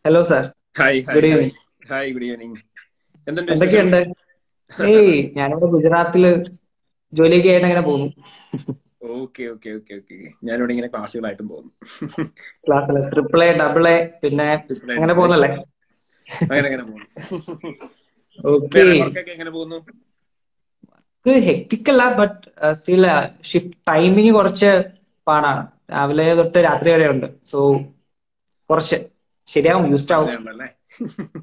Hello sir. Hi hi good hi evening. Hi good evening. എന്തുണ്ട് വിശേഷം? എന്തൊക്കെയുണ്ട്? ഞാനിവിടെ ഗുജറാത്തില് ജോലിയൊക്കെ ആയിട്ട് അങ്ങനെ പോകുന്നു. Okay okay okay okay. ഞാനിവിടെ ഇങ്ങനെ ക്ലാസ്സുകളായിട്ടും പോകുന്നു. ക്ലാസ്സില് AAA, AA പിന്നെ അങ്ങനെ ഡബിൾ പോകുന്നല്ലേ? അങ്ങനെ അങ്ങനെ പോകുന്നു. ഓക്കെ. വേറെ വർക്കൊക്കെ എങ്ങനെ പോകുന്നു? ഹെക്ടിക് അല്ല, ബട്ട് സ്റ്റിൽ ഷിഫ്റ്റ് ടൈമിങ് കുറച്ച് പാടാണ്. രാവിലെ തൊട്ട് രാത്രി വരെ ഉണ്ട്. സോ കുറച്ച് ശരിയാവും, യൂസ്ഡ് ആവും. പറഞ്ഞേ ഉള്ളല്ലേ?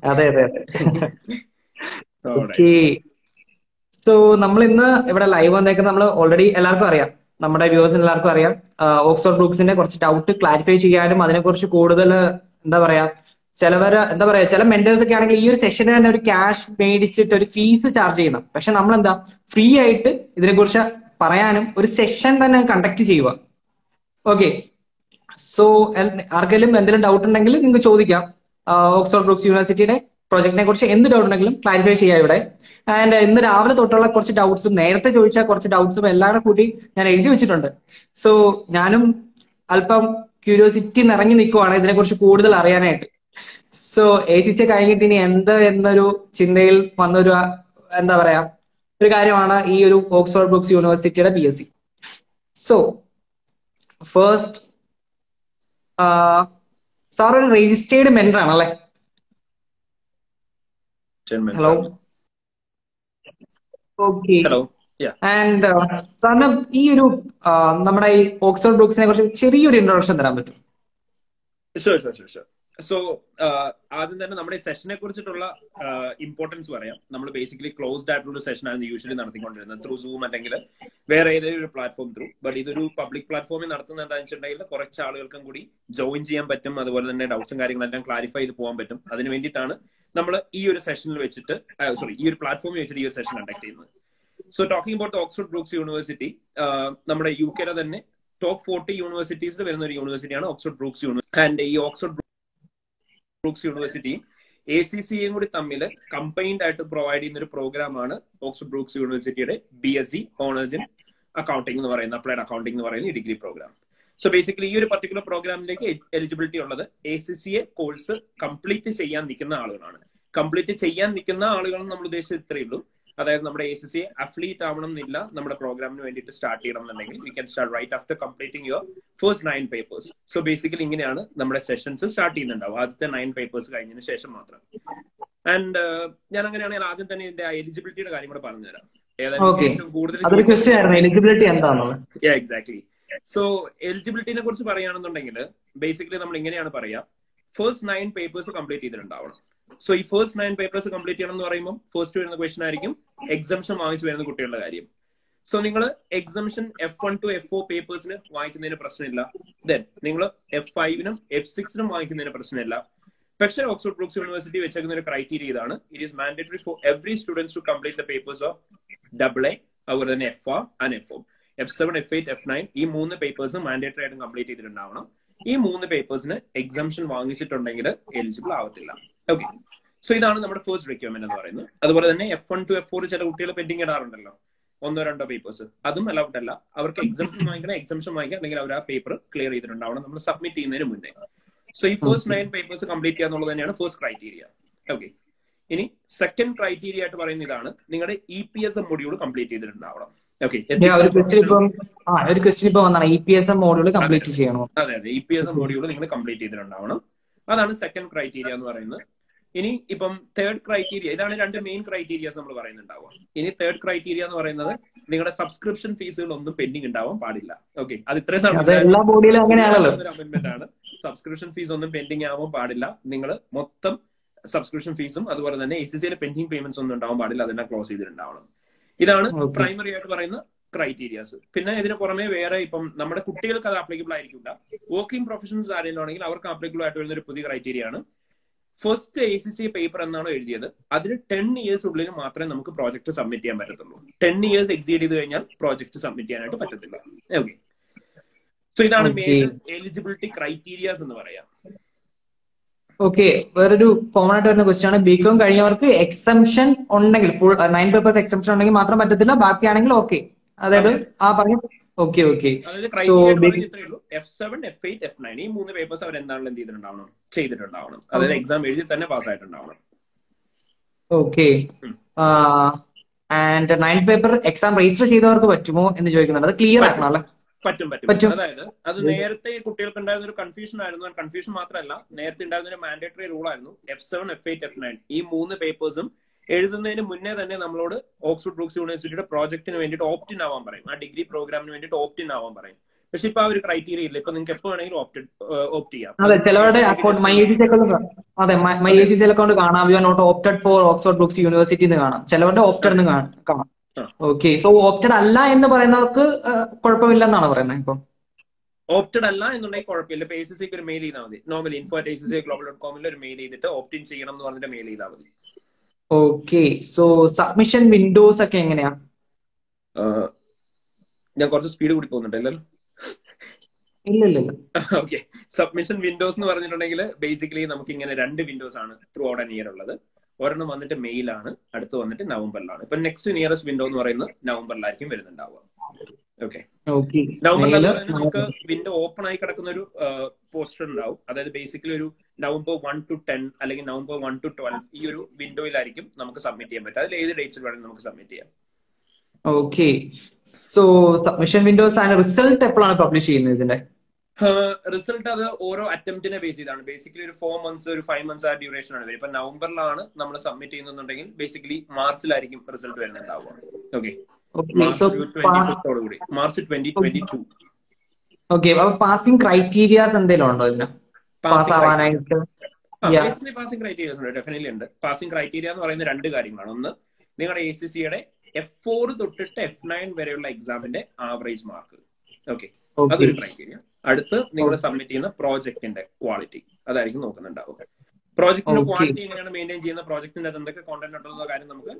അതെ അതെ അതെ. ഓക്കെ. Alright. സോ നമ്മൾ ഇന്ന് ഇവിടെ ലൈവ് വന്നേക്കുന്നത് നമ്മൾ ഓൾറെഡി എല്ലാവർക്കും അറിയാം, നമ്മുടെ വ്യൂവേഴ്സിന് എല്ലാവർക്കും അറിയാം. ഓക്സ്ഫോർഡ് ബ്രൂക്സിന്റെ കുറച്ച് ഡൗട്ട് ക്ലാരിഫൈ ചെയ്യാനും അതിനെക്കുറിച്ച് കൂടുതൽ എന്താ പറയാ, ചില മെന്റേഴ്സ് ഒക്കെ ആണെങ്കിൽ ഈ ഒരു സെഷന് തന്നെ ഒരു ക്യാഷ് മേടിച്ചിട്ട് ഒരു ഫീസ് ചാർജ് ചെയ്യണം. പക്ഷെ നമ്മൾ എന്താ ഫ്രീ ആയിട്ട് ഇതിനെക്കുറിച്ച് പറയാനും ഒരു സെഷൻ തന്നെ കണ്ടക്ട് ചെയ്യുക. ഓക്കെ. സോ ആർക്കെങ്കിലും എന്തെങ്കിലും ഡൗട്ട് ഉണ്ടെങ്കിൽ നിങ്ങൾക്ക് ചോദിക്കാം. ഓക്സ്ഫോർഡ് ബ്രൂക്സ് യൂണിവേഴ്സിറ്റിയുടെ പ്രൊജക്ടിനെ കുറിച്ച് എന്ത് ഡൗട്ട് ഉണ്ടെങ്കിലും ക്ലാരിഫൈ ചെയ്യാം ഇവിടെ. ആൻഡ് ഇന്ന് രാവിലെ തൊട്ടുള്ള കുറച്ച് ഡൗട്ട്സും നേരത്തെ ചോദിച്ച കുറച്ച് ഡൗട്ട്സും എല്ലാം കൂടി ഞാൻ എഴുതി വെച്ചിട്ടുണ്ട്. സോ ഞാനും അല്പം ക്യൂരിയോസിറ്റി നിറഞ്ഞു നിൽക്കുവാണ് ഇതിനെക്കുറിച്ച് കൂടുതൽ അറിയാനായിട്ട്. സോ ACC കഴിഞ്ഞിട്ട് ഇനി എന്ത് എന്നൊരു ചിന്തയിൽ വന്നൊരു എന്താ പറയാ ഒരു കാര്യമാണ് ഈ ഒരു ഓക്സ്ഫോർഡ് ബ്രൂക്സ് യൂണിവേഴ്സിറ്റിയുടെ PSC. സോ ഫസ്റ്റ്, സാർ ഒരു രജിസ്റ്റേർഡ് മെന്റർ ആണല്ലേ? Hello. Okay. Hello. Yeah. And സാറിന് ഈ ഒരു നമ്മുടെ ഈ ഓക്സ്ഫോർഡ് ബ്രൂക്സിനെ കുറിച്ച് ചെറിയൊരു ഇൻട്രൊഡക്ഷൻ തരാൻ പറ്റും? Sure, sure, sure, sure. So ആദ്യം തന്നെ നമ്മുടെ സെഷനെ കുറിച്ചിട്ടുള്ള ഇമ്പോർട്ടൻസ് പറയാം. നമ്മൾ ബേസിക്കലി ക്ലോസ്ഡ് ആയിട്ടുള്ള സെഷൻ ആണ് യൂഷ്വലി നടത്തിക്കൊണ്ടിരുന്നത്, ത്രൂ സൂം അല്ലെങ്കിൽ വേറെ ഏതെങ്കിലും ഒരു പ്ലാറ്റ്ഫോം ത്രൂ. ബട്ട് ഇതൊരു പബ്ലിക് പ്ലാറ്റ്ഫോമിൽ നടത്തുന്നത് എന്താണെന്ന് വെച്ചിട്ടുണ്ടെങ്കിൽ കുറച്ച് ആളുകൾക്കും കൂടി ജോയിൻ ചെയ്യാൻ പറ്റും, അതുപോലെ തന്നെ ഡൗട്ട്സും കാര്യങ്ങളെല്ലാം ക്ലാരിഫൈ ചെയ്ത് പോകാൻ പറ്റും. അതിന് വേണ്ടിയിട്ടാണ് നമ്മൾ ഈ ഒരു സെഷനിൽ വെച്ചിട്ട് ഈ ഒരു പ്ലാറ്റ്ഫോമിൽ വെച്ചിട്ട് ഈ ഒരു സെഷൻ കണ്ടക്ട് ചെയ്യുന്നത്. So talking about Oxford Brookes university, നമ്മുടെ UK തന്നെ ടോപ്പ് 40 യൂണിവേഴ്സിറ്റീസിൽ വരുന്ന ഒരു യൂണിവേഴ്സിറ്റിയാണ് ഓക്സ്ഫോർഡ് ബ്രൂക്സ് യൂണിവേഴ്സിറ്റി. ആൻഡ് ഈ ഓക്സ്ഫോർഡ് ബ്രൂക്സ് യൂണിവേഴ്സിറ്റിയും ACCയും കൂടി തമ്മിൽ കമ്പൈൻഡ് ആയിട്ട് പ്രൊവൈഡ് ചെയ്യുന്ന ഒരു പ്രോഗ്രാമാണ് ഓക്സ്ഫോർഡ് ബ്രൂക്സ് യൂണിവേഴ്സിറ്റിയുടെ BSc ഓണേഴ്സ് ഇൻ അക്കൗണ്ടിംഗ് എന്ന് പറയുന്ന, അപ്ലൈഡ് അക്കൗണ്ടിംഗ് എന്ന് പറയുന്ന ഈ ഡിഗ്രി പ്രോഗ്രാം. സോ ബേസിക്കലി ഈ ഒരു പർട്ടിക്കുലർ പ്രോഗ്രാമിലേക്ക് എലിജിബിലിറ്റി ഉള്ളത് ACCA കോഴ്സ് കംപ്ലീറ്റ് ചെയ്യാൻ നിൽക്കുന്ന ആളുകളാണ്. കംപ്ലീറ്റ് ചെയ്യാൻ നിൽക്കുന്ന ആളുകളെന്ന് നമ്മൾ ഉദ്ദേശിച്ചത് ഇത്രയേ ഉള്ളൂ. അതായത് നമ്മുടെ ACCA അഫിലിയേറ്റ് ആവണം എന്നില്ല നമ്മുടെ പ്രോഗ്രാമിന് വേണ്ടിയിട്ട് സ്റ്റാർട്ട് ചെയ്യണം എന്നുണ്ടെങ്കിൽ we can start right after completing your first 9 papers. So basically ഇങ്ങനെയാണ് നമ്മുടെ സെഷൻസ് സ്റ്റാർട്ട് ചെയ്യുന്നുണ്ടാവും, ആദ്യത്തെ 9 പേപ്പേഴ്സ് കഴിഞ്ഞതിന് ശേഷം മാത്രം. ആൻഡ് ഞാൻ അങ്ങനെയാണെങ്കിൽ ആദ്യം തന്നെ ഇതിന്റെ എലിജിബിലിറ്റിയുടെ കാര്യം കൂടെ പറഞ്ഞുതരാം. ഏറ്റവും കൂടുതൽ എക്സാക്ട്ലി. സോ എലിജിബിലിറ്റിനെ കുറിച്ച് പറയുകയാണെന്നുണ്ടെങ്കിൽ ബേസിക്കലി നമ്മൾ ഇങ്ങനെയാണ് പറയാ, ഫസ്റ്റ് 9 പേപ്പേഴ്സ് കംപ്ലീറ്റ് ചെയ്തിട്ടുണ്ടാവണം. സോ ഈ ഫസ്റ്റ് 9 പേപ്പേഴ്സ് കംപ്ലീറ്റ് ചെയ്യണം എന്ന് പറയുമ്പോൾ ഫസ്റ്റ് വരുന്ന ക്വസ്റ്റൻ ആയിരിക്കും എക്സംഷൻ വാങ്ങിച്ചു വരുന്ന കുട്ടികളുടെ കാര്യം. സോ നിങ്ങൾ എക്സംഷൻ F1 to F4 പേപ്പേഴ്സിന് വാങ്ങിക്കുന്നതിന് പ്രശ്നമില്ല. ദെൻ നിങ്ങൾ F5നും F6നും വാങ്ങിക്കുന്നതിന് പ്രശ്നമില്ല. പക്ഷേ ഓക്സ്ഫോർഡ് ബ്രൂക്സ് യൂണിവേഴ്സിറ്റി വെച്ചേക്കുന്ന ഒരു ക്രൈറ്റീരിയ ഇതാണ്: it is mandatory for every students to complete the papers of AA, അതുപോലെ തന്നെ FR and F4. F7, F8, F9 ഈ 3 പേപ്പേഴ്സ് മാൻഡേറ്ററി ആയിട്ടും കംപ്ലീറ്റ് ചെയ്തിട്ടുണ്ടാവണം. ഈ 3 പേപ്പേഴ്സിന് എക്സംഷൻ വാങ്ങിച്ചിട്ടുണ്ടെങ്കിൽ എലിജിബിൾ ആവത്തില്ല. ഓക്കെ. സോ ഇതാണ് നമ്മുടെ ഫസ്റ്റ് റിക്വയർമെന്റ് എന്ന് പറയുന്നത്. അതുപോലെ തന്നെ F1 to F4 ചില കുട്ടികൾ പെൻഡിങ് ഇടാറുണ്ടല്ലോ, 1-2 പേപ്പേഴ്സ്, അതും അലൗഡ് അല്ല. അവർക്ക് എക്സംഷൻ വാങ്ങിക്കാം, അല്ലെങ്കിൽ അവർ ആ പേപ്പർ ക്ലിയർ ചെയ്തിട്ടുണ്ടാവണം നമ്മൾ സബ്മിറ്റ് ചെയ്യുന്നതിന് മുന്നേ. സോ ഈ ഫസ്റ്റ് 9 പേപ്പേഴ്സ് കംപ്ലീറ്റ് ചെയ്യുക എന്നുള്ളത് തന്നെയാണ് ഫസ്റ്റ് ക്രൈറ്റീരിയ. ഓക്കെ. ഇനി സെക്കൻഡ് ക്രൈറ്റീരിയ ആയിട്ട് പറയുന്ന ഇതാണ്: നിങ്ങളുടെ EPSM മൊഡ്യൂൾ കംപ്ലീറ്റ് ചെയ്തിട്ടുണ്ടാവണം. ഓക്കെ. അതെ അതെ, EPSM മൊഡ്യൂൾ നിങ്ങൾ കംപ്ലീറ്റ് ചെയ്തിട്ടുണ്ടാവണം. അതാണ് സെക്കൻഡ് ക്രൈറ്റീരിയ എന്ന് പറയുന്നത്. ഇനി ഇപ്പം തേർഡ് ക്രൈറ്റീരിയ, ഇതാണ് 2 മെയിൻ ക്രൈറ്റീരിയാസ് നമ്മൾ പറയുന്നുണ്ടാവുക. ഇനി തേർഡ് ക്രൈറ്റീരിയ എന്ന് പറയുന്നത് നിങ്ങളുടെ സബ്സ്ക്രിപ്ഷൻ ഫീസുകൾ ഒന്നും പെൻഡിങ് ഉണ്ടാവാൻ പാടില്ല. ഓക്കെ. അത് ഇത്രയും അമെന്റ്മെന്റ് ആണ്. സബ്സ്ക്രിപ്ഷൻ ഫീസ് ഒന്നും പെൻഡിങ് ആവാൻ പാടില്ല. നിങ്ങൾ മൊത്തം സബ്സ്ക്രിപ്ഷൻ ഫീസും അതുപോലെ തന്നെ ACCയിലെ പെൻഡിങ് പേയ്മെന്റ്സ് ഒന്നും ഉണ്ടാവാൻ പാടില്ല, അതെല്ലാം ക്ലോസ് ചെയ്തിട്ടുണ്ടാവണം. ഇതാണ് പ്രൈമറി ആയിട്ട് പറയുന്ന ക്രൈറ്റീരിയാസ്. പിന്നെ ഇതിന് പുറമെ വേറെ ഇപ്പം നമ്മുടെ കുട്ടികൾക്ക് അത് ആപ്ലിക്കബിൾ ആയിരിക്കില്ല. വർക്കിംഗ് പ്രൊഫഷണൽസ് ആരെങ്കിലും ആണെങ്കിൽ അവർക്ക് ആപ്ലിക്കബിൾ ആയിട്ട് വരുന്ന ഒരു പുതിയ ക്രൈറ്റീരിയ ആണ്: ഫസ്റ്റ് ACCA പേപ്പർ എന്നാണോ എഴുതിയത് അതിന് 10 ഇയേഴ്സ് ഉള്ളിൽ മാത്രമേ നമുക്ക് പ്രോജക്ട് സബ്മിറ്റ് ചെയ്യാൻ പറ്റത്തുള്ളൂ. 10 ഇയേഴ്സ് എക്സീഡ് ചെയ്ത് കഴിഞ്ഞാൽ പ്രോജക്ട് സബ്മിറ്റ് ചെയ്യാനായിട്ട് പറ്റത്തില്ല. ഓക്കെ. സോ ഇതാണ് മേജർ എലിജിബിലിറ്റി ക്രൈറ്റീരിയാസ് എന്ന് പറയാം. ഓക്കെ. വേറൊരു കോമൺ ആയിട്ട് വരുന്ന ക്വസ്റ്റ്യൻ ആണ്, BCom കഴിഞ്ഞവർക്ക് എക്സംഷൻ ഉണ്ടെങ്കിൽ, ഫുൾ 9 പേപ്പേഴ്സ് എക്സംഷൻ ഉണ്ടെങ്കിൽ മാത്രം പറ്റത്തില്ല, ബാക്കിയാണെങ്കിൽ ഓക്കെ. അതായത് ആ പറഞ്ഞ ഓക്കെ ഓക്കെ. അതായത് സോ ക്രൈറ്റീരിയ പറഞ്ഞ ഇത്രയേ ഉള്ളൂ. F7, F8, F9 ഈ 3 പേപ്പേഴ്സ് അവർ എന്താണെങ്കിലും എന്ത് ചെയ്തിട്ടുണ്ടാവണം. അതായത് എക്സാം എഴുതി തന്നെ പാസ്സായിട്ടുണ്ടാവണം. Okay. And 9th paper exam register ചെയ്തവർക്ക് പറ്റുമോ എന്ന് ചോദിക്കുന്നുണ്ട്. അത് ക്ലിയർ ആക്കണം അല്ലേ? പറ്റും. അതായത് അത് നേരത്തെ കുട്ടികൾക്ക് ഉണ്ടായിരുന്ന ഒരു കൺഫ്യൂഷൻ ആയിരുന്നു. കൺഫ്യൂഷൻ മാത്രമല്ല, നേരത്തെ ഉണ്ടായിരുന്ന ഒരു മാൻഡേറ്ററി റൂൾ ആയിരുന്നു. F7, F8, F9 ഈ 3 പേപ്പേഴ്സും എഴുതുന്നതിന് മുന്നേ തന്നെ നമ്മളോട് ഓക്സ്ഫോർഡ് ബ്രൂക്സ് യൂണിവേഴ്സിറ്റിയുടെ പ്രോജക്റ്റിന് വേണ്ടിയിട്ട് ഓപ്റ്റിൻ ആവാൻ പറയും. ആ ഡിഗ്രി പ്രോഗ്രാമിന് വേണ്ടിയിട്ട് ഓപ്റ്റിൻ ആവാൻ പറയും. പക്ഷെ ഇപ്പൊ ആ ഒരു ക്രൈറ്റീരിയ ഇല്ല. ഇപ്പൊ നിങ്ങൾക്ക് എപ്പോ വേണമെങ്കിലും ഓപ്റ്റ് ചെയ്യാം. അതെ, ചിലവരുടെ account my A C C account കാണാം, you are not opted for Oxford Brookes University എന്ന് കാണാം. ചിലവരുടെ ഓപ്റ്റഡ് എന്ന് കാണാം. ഓക്കെ. സോ ഓപ്റ്റഡ് അല്ല എന്ന് പറയുന്നവർക്ക് കുഴപ്പമില്ലെന്നാണ് പറയുന്നത്. ഇപ്പം ഓപ്റ്റഡ് അല്ല എന്നുണ്ടെങ്കിൽ കുഴപ്പമില്ല. ഇപ്പൊ ACC ഒരു മെയിൽ ചെയ്താൽ മതി. നോർമലി info@acciglobal.com ഒരു മെയിൽ ചെയ്തിട്ട് ഓപ്റ്റിൻ ചെയ്യണം എന്ന് പറഞ്ഞിട്ട് മെയിൽ ചെയ്താൽ മതി. ഓക്കെ. സോ സബ്മിഷൻ വിൻഡോസ് ഒക്കെ എങ്ങനെയാ? ഞാൻ കുറച്ച് സ്പീഡ് കൂടി പോകുന്നുണ്ടല്ലോ. ഇല്ല. ഓക്കെ. സബ്മിഷൻ വിൻഡോസ് എന്ന് പറഞ്ഞിട്ടുണ്ടെങ്കിൽ ബേസിക്കലി നമുക്ക് ഇങ്ങനെ 2 വിൻഡോസ് ആണ് ത്രൂ ഔട്ട് ആൻ ഇയർ ഉള്ളത്. ഒരെണ്ണം വന്നിട്ട് മെയിലാണ്, അടുത്ത് വന്നിട്ട് നവംബറിലാണ്. ഇപ്പൊ നെക്സ്റ്റ് നിയറസ്റ്റ് വിൻഡോ എന്ന് പറയുന്നത് നവംബറിലായിരിക്കും വരുന്നുണ്ടാവുക. ഓക്കെ. നവംബറിൽ നമുക്ക് വിൻഡോ ഓപ്പൺ ആയി കിടക്കുന്ന ഒരു പോസ്റ്റർ ഉണ്ടാവും. അതായത് ബേസിക്കലി ഒരു November 1 to 10 അല്ലെങ്കിൽ November 1 to 12 ഈ ഒരു വിൻഡോയിലായിരിക്കും നമുക്ക് സബ്മിറ്റ് ചെയ്യാൻ പറ്റും. അതിൽ ഏത് ഡേറ്റ്സിൽ വേണമെങ്കിൽ നമുക്ക് സബ്മിറ്റ് ചെയ്യാം. Okay. So submission Windows and result എപ്പോഴാണ് പബ്ലിഷ് ചെയ്യുന്നത് ഇതിന്റെ? റിസൾട്ട് അത് ഓരോ അറ്റംപ്റ്റിനെ ബേസ് ചെയ്താണ്. ബേസിക്കലി ഒരു 4 months ഒരു 5 months ആ ഡ്യൂറേഷൻ ആണ് വരും. ഇപ്പൊ നവംബറിലാണ് നമ്മൾ സബ്മിറ്റ് ചെയ്യുന്നുണ്ടെങ്കിൽ ബേസിക്കലി മാർച്ചിലായിരിക്കും റിസൾട്ട് വരുന്നുണ്ടാവുക. ഓക്കെ. മാർച്ച് 2022. ഓക്കെ. അപ്പൊ പാസിംഗ് ക്രൈറ്റീരിയാസ് എന്തെങ്കിലും ഉണ്ടോ ഇതിന്? പാസ്സാവാനായിട്ട് പാസിംഗ് ക്രൈറ്റീരിയാസ് ഉണ്ട്, ഡെഫിനറ്റ്ലി ഉണ്ട്. പാസിംഗ് ക്രൈറ്റീരിയ എന്ന് പറയുന്ന 2 കാര്യങ്ങളാണ്. ഒന്ന്, നിങ്ങളുടെ ACCയുടെ F4 തൊട്ടിട്ട് F9 വരെയുള്ള എക്സാമിന്റെ ആവറേജ് മാർക്ക്. ഓക്കെ, അതൊരു ക്രൈറ്റീരിയ. അടുത്ത് നിങ്ങൾ സബ്മിറ്റ് ചെയ്യുന്ന പ്രോജക്റ്റിന്റെ ക്വാളിറ്റി അതായിരിക്കും നോക്കുന്നുണ്ടാവുക. പ്രോജക്റ്റിന്റെ ക്വാളിറ്റി എങ്ങനെയാണ് മെയിൻറ്റെയിൻ ചെയ്യുന്ന, പ്രോജക്റ്റിന്റെ അത് എന്തൊക്കെ കോണ്ടന്റ് ഉണ്ടെന്ന കാര്യം നമുക്ക്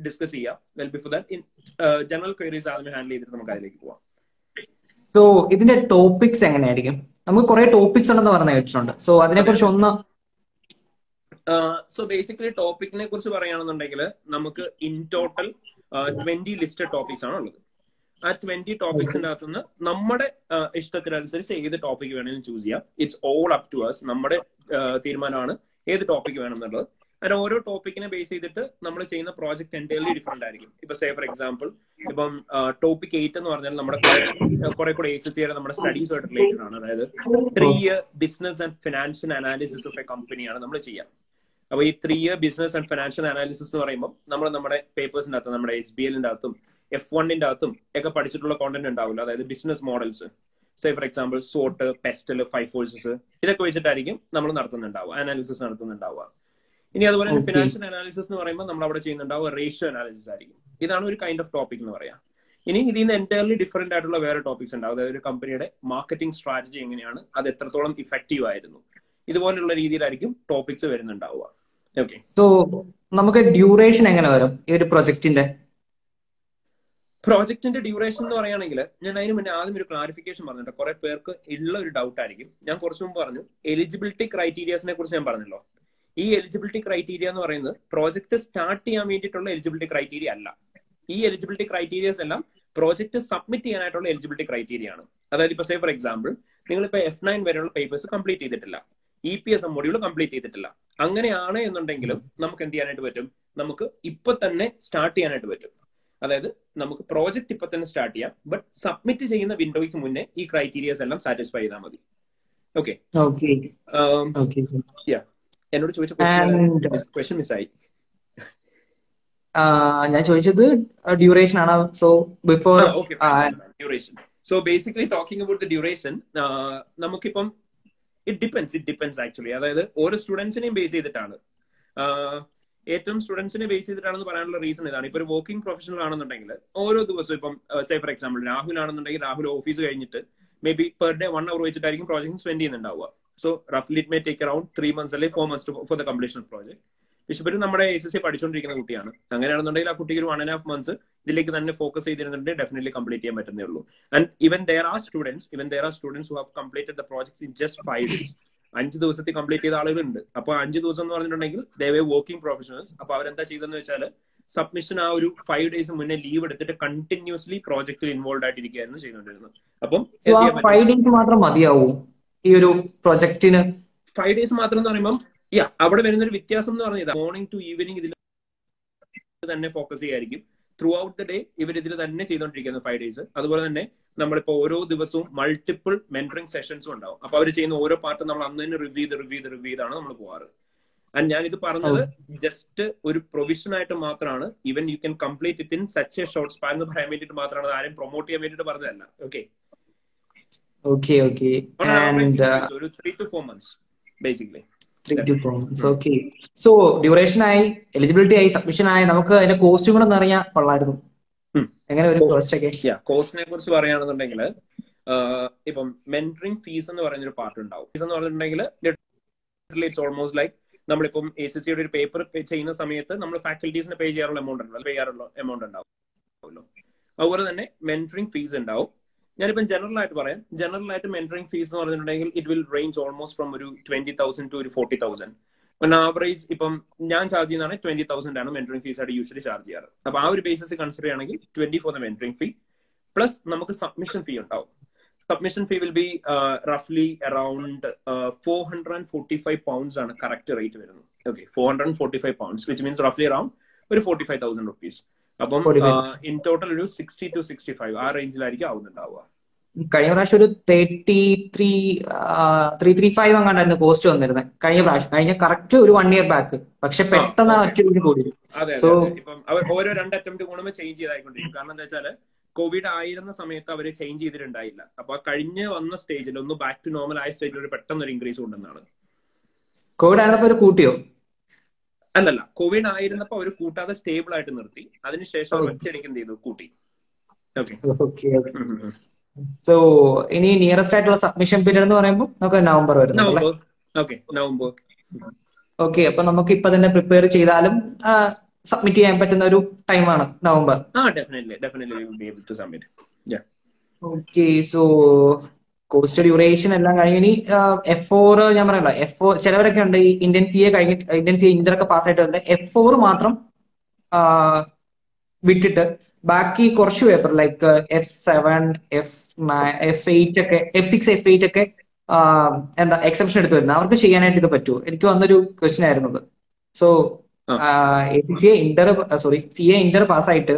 ഡിസ്കസ് ചെയ്യാം. Well before that general queries ആദ്യം ഹാൻഡിൽ ചെയ്തിട്ട് നമുക്ക് അതിലേക്ക് പോവാം. സോ ഇതിന്റെ ടോപ്പിക്സ് എങ്ങനെയായിരിക്കും? നമുക്ക് കുറെ ടോപ്പിക്സ് ഉണ്ടെന്ന് പറഞ്ഞ കേട്ടിട്ടുണ്ട്. സോ അതിനെ കുറിച്ച് ഒന്ന്. സോ ബേസിക്കലി ടോപ്പിക്കിനെ കുറിച്ച് പറയുകയാണെന്നുണ്ടെങ്കിൽ നമുക്ക് ഇൻ ടോട്ടൽ 20 ലിസ്റ്റഡ് ടോപ്പിക്സ് ആണ് ഉള്ളത്. ആ 20 ടോപ്പിക്സിന്റെ അകത്തുനിന്ന് നമ്മുടെ ഇഷ്ടത്തിനനുസരിച്ച് ഏത് ടോപ്പിക് വേണമെങ്കിലും ചൂസ് ചെയ്യാം. It's all up to us. നമ്മുടെ തീരുമാനമാണ് ഏത് ടോപ്പിക് വേണം എന്നുള്ളത്. അതിന് ഓരോ ടോപ്പിക്കിനെ ബേസ് ചെയ്തിട്ട് നമ്മൾ ചെയ്യുന്ന പ്രോജക്ട് എൻറ്റയർലി ഡിഫറെന്റ് ആയിരിക്കും. ഇപ്പൊ സേ ഫോർ എക്സാമ്പിൾ ഇപ്പം ടോപ്പിക് 8 എന്ന് പറഞ്ഞാൽ നമ്മുടെ കുറെ കൂടെ ACCയുടെ നമ്മുടെ സ്റ്റഡീസുമായിട്ട് റിലേറ്റഡ് ആണ്. അതായത് 3 year business and financial analysis of A കമ്പനിയാണ് നമ്മൾ ചെയ്യാം. അപ്പൊ ഈ 3 year business and financial analysis എന്ന് പറയുമ്പോൾ നമ്മൾ നമ്മുടെ പേപ്പേഴ്സിന്റെ അകത്തും നമ്മുടെ SBLന്റെ അകത്തും F1ന്റെ അകത്തും ഒക്കെ പഠിച്ചിട്ടുള്ള കോണ്ടന്റ് ഉണ്ടാവില്ല. അതായത് business models, say for example SWOT, pestle, 5 forces ഇതൊക്കെ വെച്ചിട്ടായിരിക്കും നമ്മൾ നടത്തുന്നുണ്ടാവുക, അനാലിസിസ് നടത്തുന്നുണ്ടാവുക. ഇനി അതുപോലെ തന്നെ ഫിനാൻഷ്യൽ അനാലിസിസ് എന്ന് പറയുമ്പോൾ നമ്മൾ അവിടെ ചെയ്യുന്നുണ്ടാവുക റേഷ്യോ അനാലിസിസ് ആയിരിക്കും. ഇതാണ് ഒരു കൈൻഡ് ഓഫ് ടോപ്പിക് എന്ന് പറയാം. ഇനി ഇതിൽ നിന്ന് എൻറ്റയർലി ഡിഫറെന്റ് ആയിട്ടുള്ള വേറെ ടോപ്പിക്സ് ഉണ്ടാവും. അതായത് ഒരു കമ്പനിയുടെ മാർക്കറ്റിംഗ് സ്ട്രാറ്റജി എങ്ങനെയാണ്, അത് എത്രത്തോളം ഇഫക്റ്റീവ് ആയിരുന്നു, ഇതുപോലുള്ള രീതിയിലായിരിക്കും ടോപ്പിക്സ് വരുന്നുണ്ടാവുക. ഓക്കെ. സോ നമുക്ക് ഡ്യൂറേഷൻ എങ്ങനെ വരും ഈ ഒരു പ്രൊജക്ടിന്റെ ഡ്യൂറേഷൻ എന്ന് പറയുകയാണെങ്കിൽ ഞാൻ അതിന് മുന്നേ ആദ്യം ഒരു ക്ലാരിഫിക്കേഷൻ പറഞ്ഞിട്ട് കുറെ പേർക്ക് ഉള്ള ഒരു ഡൗട്ട് ആയിരിക്കും. ഞാൻ കുറച്ചു മുമ്പ് പറഞ്ഞു എലിജിബിലിറ്റി ക്രൈറ്റീരിയസിനെ കുറിച്ച് ഞാൻ പറഞ്ഞല്ലോ. ഈ എലിജിബിലിറ്റി ക്രൈറ്റീരിയ എന്ന് പറയുന്നത് പ്രോജക്ട് സ്റ്റാർട്ട് ചെയ്യാൻ വേണ്ടിയിട്ടുള്ള എലിജിബിലിറ്റി ക്രൈറ്റീരിയ അല്ല. ഈ എലിജിബിലിറ്റി ക്രൈറ്റീരിയസ് എല്ലാം പ്രോജക്ട് സബ്മിറ്റ് ചെയ്യാനായിട്ടുള്ള എലിജിബിലിറ്റി ക്രൈറ്റീരിയ ആണ്. അതായത് ഇപ്പൊ സേ ഫോർ എക്സാമ്പിൾ നിങ്ങളിപ്പോ F9 വരെയുള്ള പേപ്പേഴ്സ് കംപ്ലീറ്റ് ചെയ്തിട്ടില്ല, EPS മൊഡ്യൂൾ കംപ്ലീറ്റ് ചെയ്തിട്ടില്ല. അങ്ങനെയാണ് എന്നുണ്ടെങ്കിലും നമുക്ക് എന്ത് ചെയ്യാനായിട്ട് പറ്റും, നമുക്ക് ഇപ്പൊ തന്നെ സ്റ്റാർട്ട് ചെയ്യാനായിട്ട് പറ്റും. അതായത് നമുക്ക് പ്രോജക്ട് ഇപ്പൊ തന്നെ സ്റ്റാർട്ട് ചെയ്യാം, ബട്ട് സബ്മിറ്റ് ചെയ്യുന്ന വിൻഡോയ്ക്ക് മുന്നേ ഈ ക്രൈറ്റീരിയസ് എല്ലാം സാറ്റിസ്ഫൈ ചെയ്താൽ മതി. ഓക്കെ. എന്നോട് ചോദിച്ച ക്വസ്റ്റ്യൻ മിസ്സായി. ഞാൻ ചോദിച്ചത് ഡ്യൂറേഷൻ ആണ്. So before duration. So basically talking about the duration, നമുക്കിപ്പം ഇറ്റ് ഡിപ്പെൻസ് ആക്ച്വലി. അതായത് ഓരോ സ്റ്റുഡൻസിനെയും ബേസ് ചെയ്തിട്ടാണ്. ഏറ്റവും സ്റ്റുഡൻസിനെ ബേസ് ചെയ്തിട്ടാണെന്ന് പറയാനുള്ള റീസൺ ഇതാണ്. ഇപ്പൊ ഒരു വർക്കിംഗ് പ്രൊഫഷണൽ ആണെന്നുണ്ടെങ്കിൽ ഓരോ ദിവസവും ഇപ്പം സേ ഫോർ എക്സാമ്പിൾ രാഹുൽ ആണെന്നുണ്ടെങ്കിൽ രാഹുൽ ഓഫീസ് കഴിഞ്ഞിട്ട് may be per day 1 hour വെച്ചിട്ടായിരിക്കും പ്രോജക്ട് സ്പെൻഡ് ചെയ്യുന്നുണ്ടാവുക. സോ റഫ്ലി it may take around 3 months അല്ലെങ്കിൽ 4 months for the completion of project. വിശ്വപരി നമ്മുടെ ACC പഠിച്ചുകൊണ്ടിരിക്കുന്ന കുട്ടിയാണ്. അങ്ങനെയാണെന്നുണ്ടെങ്കിൽ ആ കുട്ടിക്ക് ഒരു 1.5 months ഇതിലേക്ക് തന്നെ ഫോക്കസ് ചെയ്തിരുന്നുണ്ടെങ്കിൽ ഡെഫിനറ്റ്ലി കംപ്ലീറ്റ് ചെയ്യാൻ പറ്റുന്നേ ഉള്ളൂ. And even there are students who have completed the projects in just 5 days. 5 ദിവസത്തിൽ കംപ്ലീറ്റ് ചെയ്ത ആളുകളുണ്ട്. അപ്പൊ 5 ദിവസം എന്ന് പറഞ്ഞിട്ടുണ്ടെങ്കിൽ ദേ വർ വർക്കിംഗ് പ്രൊഫഷണൽസ്. അപ്പൊ അവരെന്താ ചെയ്തെന്ന് വെച്ചാൽ സബ്മിഷൻ ആ ഒരു 5 days മുന്നേ ലീവ് എടുത്തിട്ട് കണ്ടിന്യൂസ്ലി പ്രോജക്റ്റിൽ ഇൻവോൾവ് ആയിട്ടിരിക്കുകയായിരുന്നു ചെയ്തുകൊണ്ടിരുന്നത്. അപ്പം സോ ആ 5 days മാത്രം മതിയാവും ഈ ഒരു പ്രൊജക്ടിന്? 5 days മാത്രം എന്ന് പറയുമ്പോൾ അവിടെ വരുന്നൊരു വ്യത്യാസം എന്ന് പറഞ്ഞാൽ മോർണിംഗ് ടു ഈവനിങ് ഇതിൽ തന്നെ ഫോക്കസ് ചെയ്യായിരിക്കും. ത്രൂ ഔട്ട് ദ ഡേ ഇവർ ഇതിൽ തന്നെ ചെയ്തുകൊണ്ടിരിക്കുന്നത് 5 days. അതുപോലെ തന്നെ നമ്മളിപ്പോ ഓരോ ദിവസവും മൾട്ടിപ്പിൾ മെന്ററിംഗ് സെഷൻസും ഉണ്ടാവും. അപ്പൊ അവർ ചെയ്യുന്ന ഓരോ പാർട്ടും നമ്മൾ അന്ന് തന്നെ റിവ്യൂ ചെയ്താണ് നമ്മൾ പോവാറ്. ആൻഡ് ഞാൻ ഇത് പറഞ്ഞത് ജസ്റ്റ് ഒരു പ്രൊവിഷൻ ആയിട്ട് മാത്രമാണ്. Even you can complete it in such A short span എന്ന് പറയാൻ വേണ്ടിയിട്ട് മാത്രമാണ്, ആരും പ്രൊമോട്ട് ചെയ്യാൻ വേണ്ടിയിട്ട് പറഞ്ഞതല്ല. ഓക്കെ ഒരു 3 to 4 months basically. 3 to 4 months. Okay. So duration ആയി, എലിജിബിലിറ്റി ആയി, സബ്മിഷൻ ആയി, നമുക്ക് അതിന്റെ കോസ്റ്റ് കൂടെ ഒന്ന് അറിയാൻ കൊള്ളായിരുന്നു. എങ്ങനെ ഒരു കോസ്റ്റ് ഒക്കെ? കോസ്റ്റിനെ കുറിച്ച് പറയുകയാണെന്നുണ്ടെങ്കിൽ ഇപ്പം മെന്ററിംഗ് ഫീസ് എന്ന് പറയുന്ന ഒരു പാർട്ട് ഉണ്ടാവും. ഫീസ് എന്ന് പറഞ്ഞിട്ടുണ്ടെങ്കിൽ ഇറ്റ്സ് ഓൾമോസ്റ്റ് ലൈക്ക് നമ്മളിപ്പം ACC യുടെ ഒരു പേപ്പർ ചെയ്യുന്ന സമയത്ത് നമ്മൾ ഫാക്കൽറ്റീസിന് പേ ചെയ്യാറുള്ള എമൗണ്ട് ഉണ്ടാവുമല്ലോ. അതുപോലെ തന്നെ മെന്ററിംഗ് ഫീസ് ഉണ്ടാവും. ഞാനിപ്പം ജനറൽ ആയിട്ട് പറയാം. ജനറൽ ആയിട്ട് മെന്ററിംഗ് ഫീസ് എന്ന് പറഞ്ഞിട്ടുണ്ടെങ്കിൽ it will range almost from ഒരു 20,000 to 40,000. ആവറേജ് ഇപ്പം ഞാൻ ചാർജ് ചെയ്യുന്നതാണ് 20,000 ആണ് മെന്ററിംഗ് ഫീസ് ആയിട്ട് യൂഷ്വലി ചാർജ് ചെയ്യാറ്. അപ്പൊ ആ ഒരു ബേസിസ് കൺസിഡർ ചെയ്യുകയാണെങ്കിൽ 20 for the mentoring fee plus നമുക്ക് സബ്മിഷൻ ഫീ ഉണ്ടാവും. സബ്മിഷൻ ഫീ വിൽ ബി റഫ്ലി അറൌണ്ട് 445 pounds ആണ് കറക്റ്റ് റേറ്റ് വരുന്നത്. ഓക്കെ, 445 pounds വിച്ച് മീൻസ് റഫ്ലി അറൌണ്ട് ഒരു 45,000 rupees. അപ്പം ഇൻ ടോട്ടൽ ഒരു 60 to 65 ആ റേഞ്ചിലായിരിക്കും ആവുന്നുണ്ടാവുക. കഴിഞ്ഞ പ്രാവശ്യം ഒരു 335 അങ്ങാണ്ടായിരുന്നു കോസ്റ്റ് വന്നിരുന്നത് കഴിഞ്ഞ പ്രാവശ്യം. കഴിഞ്ഞ കറക്റ്റ് ഒരു 1 year ബാക്ക്. പക്ഷെ പെട്ടെന്ന് കൂടി. അതെ, ഇപ്പം അവർ ഓരോ 2 അറ്റംപ്റ്റ് കൂടുമ്പോൾ ചേഞ്ച് ചെയ്തായിക്കൊണ്ടിരിക്കും. കാരണം എന്താ വെച്ചാൽ കോവിഡ് ആയിരുന്ന സമയത്ത് അവർ ചേഞ്ച് ചെയ്തിട്ടുണ്ടായില്ല. അപ്പൊ കഴിഞ്ഞ് വന്ന സ്റ്റേജിൽ ഒന്ന് ബാക്ക് ടു നോർമൽ ആയ സ്റ്റേജിൽ ഒരു പെട്ടെന്ന് ഒരു ഇൻക്രീസ് കൊണ്ടെന്നാണ്. കോവിഡ് ആയിരുന്നപ്പോ ഒരു കൂട്ടിയോ? അല്ലല്ല, കോവിഡ് ആയിരുന്നപ്പോ അവർ കൂട്ടാതെ സ്റ്റേബിൾ ആയിട്ട് നിർത്തി. അതിനുശേഷം ഒറ്റയടിക്ക് എന്ത് ചെയ്തു, കൂട്ടി. സോ ഇനി നിയറസ്റ്റ് ആയിട്ടുള്ള സബ്മിഷൻ പീരീഡ് എന്ന് പറയുമ്പോൾ നമുക്ക് നവംബർ വരുന്നു. നവംബർ. ഓക്കെ, അപ്പൊ നമുക്ക് ഇപ്പൊ തന്നെ പ്രിപ്പയർ ചെയ്താലും സബ്മിറ്റ് ചെയ്യാൻ പറ്റുന്ന ഒരു ടൈമാണ് November. Okay. So cost duration എല്ലാം കഴിഞ്ഞ് ഇനി F4 ഞാൻ പറയണ്ട, F4 ചിലവരൊക്കെ ഉണ്ട് ഈ ഇന്ത്യൻ CA കഴിഞ്ഞിട്ട്, ഇന്ത്യൻ CA ഇന്റർ ഒക്കെ പാസ്സായിട്ട് വന്നിട്ട് F4 മാത്രം വിട്ടിട്ട് ബാക്കി കുറച്ച് പേപ്പർ ലൈക്ക് F7, F8 ഒക്കെ, F6, F8 ഒക്കെ എന്താ എക്സെപ്ഷൻ എടുത്ത് വരുന്നത്, അവർക്ക് ചെയ്യാനായിട്ട് ഇത് പറ്റുമോ? എനിക്ക് വന്നൊരു ക്വസ്റ്റ്യൻ ആയിരുന്നു അത്. സോ CA ഇന്റർ പാസ്സായിട്ട്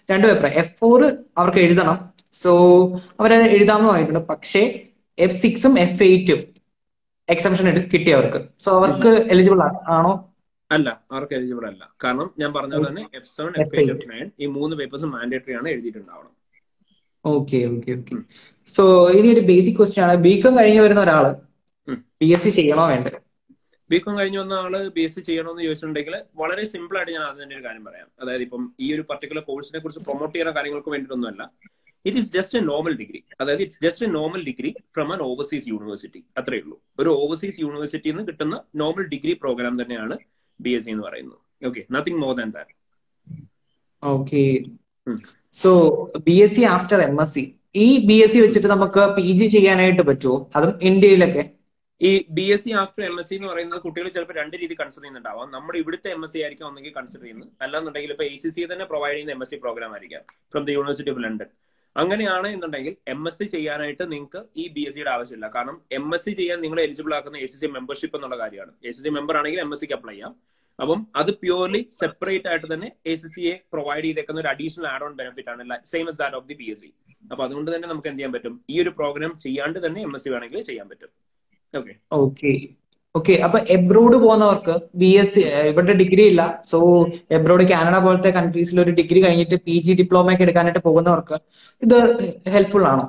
2 പേപ്പർ F4 അവർക്ക് എഴുതണം. സോ അവരത് എഴുതാമെന്ന് പറഞ്ഞിട്ടുണ്ട്. പക്ഷേ F6ഉം F8ഉം എക്സംഷൻ കിട്ടിയവർക്ക്, സോ അവർക്ക് എലിജിബിൾ ആണോ? അല്ല, അവർക്ക് എലിജിബിൾ അല്ല. കാരണം ഞാൻ പറഞ്ഞ പോലെ തന്നെ F7, F8, F9 ഈ 3 പേപ്പേഴ്സും മാൻഡേറ്ററി ആണ്, എഴുതിയിട്ടുണ്ടാവണം. ഓക്കെ. സോ ഇനി ഒരു ബേസിക് ക്വസ്റ്റ്യൻ ആണ്. ബികോം കഴിഞ്ഞ് വരുന്ന ഒരാള് BSc ചെയ്യണോ വേണ്ടത്? ബികോം കഴിഞ്ഞ് വന്ന ആള് BSc ചെയ്യണമെന്ന് ചോദിച്ചിട്ടുണ്ടെങ്കിൽ വളരെ സിമ്പിൾ ആയിട്ട് ഞാൻ അതിന്റെ ഒരു കാര്യം പറയാം. അതായത് ഇപ്പം ഈ ഒരു പർട്ടിക്കുലർ കോഴ്സിനെ കുറിച്ച് പ്രൊമോട്ട് ചെയ്യുന്ന കാര്യങ്ങൾക്ക് വേണ്ടിയിട്ടൊന്നുമല്ല. It is just a normal degree. അതായത് it's just a normal degree from an overseas university. അത്രേ ഉള്ളൂ. ഒരു ഓവർസീസ് യൂണിവേഴ്സിറ്റിയിൽ നിന്ന് കിട്ടുന്ന നോർമൽ ഡിഗ്രി പ്രോഗ്രാം തന്നെയാണ് BSc എന്ന് പറയുന്നത്. Okay, nothing more than that. Okay. So BSc after MSc, ഈ BSc വെച്ചിട്ട് നമുക്ക് PG ചെയ്യാനായിട്ട് പറ്റുമോ? അതും ഇന്ത്യയിലൊക്കെ? ഈ BSc ആഫ്റ്റർ MSc എന്ന് പറയുന്നത് കുട്ടികൾ ചിലപ്പോൾ 2 രീതി കൺസിഡർ ചെയ്യുന്നുണ്ടാവാം. നമ്മുടെ ഇവിടുത്തെ MSc ആയിരിക്കും ഒന്നെങ്കിൽ കൺസിഡർ ചെയ്യുന്നത്, അല്ലാന്നുണ്ടെങ്കിൽ ഇപ്പൊ ACC തന്നെ പ്രൊവൈഡ് ചെയ്യുന്ന MSc പ്രോഗ്രാം ആയിരിക്കാം from the university of London. അങ്ങനെയാണ് എന്നുണ്ടെങ്കിൽ MSc ചെയ്യാനായിട്ട് നിങ്ങൾക്ക് ഈ BScയുടെ ആവശ്യമില്ല. കാരണം MSc ചെയ്യാൻ നിങ്ങളെ എലിജിബിൾ ആക്കുന്ന ACC മെമ്പർഷിപ്പ് എന്നുള്ള കാര്യമാണ്. ACC മെമ്പർ ആണെങ്കിൽ MScക്ക് അപ്ലൈ ചെയ്യാം. അപ്പം അത് പ്യൂർലി സെപ്പറേറ്റ് ആയിട്ട് തന്നെ ACCA പ്രൊവൈഡ് ചെയ്തേക്കുന്ന ഒരു അഡീഷണൽ ആഡ് ഓൺ ബെനിഫിറ്റ് ആണ്, same as that of the BSc. അപ്പൊ അതുകൊണ്ട് തന്നെ നമുക്ക് എന്ത് ചെയ്യാൻ പറ്റും, ഈ ഒരു പ്രോഗ്രാം ചെയ്യാണ്ട് തന്നെ MSc വേണമെങ്കിൽ ചെയ്യാൻ പറ്റും. ഓക്കെ. അപ്പൊ എബ്രോഡ് പോകുന്നവർക്ക് BSc ഇവിടെ ഡിഗ്രി ഇല്ല, സോ എബ്രോഡ് കാനഡ പോലത്തെ കൺട്രീസിൽ ഒരു ഡിഗ്രി കഴിഞ്ഞിട്ട് PG ഡിപ്ലോമ ഒക്കെ എടുക്കാനായിട്ട് പോകുന്നവർക്ക് ഇത് ഹെൽപ്ഫുൾ ആണോ?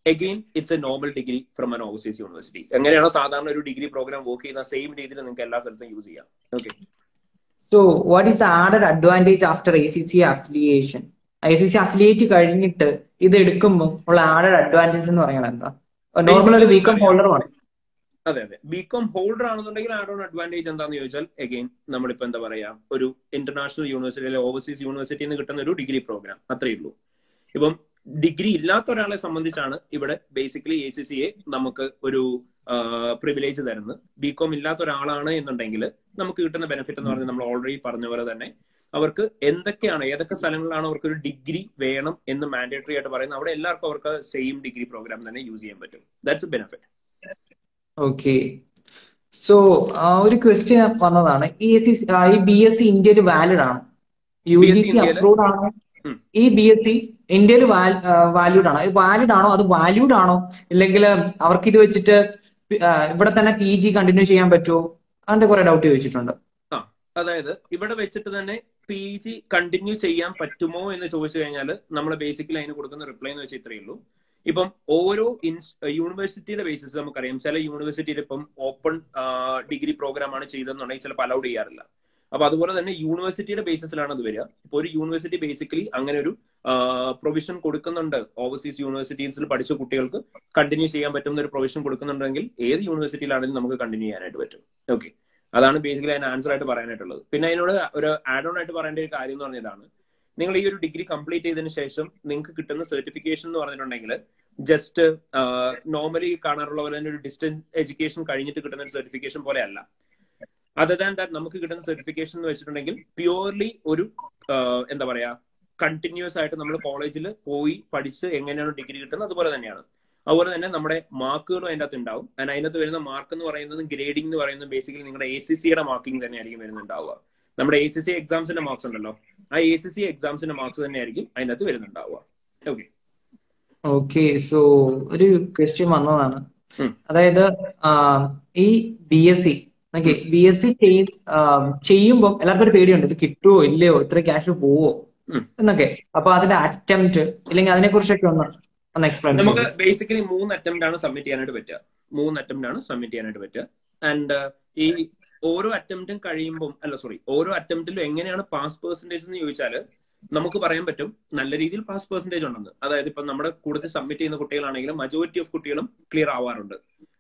Again, it's a normal degree from an overseas university. എങ്ങനെയാണോ സാധാരണ ഒരു ഡിഗ്രി പ്രോഗ്രാം വർക്ക് ചെയ്യുന്ന സെയിം രീതിയിൽ നിങ്ങൾക്ക് എല്ലാ സ്ഥലത്തും യൂസ് ചെയ്യാം. Okay. So what is the added advantage after ACC affiliation? ACC affiliate കഴിഞ്ഞിട്ട് ഇത് എടുക്കുമ്പോൾ ഉള്ള ആഡഡ് അഡ്വാൻറ്റേജ് എന്ന് പറയുന്നത് എന്താ? നോർമൽ ഒരു ബികോം ഹോൾഡറുമാണ്. അതെ, ബികോം ഹോൾഡർ ആണെന്നുണ്ടെങ്കിൽ ആഡ് ഓൺ അഡ്വാൻറ്റേജ് എന്താണെന്ന് ചോദിച്ചാൽ, അഗെയിൻ നമ്മളിപ്പോ എന്താ പറയാ, ഒരു ഇന്റർനാഷണൽ യൂണിവേഴ്സിറ്റി അല്ലെങ്കിൽ ഓവർസീസ് യൂണിവേഴ്സിറ്റിയിൽ നിന്ന് കിട്ടുന്ന ഒരു ഡിഗ്രി പ്രോഗ്രാം, അത്രയേ ഉള്ളൂ. ഇപ്പം ഡിഗ്രി ഇല്ലാത്ത ഒരാളെ സംബന്ധിച്ചാണ് ഇവിടെ ബേസിക്കലി ACCA നമുക്ക് ഒരു പ്രിവിലേജ് തരുന്നത്. ബികോം ഇല്ലാത്ത ഒരാളാണ് എന്നുണ്ടെങ്കിൽ നമുക്ക് കിട്ടുന്ന ബെനിഫിറ്റ് എന്ന് പറഞ്ഞാൽ നമ്മൾ ഓൾറെഡി പറഞ്ഞ പോലെ തന്നെ അവർക്ക് എന്തൊക്കെയാണ്, ഏതൊക്കെ സ്ഥലങ്ങളിലാണ് അവർക്ക് ഒരു ഡിഗ്രി വേണം എന്ന് മാൻഡേറ്ററി ആയിട്ട് പറയുന്നത്, അവിടെ എല്ലാവർക്കും അവർക്ക് സെയിം ഡിഗ്രി പ്രോഗ്രാം തന്നെ യൂസ് ചെയ്യാൻ പറ്റും. That's A benefit. Okay. So ഒരു ക്വസ്റ്റ്യൻ വന്നതാണ്, ഈ BSc ഇന്ത്യയിൽ വാലിഡ് ആണോ? BSc UGC ഇന്ത്യയില് അപ്രൂവ്ഡ് ആണോ? ഈ BSc ഇന്ത്യയിൽ വാല്യൂഡ് ആണോ? വാലിഡ് ആണോ, അത് വാല്യൂഡ് ആണോ, ഇല്ലെങ്കിൽ അവർക്ക് ഇത് വെച്ചിട്ട് ഇവിടെ തന്നെ PG കണ്ടിന്യൂ ചെയ്യാൻ പറ്റുമോ? അങ്ങനത്തെ കുറെ ഡൗട്ട് ചോദിച്ചിട്ടുണ്ട്. അതായത് ഇവിടെ വെച്ചിട്ട് തന്നെ PG കണ്ടിന്യൂ ചെയ്യാൻ പറ്റുമോ എന്ന് ചോദിച്ചു കഴിഞ്ഞാൽ നമ്മൾ ബേസിക്കലി അതിന് കൊടുക്കുന്ന റിപ്ലൈ എന്ന് വെച്ചാൽ ഇത്രയേ ഉള്ളൂ. ഇപ്പം ഓരോ യൂണിവേഴ്സിറ്റിയുടെ ബേസിസ് നമുക്കറിയാം. ചില യൂണിവേഴ്സിറ്റിയിൽ ഇപ്പം ഓപ്പൺ ഡിഗ്രി പ്രോഗ്രാം ആണ് ചെയ്തതെന്നുണ്ടെങ്കിൽ ചിലപ്പോൾ അലൗഡ് ചെയ്യാറില്ല. അപ്പൊ അതുപോലെ തന്നെ യൂണിവേഴ്സിറ്റിയുടെ ബേസിസിലാണ് അത് വരിക. ഇപ്പൊ ഒരു യൂണിവേഴ്സിറ്റി ബേസിക്കലി അങ്ങനെ ഒരു പ്രൊവിഷൻ കൊടുക്കുന്നുണ്ട്, ഓവർസീസ് യൂണിവേഴ്സിറ്റീസിൽ പഠിച്ച കുട്ടികൾക്ക് കണ്ടിന്യൂ ചെയ്യാൻ പറ്റുന്ന ഒരു പ്രൊവിഷൻ കൊടുക്കുന്നുണ്ടെങ്കിൽ ഏത് യൂണിവേഴ്സിറ്റിയിലാണെങ്കിലും നമുക്ക് കണ്ടിന്യൂ ചെയ്യാനായിട്ട് പറ്റും. ഓക്കെ, അതാണ് ബേസിക്കലി അതിന് ആൻസർ ആയിട്ട് പറയാനായിട്ടുള്ളത്. പിന്നെ അതിനോട് ഒരു ആഡ് ഓൺ ആയിട്ട് പറയേണ്ട ഒരു കാര്യം എന്ന് പറഞ്ഞതാണ്, നിങ്ങൾ ഈ ഒരു ഡിഗ്രി കംപ്ലീറ്റ് ചെയ്തതിന് ശേഷം നിങ്ങൾക്ക് കിട്ടുന്ന സർട്ടിഫിക്കേഷൻ എന്ന് പറഞ്ഞിട്ടുണ്ടെങ്കിൽ ജസ്റ്റ് നോർമലി കാണാറുള്ള പോലെ തന്നെ ഒരു ഡിസ്റ്റൻസ് എഡ്യൂക്കേഷൻ കഴിഞ്ഞിട്ട് കിട്ടുന്ന ഒരു സർട്ടിഫിക്കേഷൻ പോലെ അല്ല. അതർ ദാൻ ദാറ്റ് നമുക്ക് കിട്ടുന്ന സർട്ടിഫിക്കേഷൻ എന്ന് വെച്ചിട്ടുണ്ടെങ്കിൽ പ്യുവർലി ഒരു എന്താ പറയാ, കണ്ടിന്യൂസ് ആയിട്ട് നമ്മൾ കോളേജിൽ പോയി പഠിച്ച് എങ്ങനെയാണ് ഡിഗ്രി കിട്ടുന്നത് അതുപോലെ തന്നെയാണ്. അതുപോലെ തന്നെ നമ്മുടെ മാർക്കുകളും അതിൻ്റെ അകത്ത് ഉണ്ടാവും. അതിനകത്ത് വരുന്ന മാർക്ക് എന്ന് പറയുന്നത് ഗ്രേഡിംഗ് എന്ന് പറയുന്നത് ബേസിക്കലി നിങ്ങളുടെ ACCയുടെ മാർക്കിംഗ് തന്നെയായിരിക്കും വരുന്നുണ്ടാവുക. നമ്മുടെ ACC എക്സാംസിന്റെ മാർക്സ് ഉണ്ടല്ലോ, ആ ACC എക്സാംസിന്റെ മാർക്സ് തന്നെയായിരിക്കും അതിൻ്റെ അകത്ത് വരുന്നുണ്ടാവുക. Okay okay. സോ ഒരു ക്വസ്റ്റ്യൻ വന്നതാണ്, അതായത് ഈ BSc ചെയ്യുമ്പോൾ എല്ലാവർക്കും ഒരു പേടിയുണ്ട്, ഇത് കിട്ടുമോ ഇല്ലയോ, ഇത്ര ക്യാഷ് പോവോ എന്നൊക്കെ. അപ്പൊ അതിന്റെ അറ്റംപ്റ്റ് ഇല്ലെങ്കിൽ അതിനെ കുറിച്ചൊക്കെ ഒന്ന് എക്സ്പ്ലെയിൻ. നമുക്ക് ബേസിക്കലി 3 അറ്റംപ്റ്റ് ആണ് സബ്മിറ്റ് ചെയ്യാനായിട്ട് പറ്റുക. 3 അറ്റംപ്റ്റ് ആണ് സബ്മിറ്റ് ചെയ്യാനായിട്ട് പറ്റുക. ആൻഡ് ഈ ഓരോ അറ്റംപ്റ്റും കഴിയുമ്പോൾ ഓരോ അറ്റംപ്റ്റിലും എങ്ങനെയാണ് പാസ് പെർസെന്റേജ് എന്ന് ചോദിച്ചാൽ നമുക്ക് പറയാൻ പറ്റും നല്ല രീതിയിൽ പാസ് പെർസെന്റേജ് ഉണ്ടെന്ന്. അതായത് ഇപ്പൊ നമ്മുടെ കൂടുതൽ സബ്മിറ്റ് ചെയ്യുന്ന കുട്ടികളാണെങ്കിലും മജോറിറ്റി ഓഫ് കുട്ടികളും ക്ലിയർ ആവാറുണ്ട്.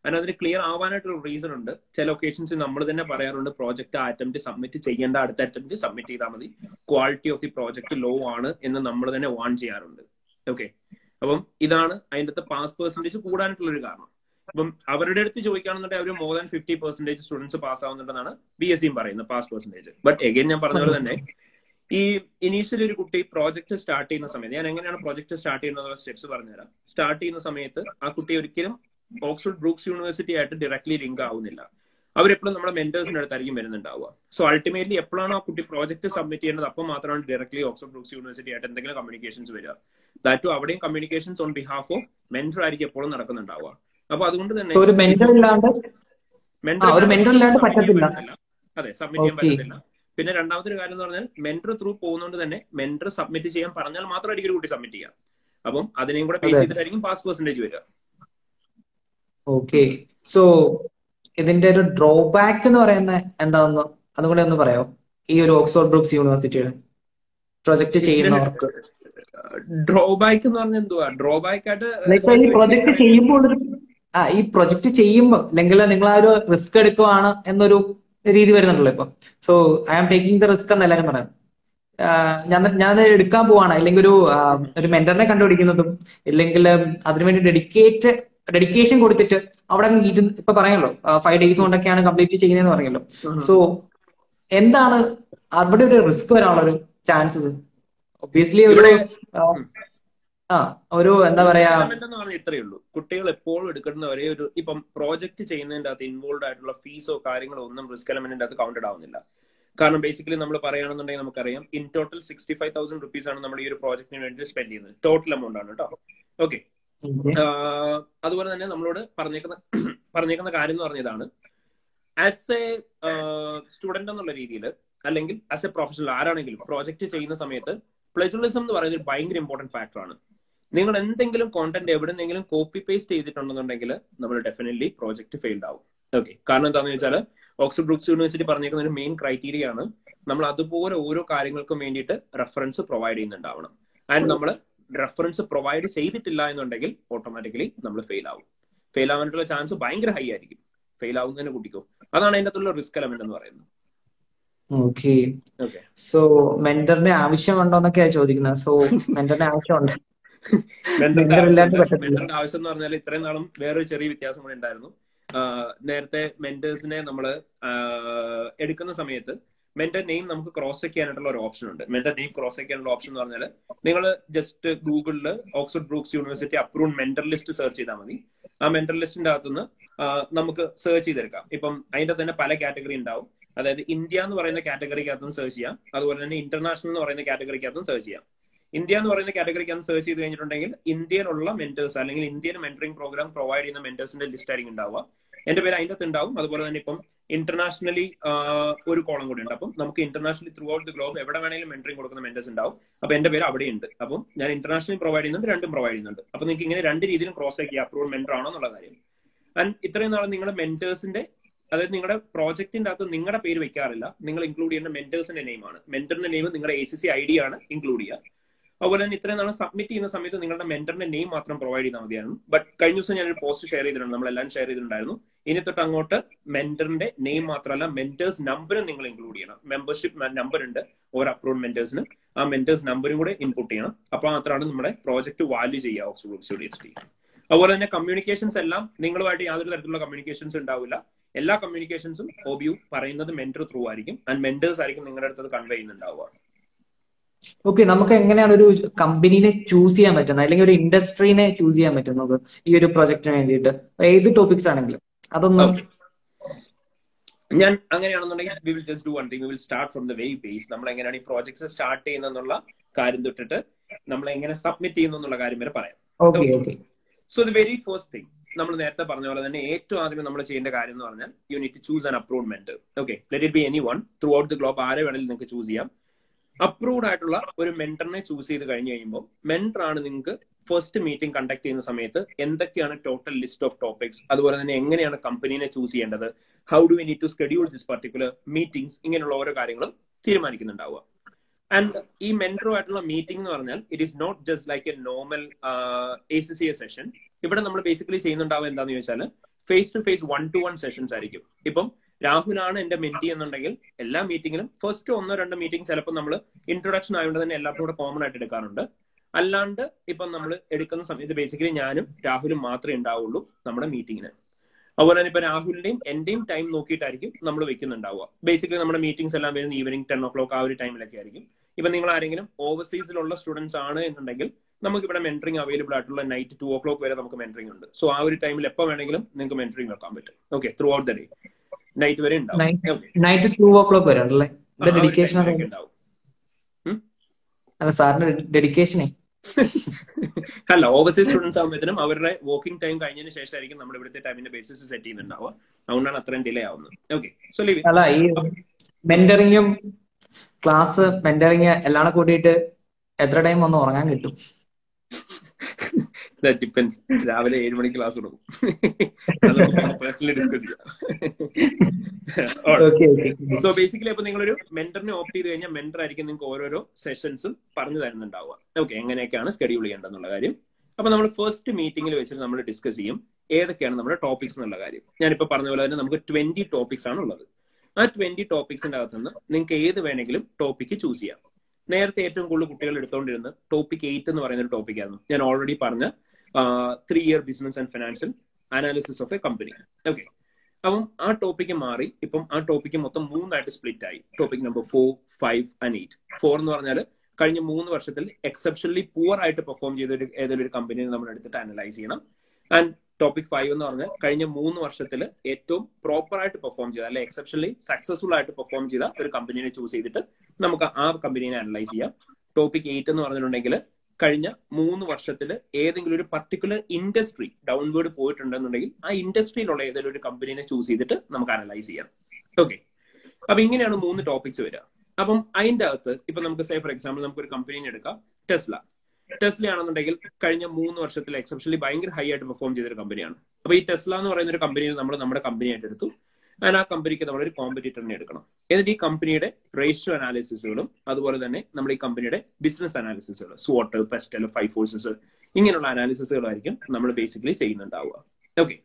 ആൻഡ് അതിന് ക്ലിയർ ആവാനായിട്ടൊരു റീസൺ ഉണ്ട്. ചില ഒക്കേഷൻസിൽ നമ്മൾ തന്നെ പറയാറുണ്ട്, പ്രോജക്റ്റ് ആ അറ്റംപ്റ്റ് സബ്മിറ്റ് ചെയ്യേണ്ട, അടുത്ത അറ്റംപ്റ്റ് സബ്മിറ്റ് ചെയ്താൽ മതി, quality of the project low ആണ് എന്ന് നമ്മൾ തന്നെ വാൺ ചെയ്യാറുണ്ട്. ഓക്കെ, അപ്പം ഇതാണ് അതിൻ്റെ പാസ് പെർസെന്റേജ് കൂടാനായിട്ടുള്ള ഒരു കാരണം. അപ്പം അവരുടെ അടുത്ത് ചോദിക്കുകയാണെന്നുണ്ടെങ്കിൽ അവർ മോർ ദാൻ 50% സ്റ്റുഡൻസ് പാസ് ആവുന്നുണ്ടെന്നാണ് BSc പറയുന്നത് പാസ് പെർസെന്റേജ്. ബട്ട് എഗൈൻ ഞാൻ പറഞ്ഞ പോലെ തന്നെ ഈ ഇനീഷ്യലി ഒരു കുട്ടി പ്രോജക്ട് സ്റ്റാർട്ട് ചെയ്യുന്ന സമയത്ത്, ഞാൻ എങ്ങനെയാണ് പ്രോജക്ട് സ്റ്റാർട്ട് ചെയ്യുന്ന സ്റ്റെപ്സ് പറഞ്ഞുതരാം. സ്റ്റാർട്ട് ചെയ്യുന്ന സമയത്ത് ആ കുട്ടി ഒരിക്കലും ഓക്സ്ഫോർഡ് ബ്രൂക്സ് യൂണിവേഴ്സിറ്റി ആയിട്ട് ഡയറക്ട്ലി ലിങ്ക് ആവുന്നില്ല. അവരെപ്പോഴും നമ്മുടെ മെന്റേഴ്സിന്റെ അടുത്തായിരിക്കും വരുന്നുണ്ടാവുക. സോ അൾട്ടിമേറ്റ്ലി എപ്പോഴാണ് ആ കുട്ടി പ്രോജക്ട് സബ്മിറ്റ് ചെയ്യുന്നത് അപ്പോൾ മാത്രമാണ് ഡയറക്ട്ലി ഓക്സ്ഫോർഡ് ബ്രൂക്സ് യൂണിവേഴ്സിറ്റി ആയിട്ട് എന്തെങ്കിലും കമ്മ്യൂണിക്കേഷൻസ് വരിക. ദാറ്റ് ടു അവിടെയും communications on behalf of mentor ആയിരിക്കും എപ്പോഴും നടക്കുന്നുണ്ടാവുക. അപ്പൊ അതുകൊണ്ട് തന്നെ ഒരു മെന്റർ ഇല്ലാണ്ട് പറ്റത്തില്ല. അതെ, സബ്മിറ്റ് ചെയ്യാൻ പറ്റത്തില്ല. പിന്നെ രണ്ടാമത്തെ ഒരു കാര്യം എന്ന് പറഞ്ഞാൽ മെന്റർ ത്രൂ പോകുന്നതുകൊണ്ട് തന്നെ മെന്റർ സബ്മിറ്റ് ചെയ്യാൻ പറഞ്ഞാൽ മാത്രമായിരിക്കും ഒരു കുട്ടി സബ്മിറ്റ് ചെയ്യാം. അപ്പം അതിനെയും കൂടെ ബേസ് ചെയ്തിട്ടായിരിക്കും പാസ് പെർസെന്റേജ് വരിക. ഓക്കെ. സോ ഇതിന്റെ ഒരു ഡ്രോബാക്ക് എന്ന് പറയുന്നത് എന്താണെന്ന് അതുകൂടെ ഒന്ന് പറയാമോ? ഈ ഒരു ഓക്സ്ഫോർഡ് ബ്രൂക്സ് യൂണിവേഴ്സിറ്റിയുടെ പ്രൊജക്ട് ചെയ്യുന്നവർക്ക് ഡ്രോബാക്ക് എന്ന് പറഞ്ഞാൽ എന്തുവാ? ഡ്രോബാക്ക് ആയിട്ട് ഈ പ്രൊജക്ട് ചെയ്യുമ്പോൾ ഈ പ്രൊജക്ട് ചെയ്യുമ്പോൾ അല്ലെങ്കിൽ നിങ്ങൾ ആ ഒരു റിസ്ക് എടുക്കുവാണ് എന്നൊരു രീതി വരുന്നുണ്ടല്ലോ ഇപ്പൊ. So I am taking the risk എന്ന് എല്ലാവരും പറയുന്നത്. ഞാൻ എടുക്കാൻ പോവാണ്, അല്ലെങ്കിൽ ഒരു മെന്ററിനെ കണ്ടുപിടിക്കുന്നതും ഇല്ലെങ്കിൽ അതിനുവേണ്ടി ഡെഡിക്കേഷൻ കൊടുത്തിട്ട് അവിടെ ഇപ്പൊ പറയല്ലോ 5 days കൊണ്ടൊക്കെയാണ് കംപ്ലീറ്റ് ചെയ്യുന്നതെന്ന് പറയല്ലോ. സോ എന്താണ് അവിടെ ഒരു റിസ്ക് വരാനുള്ള ഒരു ചാൻസസ്? ഒബ്വിയസ്ലി ഒരു എന്താ പറയാ, ഇത്രയേ ഉള്ളൂ. കുട്ടികൾ എപ്പോഴും എടുക്കുന്ന ഒരേ ഒരു ഇപ്പം പ്രോജക്ട് ചെയ്യുന്നതിന്റെ അകത്ത് ഇൻവോൾവ് ആയിട്ടുള്ള ഫീസോ കാര്യങ്ങളോ ഒന്നും റിസ്ക് എലമെന്റിന്റെ അകത്ത് കൗണ്ടഡ് ആവുന്നില്ല. കാരണം ബേസിക്കലി നമ്മൾ പറയുകയാണെന്നുണ്ടെങ്കിൽ നമുക്കറിയാം ഇൻ ടോട്ടൽ 65,000 rupees ആണ് നമ്മൾ ഈ ഒരു പ്രോജക്റ്റിന് വേണ്ടി സ്പെൻഡ് ചെയ്യുന്നത്. ടോട്ടൽ എമൗണ്ട് ആണ് കേട്ടോ. ഓക്കെ, അതുപോലെ തന്നെ നമ്മളോട് പറഞ്ഞേക്കുന്ന കാര്യം എന്ന് പറഞ്ഞതാണ്, ആസ് എ സ്റ്റുഡന്റ് എന്നുള്ള രീതിയിൽ അല്ലെങ്കിൽ ആസ് എ പ്രൊഫഷണൽ ആരാണെങ്കിലും പ്രോജക്ട് ചെയ്യുന്ന സമയത്ത് പ്ലെജറിസം എന്ന് പറയുന്നത് ഭയങ്കര ഇമ്പോർട്ടന്റ് ഫാക്ടറാണ്. നിങ്ങൾ എന്തെങ്കിലും കോണ്ടന്റ് എവിടെന്നെങ്കിലും കോപ്പി പേസ്റ്റ് ചെയ്തിട്ടുണ്ടെന്നുണ്ടെങ്കിൽ നമ്മൾ ഡെഫിനറ്റ്ലി പ്രോജക്ട് ഫെയിൽഡ് ആവും. ഓക്കെ, കാരണം എന്താണെന്ന് വെച്ചാൽ ഓക്സ്ഫോർഡ് ബ്രൂക്സ് യൂണിവേഴ്സിറ്റി പറഞ്ഞേക്കുന്ന ഒരു മെയിൻ ക്രൈറ്റീരിയ ആണ് നമ്മൾ അതുപോലെ ഓരോ കാര്യങ്ങൾക്കും വേണ്ടിയിട്ട് റെഫറൻസ് പ്രൊവൈഡ് ചെയ്യുന്നുണ്ടാവണം. ആൻഡ് നമ്മൾ റെഫറൻസ് പ്രൊവൈഡ് ചെയ്തിട്ടില്ല എന്നുണ്ടെങ്കിൽ ഓട്ടോമാറ്റിക്കലി നമ്മൾ ഫെയിൽ ആവും. ഫെയിൽ ആവാനായിട്ടുള്ള ചാൻസ് ഭയങ്കര ഹൈ ആയിരിക്കും. ഫെയിൽ ആവുന്നതിന് കൂട്ടിക്കും. അതാണ് അതിൻ്റെ അകത്തുള്ള റിസ്ക് എലമെന്റ് എന്ന് പറയുന്നത്. ഓക്കെ. സോ മെന്ററിന്റെ ആവശ്യമുണ്ടോന്നൊക്കെയാ ചോദിക്കുന്നത്. സോ മെന്ററിന്റെ ആവശ്യമുണ്ട്. മെന്ററിന്റെ ആവശ്യം എന്ന് പറഞ്ഞാൽ ഇത്രയും നാളും വേറൊരു ചെറിയ വ്യത്യാസം കൂടെ ഉണ്ടായിരുന്നു. നേരത്തെ മെന്റേഴ്സിനെ നമ്മൾ എടുക്കുന്ന സമയത്ത് മെന്റർ നെയിം നമുക്ക് ക്രോസ് ചെക്ക് ചെയ്യാനായിട്ടുള്ള ഒരു ഓപ്ഷൻ ഉണ്ട്. മെന്റർ നെയിം ക്രോസ് ചെക്ക് ചെയ്യാനുള്ള ഓപ്ഷൻ എന്ന് പറഞ്ഞാൽ നിങ്ങൾ ജസ്റ്റ് ഗൂഗിളിൽ Oxford Brookes university approved mentor list search ചെയ്താൽ മതി. ആ മെന്റർ ലിസ്റ്റിന്റെ അകത്തുനിന്ന് നമുക്ക് സെർച്ച് ചെയ്തെടുക്കാം. ഇപ്പം അതിന്റെ തന്നെ പല കാറ്റഗറി ഉണ്ടാവും. അതായത് ഇന്ത്യ എന്ന് പറയുന്ന കാറ്റഗറിക്കകത്തും സെർച്ച് ചെയ്യാം, അതുപോലെ തന്നെ ഇന്റർനാഷണൽ എന്ന് പറയുന്ന കാറ്റഗറിക്കകത്തും സെർച്ച് ചെയ്യാം. ഇന്ത്യ എന്ന് പറയുന്ന കാറ്റഗറിക്കകത്ത് സെർച്ച് ചെയ്ത് കഴിഞ്ഞിട്ടുണ്ടെങ്കിൽ ഇന്ത്യയിലുള്ള മെന്റേഴ്സ് അല്ലെങ്കിൽ ഇന്ത്യൻ മെന്ററിംഗ് പ്രോഗ്രാം പ്രൊവൈഡ് ചെയ്യുന്ന മെന്റേഴ്സിന്റെ ലിസ്റ്റ് ആയിരിക്കും ഉണ്ടാവുക. എന്റെ പേര് അതിൻ്റെ അകത്ത് ഉണ്ടാവും. അതുപോലെ തന്നെ ഇപ്പം ഇന്റർനാഷണലി ഒരു കോളം കൂടി ഉണ്ട്. അപ്പം നമുക്ക് internationally through out the globe എവിടെ വേണമെങ്കിലും മെന്ററിംഗ് കൊടുക്കുന്ന മെന്റേഴ്സ് ഉണ്ടാവും. അപ്പൊ എന്റെ പേര് അവിടെ ഉണ്ട്. അപ്പം ഞാൻ ഇന്റർനാഷണലി പ്രൊവൈഡ് ചെയ്യുന്നുണ്ട്, രണ്ടും പ്രൊവൈഡ് ചെയ്യുന്നുണ്ട്. അപ്പൊ നിങ്ങൾക്ക് ഇങ്ങനെ രണ്ട് രീതിയിലും ക്രോസ് ചെക്ക് ചെയ്യാം അപ്രൂവൽ മെന്റർ ആണോ എന്നുള്ള കാര്യം. ആൻഡ് ഇത്രയും നാളെ നിങ്ങളുടെ മെന്റേഴ്സിന്റെ, അതായത് നിങ്ങളുടെ പ്രോജക്റ്റിന്റെ അകത്ത് നിങ്ങളുടെ പേര് വെക്കാറില്ല, നിങ്ങൾ ഇൻക്ലൂഡ് ചെയ്യുന്ന മെന്റേഴ്സിന്റെ നെയിമാണ്. മെന്ററിന്റെ നെയിം നിങ്ങളുടെ ACC ID ആണ് ഇൻക്ലൂഡ് ചെയ്യുക. അതുപോലെ തന്നെ ഇത്രയും നാളെ സബ്മിറ്റ് ചെയ്യുന്ന സമയത്ത് നിങ്ങളുടെ മെന്ററിന്റെ നെയിം മാത്രം പ്രൊവൈഡ് ചെയ്താൽ മതിയായിരുന്നു. ബട്ട് കഴിഞ്ഞ ദിവസം ഞാനൊരു പോസ്റ്റ് ഷെയർ ചെയ്തിട്ടുണ്ട്, നമ്മളെല്ലാം ഷെയർ ചെയ്തിട്ടുണ്ടായിരുന്നു. ഇനി തൊട്ട് അങ്ങോട്ട് മെന്ററിന്റെ നെയിം മാത്രമല്ല മെന്റേഴ്സ് നമ്പറും നിങ്ങൾ ഇൻക്ലൂഡ് ചെയ്യണം. മെമ്പർഷിപ്പ് നമ്പർ ഉണ്ട് ഓരോ അപ്രൂവ്ഡ് മെന്റേഴ്സിന്, ആ മെന്റേഴ്സ് നമ്പറും കൂടെ ഇൻപുട്ട് ചെയ്യണം. അപ്പോൾ മാത്രമാണ് നമ്മുടെ പ്രോജക്റ്റ് വാല്യൂ ചെയ്യുക ഓക്സ്ഫോർഡ് യൂണിവേഴ്സിറ്റി. അതുപോലെ തന്നെ കമ്മ്യൂണിക്കേഷൻസ് എല്ലാം നിങ്ങളുമായിട്ട് യാതൊരു തരത്തിലുള്ള കമ്മ്യൂണിക്കേഷൻസ് ഉണ്ടാവില്ല. എല്ലാ കമ്മ്യൂണിക്കേഷൻസും OBU പറയുന്നത് മെന്റർ ത്രൂ ആയിരിക്കും. ആൻഡ് മെന്റേഴ്സ് ആയിരിക്കും നിങ്ങളുടെ അടുത്തത് കൺവേ ചെയ്യുന്നുണ്ടാവുക. ഓക്കെ, നമുക്ക് എങ്ങനെയാണ് ഒരു കമ്പനീനെ ചൂസ് ചെയ്യാൻ പറ്റുന്നത്, അല്ലെങ്കിൽ ഒരു ഇൻഡസ്ട്രീനെ ചൂസ് ചെയ്യാൻ പറ്റുന്നത് ഈ ഒരു പ്രൊജക്ടിന് വേണ്ടിയിട്ട്? ഏത് ടോപ്പിക്സ് ആണെങ്കിലും അതൊന്നും. ഞാൻ അങ്ങനെയാണെന്നുണ്ടെങ്കിൽ we will just do one thing. We will start from the very base. നമ്മൾ എങ്ങനെയാണ് ഈ പ്രോജക്ട്സ് സ്റ്റാർട്ട് ചെയ്യുന്നുള്ള കാര്യം തൊട്ടിട്ട് നമ്മൾ എങ്ങനെ സബ്മിറ്റ് ചെയ്യുന്നു എന്നുള്ള കാര്യം വരെ പറയാം. So the very first thing, നമ്മൾ നേരത്തെ പറഞ്ഞ പോലെ തന്നെ ഏറ്റവും ആദ്യം നമ്മൾ ചെയ്യേണ്ട കാര്യം എന്ന് പറഞ്ഞാൽ you need to choose an approved mentor. Okay, let it be any one throughout the globe, ആരെ വേണമെങ്കിലും നിങ്ങൾക്ക് ചൂസ് ചെയ്യാം. അപ്രൂവ്ഡ് ആയിട്ടുള്ള ഒരു മെന്ററിനെ ചൂസ് ചെയ്ത് കഴിഞ്ഞ് കഴിയുമ്പോൾ മെന്റർ ആണ് നിങ്ങൾക്ക് ഫസ്റ്റ് മീറ്റിംഗ് കണ്ടക്ട് ചെയ്യുന്ന സമയത്ത് എന്തൊക്കെയാണ് ടോട്ടൽ ലിസ്റ്റ് ഓഫ് ടോപ്പിക്സ്, അതുപോലെ തന്നെ എങ്ങനെയാണ് കമ്പനീനെ ചൂസ് ചെയ്യേണ്ടത്, how do we need to schedule this particular meetings, ഇങ്ങനെയുള്ള ഓരോ കാര്യങ്ങളും തീരുമാനിക്കുന്നുണ്ടാവുക. ആൻഡ് ഈ മെന്ററുമായിട്ടുള്ള മീറ്റിംഗ് എന്ന് പറഞ്ഞാൽ it is not just like a normal ACCA session. ഇവിടെ നമ്മൾ ബേസിക്കലി ചെയ്യുന്നുണ്ടാവുക എന്താണെന്ന് ചോദിച്ചാൽ face to face 1-to-1 sessions ആയിരിക്കും. ഇപ്പം രാഹുലാണ് എന്റെ മെന്റി എന്നുണ്ടെങ്കിൽ എല്ലാ മീറ്റിംഗിലും ഫസ്റ്റ് 1-2 മീറ്റിംഗ് ചിലപ്പോൾ നമ്മൾ ഇൻട്രൊഡക്ഷൻ ആയതുകൊണ്ട് തന്നെ എല്ലാവർക്കും കൂടെ കോമൺ ആയിട്ട് എടുക്കാറുണ്ട്. അല്ലാണ്ട് ഇപ്പം നമ്മൾ എടുക്കുന്ന സമയത്ത് ബേസിക്കലി ഞാനും രാഹുലും മാത്രമേ ഉണ്ടാവുള്ളൂ നമ്മുടെ മീറ്റിംഗിന്. അതുപോലെ തന്നെ ഇപ്പൊ രാഹുലിന്റെയും എന്റെയും ടൈം നോക്കിയിട്ടായിരിക്കും നമ്മൾ വെക്കുന്നുണ്ടാവുക. ബേസിക്കലി നമ്മുടെ മീറ്റിംഗ്സ് എല്ലാം വരുന്ന ഈവനിങ് 10 o'clock ആ ഒരു ടൈമിലൊക്കെ ആയിരിക്കും. ഇപ്പൊ നിങ്ങൾ ആരെങ്കിലും ഓവർസീസിലുള്ള സ്റ്റുഡൻസ് ആണ് എന്നുണ്ടെങ്കിൽ നമുക്ക് ഇവിടെ മെന്ററിംഗ് അവൈലബിൾ ആയിട്ടുള്ള നൈറ്റ് 2 o'clock വരെ നമുക്ക് മെന്ററിംഗ് ഉണ്ട്. സോ ആ ഒരു ടൈമിൽ എപ്പോൾ വേണമെങ്കിലും നിങ്ങൾക്ക് മെന്ററിംഗ് വെക്കാൻ പറ്റും. Okay, through out the day night വരെ ഉണ്ടാവും. നൈറ്റ് 2 o'clock വരെ ഉണ്ടല്ലേ? ഡെഡിക്കേഷൻ ഉണ്ടാവും. അല്ല സാറിന്റെ ഡെഡിക്കേഷനേ അല്ല, ഓവർസീസ് സ്റ്റുഡൻസ് ആകുമ്പോഴത്തേനും അവരുടെ വർക്കിംഗ് ടൈം കഴിഞ്ഞതിന് ശേഷമായിരിക്കും നമ്മൾ ഇവിടുത്തെ ടൈമിന്റെ ബേസിസ് സെറ്റ് ചെയ്യുന്നുണ്ടാവുക. അതുകൊണ്ടാണ് അത്രയും ഡിലേ ആവുന്നത്. Okay, so live. അല്ല, ഈ മെന്ററിങ്ങും ക്ലാസ് മെന്ററിങ് എല്ലാം കൂട്ടിയിട്ട് എത്ര ടൈം ഒന്ന് ഉറങ്ങാൻ കിട്ടും? ഡിപ്പെൻസ്. രാവിലെ 7 മണിക്ക് ക്ലാസ് തുടങ്ങും. പേഴ്സണലി ഡിസ്കസ് ചെയ്യാം. സോ ബേസിക്കലി അപ്പൊ നിങ്ങളൊരു മെന്ററിനെ ഓപ്റ്റ് ചെയ്ത് കഴിഞ്ഞാൽ മെന്റർ ആയിരിക്കും നിങ്ങൾക്ക് ഓരോരോ സെഷൻസും പറഞ്ഞു തരുന്നുണ്ടാവുക. ഓക്കെ, എങ്ങനെയൊക്കെയാണ് ഷെഡ്യൂൾ ചെയ്യേണ്ടതെന്നുള്ള കാര്യം. അപ്പൊ നമ്മൾ ഫസ്റ്റ് മീറ്റിംഗിൽ വെച്ചിട്ട് നമ്മൾ ഡിസ്കസ് ചെയ്യും ഏതൊക്കെയാണ് നമ്മുടെ ടോപ്പിക്സ് എന്നുള്ള കാര്യം. ഞാനിപ്പോ പറഞ്ഞ പോലെ തന്നെ നമുക്ക് 20 ടോപ്പിക്സ് ആണ് ഉള്ളത്. ആ 20 ടോപ്പിക്സിന്റെ അകത്തുനിന്ന് നിങ്ങൾക്ക് ഏത് വേണമെങ്കിലും ടോപ്പിക്ക് ചൂസ് ചെയ്യാം. നേരത്തെ ഏറ്റവും കൂടുതൽ കുട്ടികൾ എടുത്തുകൊണ്ടിരുന്നത് ടോപ്പിക് 8 എന്ന് പറയുന്ന ഒരു ടോപ്പിക്കായിരുന്നു. ഞാൻ ഓൾറെഡി പറഞ്ഞ 3-year business and financial analysis of A company. Okay, അപ്പം ആ ടോപ്പിക്ക് മാറി ഇപ്പം ആ ടോപ്പിക്ക് മൊത്തം 3 സ്പ്ലിറ്റ് ആയി. Topic number 4, 5 and 8. 4 എന്ന് പറഞ്ഞാൽ കഴിഞ്ഞ 3 വർഷത്തിൽ എക്സെപ്ഷണലി പുവർ ആയിട്ട് പെർഫോം ചെയ്ത ഏതൊരു കമ്പനിയെ നമ്മൾ എടുത്തിട്ട് അനലൈസ് ചെയ്യണം. ആൻഡ് ടോപ്പിക് 5 എന്ന് പറഞ്ഞാൽ കഴിഞ്ഞ 3 വർഷത്തിൽ ഏറ്റവും പ്രോപ്പർ ആയിട്ട് പെർഫോം ചെയ്ത അല്ലെ എക്സെപ്ഷണലി സക്സസ്ഫുൾ ആയിട്ട് പെർഫോം ചെയ്ത ഒരു കമ്പനിയെ ചൂസ് ചെയ്തിട്ട് നമുക്ക് ആ കമ്പനിയെ അനലൈസ് ചെയ്യാം. ടോപ്പിക് 8 എന്ന് പറഞ്ഞിട്ടുണ്ടെങ്കിൽ കഴിഞ്ഞ 3 വർഷത്തിൽ ഏതെങ്കിലും ഒരു പർട്ടിക്കുലർ ഇൻഡസ്ട്രി ഡൗൺവേർഡ് പോയിട്ടുണ്ടെന്നുണ്ടെങ്കിൽ ആ ഇൻഡസ്ട്രിയിലുള്ള ഏതെങ്കിലും ഒരു കമ്പനിയെ ചൂസ് ചെയ്തിട്ട് നമുക്ക് അനലൈസ് ചെയ്യാം. ഓക്കെ, അപ്പൊ ഇങ്ങനെയാണ് 3 ടോപ്പിക്സ് വരിക. അപ്പം അതിന്റെ അകത്ത് ഇപ്പൊ നമുക്ക് സേ ഫോർ എക്സാമ്പിൾ നമുക്ക് ഒരു കമ്പനിനെ എടുക്കാം, ടെസ്ല. ടെസ്ല ആണെന്നുണ്ടെങ്കിൽ കഴിഞ്ഞ 3 വർഷത്തിൽ എക്സെപ്ഷണലി ഭയങ്കര ഹൈ ആയിട്ട് പെർഫോം ചെയ്തൊരു കമ്പനിയാണ്. അപ്പൊ ഈ ടെസ്ല എന്ന് പറയുന്ന ഒരു കമ്പനിയെ നമ്മൾ നമ്മുടെ കമ്പനിയായിട്ട് എടുത്തു. ആൻഡ് ആ കമ്പനിക്ക് നമ്മളൊരു കോമ്പറ്റീറ്ററിനെ എടുക്കണം. എന്നിട്ട് ഈ കമ്പനിയുടെ റേഷ്യോ അനാലിസിസുകളും അതുപോലെ തന്നെ നമ്മൾ ഈ കമ്പനിയുടെ ബിസിനസ് അനാലിസിസുകൾ SWOT, പെസ്റ്റൽ, 5 ഫോഴ്സസ് ഇങ്ങനെയുള്ള അനാലിസിസുകളായിരിക്കും നമ്മൾ ബേസിക്കലി ചെയ്യുന്നുണ്ടാവുക. ഓക്കെ,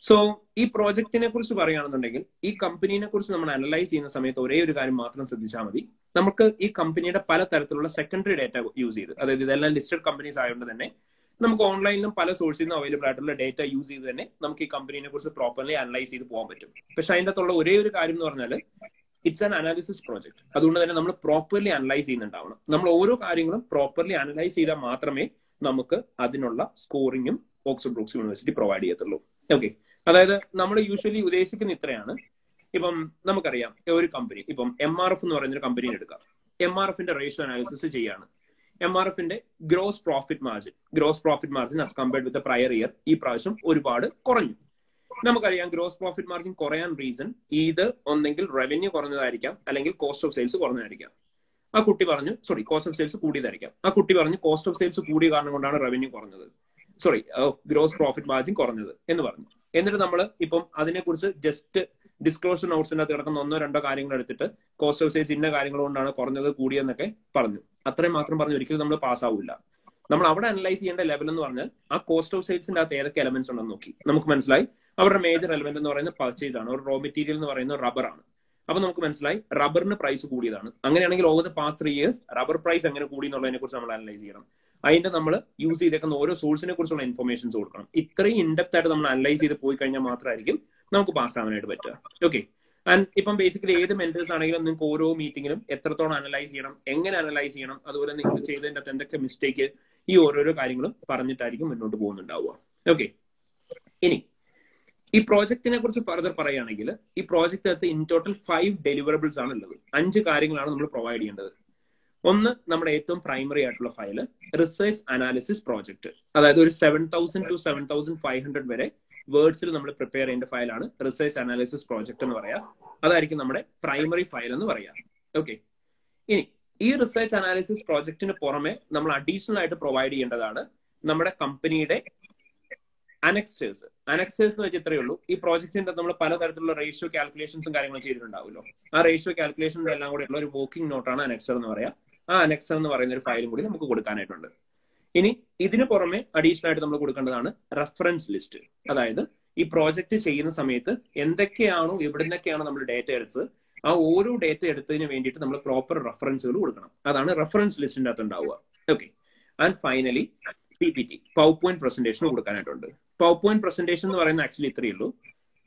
സോ ഈ പ്രോജക്റ്റിനെ കുറിച്ച് പറയുകയാണെന്നുണ്ടെങ്കിൽ ഈ കമ്പനിയെ കുറിച്ച് നമ്മൾ അനലൈസ് ചെയ്യുന്ന സമയത്ത് ഒരേ ഒരു കാര്യം മാത്രം ശ്രദ്ധിച്ചാൽ മതി. നമുക്ക് ഈ കമ്പനിയുടെ പല തരത്തിലുള്ള സെക്കൻഡറി ഡേറ്റ യൂസ് ചെയ്ത്, അതായത് ഇതെല്ലാം ലിസ്റ്റഡ് കമ്പനീസ് ആയതുകൊണ്ട് തന്നെ നമുക്ക് ഓൺലൈനിലും പല സോഴ്സിൽ നിന്നും അവൈലബിൾ ആയിട്ടുള്ള ഡേറ്റ യൂസ് ചെയ്ത് തന്നെ നമുക്ക് ഈ കമ്പനിയെ കുറിച്ച് പ്രോപ്പർലി അനലൈസ് ചെയ്ത് പോകാൻ പറ്റും. പക്ഷെ അതിൻ്റെ അകത്തുള്ള ഒരേ ഒരു കാര്യം എന്ന് പറഞ്ഞാൽ ഇറ്റ്സ് ആൻ അനാലിസിസ് പ്രോജക്ട്. അതുകൊണ്ട് തന്നെ നമ്മൾ പ്രോപ്പർലി അനലൈസ് ചെയ്യുന്നുണ്ടാവണം. നമ്മൾ ഓരോ കാര്യങ്ങളും പ്രോപ്പർലി അനലൈസ് ചെയ്താൽ മാത്രമേ നമുക്ക് അതിനുള്ള സ്കോറിങ്ങും ഓക്സ്ഫോർഡ് ബ്രൂക്സ് യൂണിവേഴ്സിറ്റി പ്രൊവൈഡ് ചെയ്യത്തുള്ളൂ. ഓക്കെ, അതായത് നമ്മൾ യൂഷ്വലി ഉദ്ദേശിക്കുന്ന ഇത്രയാണ്. ഇപ്പം നമുക്കറിയാം ഒരു കമ്പനി, ഇപ്പം MRF എന്ന് പറയുന്ന ഒരു കമ്പനി എടുക്കാം. MRFന്റെ റേഷ്യോ അനാലിസിസ് ചെയ്യാണ്. MRFന്റെ gross profit margin as compared with prior year ഈ പ്രാവശ്യം ഒരുപാട് കുറഞ്ഞു. നമുക്കറിയാം ഗ്രോസ് പ്രോഫിറ്റ് മാർജിൻ കുറയാൻ റീസൺ ഇത് ഒന്നെങ്കിൽ റവന്യൂ കുറഞ്ഞതായിരിക്കാം, അല്ലെങ്കിൽ കോസ്റ്റ് ഓഫ് സെയിൽസ് കുറഞ്ഞതായിരിക്കാം. ആ കുട്ടി പറഞ്ഞു കോസ്റ്റ് ഓഫ് സെയിൽസ് കൂടിയതായിരിക്കാം. ആ കുട്ടി പറഞ്ഞു കോസ്റ്റ് ഓഫ് സെയിൽസ് കൂടിയ കാരണം കൊണ്ടാണ് റവന്യൂ കുറഞ്ഞത്, ഗ്രോസ് പ്രോഫിറ്റ് മാർജിൻ കുറഞ്ഞത് എന്ന് പറഞ്ഞു. എന്നിട്ട് നമ്മൾ ഇപ്പം അതിനെക്കുറിച്ച് ജസ്റ്റ് ഡിസ്ക്ലോഷർ നോട്ട്സിന്റെ അകത്ത് കിടക്കുന്ന 1-2 കാര്യങ്ങൾ എടുത്തിട്ട് കോസ്റ്റ് ഓഫ് സെയിൽസ് ഇന്ന കാര്യങ്ങൾ കൊണ്ടാണ് കുറഞ്ഞത് കൂടിയെന്നൊക്കെ പറഞ്ഞു. അത്രയും മാത്രം പറഞ്ഞു ഒരിക്കലും നമ്മൾ പാസ്സാവില്ല. നമ്മൾ അവിടെ അനലൈസ് ചെയ്യേണ്ട ലെവൽ എന്ന് പറഞ്ഞാൽ ആ കോസ്റ്റ് ഓഫ് സെയിൽസിന്റെ അകത്ത് ഏതൊക്കെ എലമെന്റ്സ് ഉണ്ടെന്ന് നോക്കി നമുക്ക് മനസ്സിലായി. അവരുടെ മേജർ എലമെന്റ് എന്ന് പറയുന്നത് പർച്ചേസ് ആണ്, ഒരു റോ മെറ്റീരിയൽ എന്ന് പറയുന്നത് റബ്ബറാണ്. അപ്പൊ നമുക്ക് മനസ്സിലായി റബ്ബറിന് പ്രൈസ് കൂടിയതാണ്. അങ്ങനെയാണെങ്കിൽ over the past 3 years rubber price എങ്ങനെ കൂടി എന്നുള്ളതിനെ കുറിച്ച് നമ്മൾ അനലൈസ് ചെയ്യണം. അതിന്റെ നമ്മൾ യൂസ് ചെയ്തേക്കുന്ന ഓരോ സോഴ്സിനെ കുറിച്ചുള്ള ഇൻഫർമേഷൻസ് കൊടുക്കണം. ഇത്രയും ഇൻഡെപ്ത് ആയിട്ട് നമ്മൾ അനലൈസ് ചെയ്ത് പോയി കഴിഞ്ഞാൽ മാത്രമായിരിക്കും നമുക്ക് പാസ് ആവാനായിട്ട് പറ്റുക. ഓക്കെ, ആൻഡ് ഇപ്പം ബേസിക്കലി ഏത് മെന്റേഴ്സ് ആണെങ്കിലും നിങ്ങൾക്ക് ഓരോ മീറ്റിംഗിലും എത്രത്തോളം അനലൈസ് ചെയ്യണം, എങ്ങനെ അനലൈസ് ചെയ്യണം, അതുപോലെ നിങ്ങൾ ചെയ്തതിന്റെ അകത്ത് എന്തൊക്കെ മിസ്റ്റേക്ക്, ഈ ഓരോരോ കാര്യങ്ങളും പറഞ്ഞിട്ടായിരിക്കും മുന്നോട്ട് പോകുന്നുണ്ടാവുക. ഓക്കെ, ഇനി ഈ പ്രോജക്റ്റിനെ കുറിച്ച് ഫർദർ പറയുകയാണെങ്കിൽ ഈ പ്രോജക്റ്റിനകത്ത് ഇൻ ടോട്ടൽ 5 ഡെലിവറബിൾസ് ആണ് ഉള്ളത്. 5 കാര്യങ്ങളാണ് നമ്മൾ പ്രൊവൈഡ് ചെയ്യേണ്ടത്. ഒന്ന്, നമ്മുടെ ഏറ്റവും പ്രൈമറി ആയിട്ടുള്ള ഫയല് റിസർച്ച് അനാലിസിസ് പ്രോജക്ട്. അതായത് ഒരു 7000 to 7500 വരെ വേർഡ്സിൽ നമ്മൾ പ്രിപ്പയർ ചെയ്യേണ്ട ഫയലാണ് റിസർച്ച് അനാലിസിസ് പ്രോജക്ട് എന്ന് പറയാം. അതായിരിക്കും നമ്മുടെ പ്രൈമറി ഫയൽ എന്ന് പറയാം. ഓക്കെ, ഇനി ഈ റിസർച്ച് അനാലിസിസ് പ്രോജക്റ്റിന് പുറമെ നമ്മൾ അഡീഷണൽ ആയിട്ട് പ്രൊവൈഡ് ചെയ്യേണ്ടതാണ് നമ്മുടെ കമ്പനിയുടെ അനക്സ്റ്റേഴ്സ് എന്ന് വെച്ചാൽ ഇത്രയേ ഉള്ളൂ. ഈ പ്രോജക്റ്റിന്റെ നമ്മൾ പലതരത്തിലുള്ള റേഷ്യോ കാൽക്കുലേഷൻസും കാര്യങ്ങളും ചെയ്തിട്ടുണ്ടാവുമല്ലോ. ആ റേഷ്യോ കാൽക്കുലേഷൻസ് എല്ലാം കൂടെ ഉള്ള ഒരു വർക്കിംഗ് നോട്ടാണ് അനക്സ്റ്റർ എന്ന് പറയാം. ആ അനക്സ്റ്റർ എന്ന് പറയുന്ന ഒരു ഫയലും കൂടി നമുക്ക് കൊടുക്കാനായിട്ടുണ്ട്. ഇനി ഇതിന് പുറമെ അഡീഷണൽ ആയിട്ട് നമ്മൾ കൊടുക്കേണ്ടതാണ് റെഫറൻസ് ലിസ്റ്റ്. അതായത് ഈ പ്രോജക്റ്റ് ചെയ്യുന്ന സമയത്ത് എന്തൊക്കെയാണോ എവിടെ നിന്നൊക്കെയാണോ നമ്മൾ ഡേറ്റ എടുത്തത് ആ ഓരോ ഡേറ്റ എടുത്തതിന് വേണ്ടിയിട്ട് നമ്മൾ പ്രോപ്പർ റെഫറൻസുകൾ കൊടുക്കണം. അതാണ് റെഫറൻസ് ലിസ്റ്റിന്റെ അകത്ത് ഉണ്ടാവുക. Okay, and finally PPT power point presentation കൊടുക്കാനായിട്ടുണ്ട്. പവർ പോയിന്റ് പ്രസന്റേഷൻ എന്ന് പറയുന്നത് ആക്ച്വലി ഇത്രയേ ഉള്ളൂ.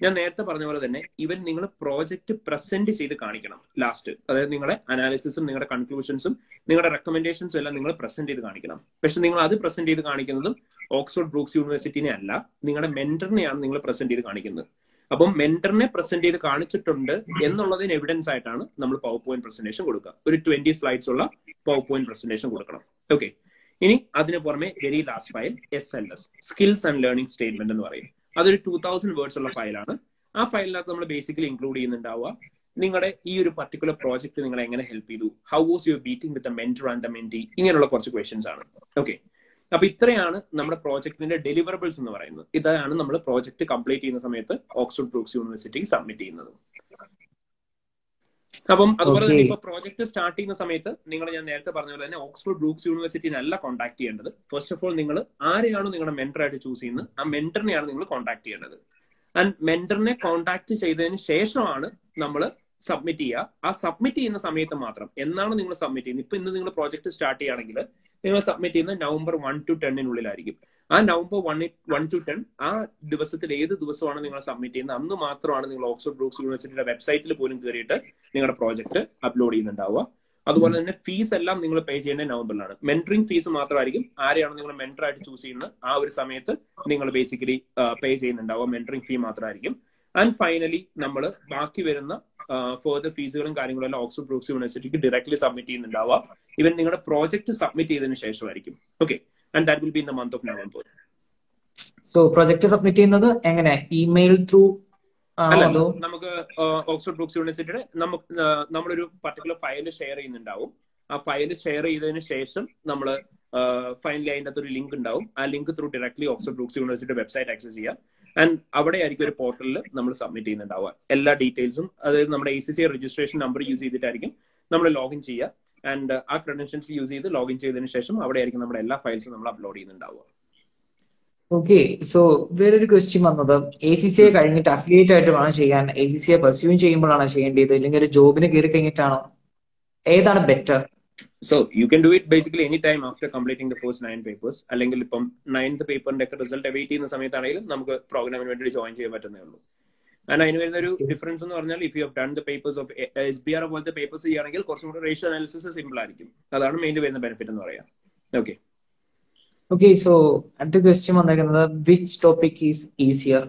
ഞാൻ നേരത്തെ പറഞ്ഞ പോലെ തന്നെ ഇവൻ നിങ്ങൾ പ്രോജക്റ്റ് പ്രസന്റ് ചെയ്ത് കാണിക്കണം ലാസ്റ്റ്. അതായത് നിങ്ങളുടെ അനാലിസിസും നിങ്ങളുടെ കൺക്ലൂഷൻസും നിങ്ങളുടെ റെക്കമെൻഡേഷൻസും എല്ലാം നിങ്ങൾ പ്രസന്റ് ചെയ്ത് കാണിക്കണം. പക്ഷെ നിങ്ങൾ അത് പ്രസന്റ് ചെയ്ത് കാണിക്കുന്നതും ഓക്സ്ഫോർഡ് ബ്രൂക്സ് യൂണിവേഴ്സിറ്റിനെ അല്ല, നിങ്ങളുടെ മെന്ററിനെയാണ് നിങ്ങൾ പ്രസന്റ് ചെയ്ത് കാണിക്കുന്നത്. അപ്പം മെന്ററിനെ പ്രസന്റ് ചെയ്ത് കാണിച്ചിട്ടുണ്ട് എന്നുള്ളതിന് എവിഡൻസ് ആയിട്ടാണ് നമ്മൾ പവർ പോയിന്റ് പ്രസന്റേഷൻ കൊടുക്കുക. ഒരു 20 slides ഉള്ള പവർ പോയിന്റ് പ്രസന്റേഷൻ കൊടുക്കണം. ഓക്കെ, ഇനി അതിന് പുറമെ very last file SLS skills and learning statement എന്ന് പറയും. അതൊരു 2000 വേർഡ്സ് ഉള്ള ഫയലാണ്. ആ ഫയലിനകത്ത് നമ്മൾ ബേസിക്കലി ഇൻക്ലൂഡ് ചെയ്യുന്നുണ്ടാവുക നിങ്ങളുടെ ഈ ഒരു പർട്ടിക്കുലർ പ്രോജക്റ്റ് നിങ്ങളെ എങ്ങനെ ഹെൽപ്പ് ചെയ്തു, how was your meeting with the mentor and the mentee, ഇങ്ങനെയുള്ള കുറച്ച് ക്വസ്റ്റ്യൻസ് ആണ്. ഓക്കെ, അപ്പൊ ഇത്രയാണ് നമ്മുടെ പ്രോജക്റ്റിന്റെ ഡെലിവറബിൾസ് എന്ന് പറയുന്നത്. ഇതാണ് നമ്മൾ പ്രോജക്റ്റ് കംപ്ലീറ്റ് ചെയ്യുന്ന സമയത്ത് ഓക്സ്ഫോർഡ് ബ്രൂക്സ് യൂണിവേഴ്സിറ്റിക്ക് സബ്മിറ്റ് ചെയ്യുന്നത്. അപ്പം അതുപോലെ തന്നെ ഇപ്പൊ പ്രോജക്ട് സ്റ്റാർട്ട് ചെയ്യുന്ന സമയത്ത് ഞാൻ നേരത്തെ പറഞ്ഞ പോലെ തന്നെ ഓക്സ്ഫോർഡ് ബ്രൂക്സ് യൂണിവേഴ്സിറ്റിനല്ല കോൺടാക്ട് ചെയ്യേണ്ടത്. ഫസ്റ്റ് ഓഫ് ഓൾ നിങ്ങൾ ആരെയാണോ നിങ്ങളുടെ മെന്ററായിട്ട് ചൂസ് ചെയ്യുന്നത് ആ മെന്ററിനെയാണ് നിങ്ങൾ കോൺടാക്ട് ചെയ്യേണ്ടത്. ആൻഡ് മെന്ററിനെ കോൺടാക്ട് ചെയ്തതിന് ശേഷമാണ് നമ്മൾ സബ്മിറ്റ് ചെയ്യുക. ആ സബ്മിറ്റ് ചെയ്യുന്ന സമയത്ത് മാത്രം എന്നാണ് നിങ്ങൾ സബ്മിറ്റ് ചെയ്യുന്നത്. ഇപ്പൊ ഇന്ന് നിങ്ങൾ പ്രോജക്ട് സ്റ്റാർട്ട് ചെയ്യുകയാണെങ്കിൽ നിങ്ങൾ സബ്മിറ്റ് ചെയ്യുന്നത് November 1 to 10 ആ November 1 to 10 ആ ദിവസത്തിൽ ഏത് ദിവസമാണ് നിങ്ങൾ സബ്മിറ്റ് ചെയ്യുന്നത് അന്ന് മാത്രമാണ് നിങ്ങൾ ഓക്സ്ഫോർഡ് ബ്രൂക്സ് യൂണിവേഴ്സിറ്റിയുടെ വെബ്സൈറ്റിൽ പോലും കയറിയിട്ട് നിങ്ങളുടെ പ്രോജക്റ്റ് അപ്ലോഡ് ചെയ്യുന്നുണ്ടാവുക. അതുപോലെ തന്നെ ഫീസ് എല്ലാം നിങ്ങൾ പേ ചെയ്യേണ്ടത് നവംബറിലാണ്. മെന്ററിംഗ് ഫീസ് മാത്രമായിരിക്കും ആരെയാണ് നിങ്ങൾ മെന്ററായിട്ട് ചൂസ് ചെയ്യുന്നത് ആ ഒരു സമയത്ത് നിങ്ങൾ ബേസിക്കലി പേ ചെയ്യുന്നുണ്ടാവുക. മെന്ററിംഗ് ഫീ മാത്രമായിരിക്കും. ആൻഡ് ഫൈനലി നമ്മൾ ബാക്കി വരുന്ന ഫർദർ ഫീസുകളും കാര്യങ്ങളും എല്ലാം ഓക്സ്ഫോർഡ് ബ്രൂക്സ് യൂണിവേഴ്സിറ്റിക്ക് ഡയറക്ട്ലി സബ്മിറ്റ് ചെയ്യുന്നുണ്ടാവുക. ഇവൻ നിങ്ങളുടെ പ്രോജക്റ്റ് സബ്മിറ്റ് ചെയ്തതിനു ശേഷമായിരിക്കും. Okay, and that will be in the month of November. So project submit ചെയ്യുന്നത് എങ്ങനെ? Email through? നമുക്ക് ഓക്സ്ഫോർഡ് ബ്രൂക്സ് യൂണിവേഴ്സിറ്റിയുടെ നമ്മളൊരു പർട്ടിക്കുലർ ഫയൽ ഷെയർ ചെയ്യുന്നുണ്ടാവും. ആ ഫയൽ ഷെയർ ചെയ്തതിനു ശേഷം നമ്മൾ ഫൈനലി അതിൻ്റെ അകത്തൊരു ലിങ്ക് ഉണ്ടാവും. ആ link through directly Oxford Brooks യൂണിവേഴ്സിറ്റിയുടെ വെബ്സൈറ്റ് ആക്സസ് ചെയ്യാം. ആൻഡ് അവിടെ ആയിരിക്കും ഒരു പോർട്ടലിൽ നമ്മൾ സബ്മിറ്റ് ചെയ്യുന്നുണ്ടാവുക. എല്ലാ ഡീറ്റെയിൽസും അതായത് നമ്മുടെ ACC രജിസ്ട്രേഷൻ നമ്പർ യൂസ് ചെയ്തിട്ടായിരിക്കും നമ്മൾ ലോഗിൻ ചെയ്യുക. ആൻഡ് ആ ക്രെഡൻഷ്യൽസ് യൂസ് ചെയ്ത് ലോഗിൻ ചെയ്തതിനു ശേഷം അവിടെ ആയിരിക്കും നമ്മുടെ എല്ലാ ഫയൽസും നമ്മൾ അപ്ലോഡ് ചെയ്യുന്നുണ്ടാവുക. ഓക്കെ, സോ വേറൊരു ക്വസ്റ്റ്യൻ വന്നത് ACC കഴിഞ്ഞിട്ട് അഫിലിയേറ്റ് ആയിട്ട് വേണം ചെയ്യാൻ, ACC പെർസ്യൂം ചെയ്യുമ്പോഴാണ് ചെയ്യേണ്ടത്, അല്ലെങ്കിൽ ഒരു ജോബിന് കയറി കഴിഞ്ഞിട്ടാണോ? ഏതാണ് better? So you can do it basically any time after completing the first 9 papers. അല്ലെങ്കിൽ ഇപ്പം 9th പേപ്പറിന്റെ ഒക്കെ റിസൾട്ട് വെയിറ്റ് ചെയ്യുന്ന സമയത്താണെങ്കിലും നമുക്ക് പ്രോഗ്രാമിന് വേണ്ടി ജോയിൻ ചെയ്യാൻ പറ്റുന്നേ ഉള്ളൂ. ആൻഡ് അതിന് വരുന്ന ഒരു ഡിഫറൻസ് എന്ന് പറഞ്ഞാൽ if you have done the papers of SBR പോലത്തെ പേപ്പേഴ്സ് ചെയ്യുകയാണെങ്കിൽ കുറച്ചും കൂടി റേഷ്യോ അനാലിസിസ് സിമ്പിൾ ആയിരിക്കും. അതാണ് മെയിൻ വരുന്ന ബെനിഫിറ്റ് എന്ന് പറയാം. ഓക്കെ ഓക്കെ, സോ അടുത്ത ക്വസ്റ്റ്യൻ വന്നേക്കുന്നത് വിച്ച് ടോപ്പിക് ഈസ് ഈസിയർ?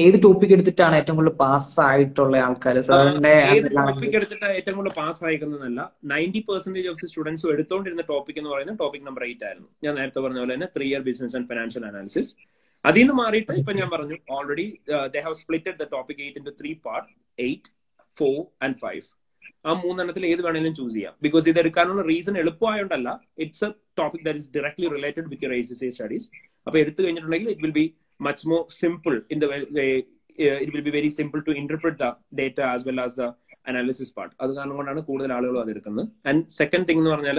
ഏത് ടോപ്പിക് എടുത്തിട്ടാണ് ഏറ്റവും കൂടുതൽ പാസ് ആയിട്ടുള്ള ആൾക്കാർ? സാറിന്റെ ഏത് ടോപ്പിക് എടുത്തിട്ട് ഏറ്റവും കൂടുതൽ പാസ് ആയിക്കുന്നതല്ല, 90% ഓഫ് സ്റ്റുഡൻസും എടുത്തോണ്ടിരുന്ന ടോപ്പിക് എന്ന് പറയുന്നത് ടോപ്പിക് നമ്പർ 8 ആയിരുന്നു. ഞാൻ നേരത്തെ പറഞ്ഞ പോലെ തന്നെ 3 year business and financial analysis. അതിൽ നിന്ന് മാറിയിട്ട് ഇപ്പൊ ഞാൻ പറഞ്ഞു already they have splitted the topic 8 into 3 part, 8, 4 and 5. ആ 3 ഏത് വേണമെങ്കിലും ചൂസ് ചെയ്യാം. ബിക്കോസ് ഇത് എടുക്കാനുള്ള റീസൺ എളുപ്പമായോണ്ടല്ല, it's a topic that is directly related with your ACCA studies. അപ്പൊ എടുത്തു കഴിഞ്ഞിട്ടുണ്ടെങ്കിൽ it will be much more simple in the way it will be very simple to interpret the data as well as the analysis part. അത് കാരണം കൊണ്ടാണ് കൂടുതൽ ആളുകളും അത് എടുക്കുന്നത്. ആൻഡ് സെക്കൻഡ് തിങ് എന്ന് പറഞ്ഞാൽ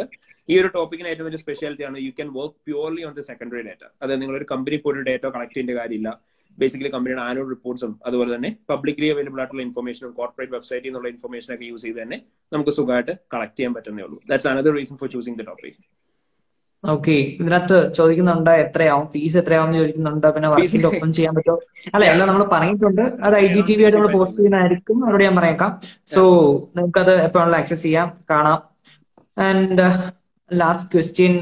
ഈ ഒരു ടോപ്പിക്കിന് ഏറ്റവും വലിയ സ്പെഷ്യാലിറ്റി ആണ് you can work purely on the secondary data. അതായത് നിങ്ങൾ ഒരു കമ്പനി പോയിട്ട് ഡേറ്റ കളക്ട് ചെയ്യേണ്ട കാര്യമില്ല. ബേസിക്കലി കമ്പനിയുടെ ആനുവൽ റിപ്പോർട്ട്സും അതുപോലെ തന്നെ പബ്ലിക്കലി അവൈലബിൾ ആയിട്ടുള്ള ഇൻഫർമേഷനും കോർപ്പറേറ്റ് വെബ്സൈറ്റിൽ നിന്നുള്ള ഇൻഫർമേഷൻ ഒക്കെ യൂസ് ചെയ്ത് തന്നെ നമുക്ക് സുഖമായിട്ട് കളക്ട് ചെയ്യാൻ പറ്റുന്നേ ഉള്ളൂ. That's another reason for choosing the topic. Okay, ഇതിനകത്ത് ചോദിക്കുന്നുണ്ട് എത്രയാവും, ഫീസ് എത്രയാവും ചോദിക്കുന്നുണ്ട്, പിന്നെ വർക്കിന്റെ ഒപ്പം ചെയ്യാൻ പറ്റുമോ? അല്ല, എല്ലാം നമ്മൾ പറഞ്ഞിട്ടുണ്ട്. അത് IGTV ആയിട്ട് നമ്മൾ പോസ്റ്റ് ചെയ്യുന്നതായിരിക്കും, അവരോട് ഞാൻ പറയേക്കാം. സോ നിങ്ങൾക്കത് എപ്പോഴും ആക്സസ് ചെയ്യാം, കാണാം. ആൻഡ് ലാസ്റ്റ് ക്വസ്റ്റ്യൻ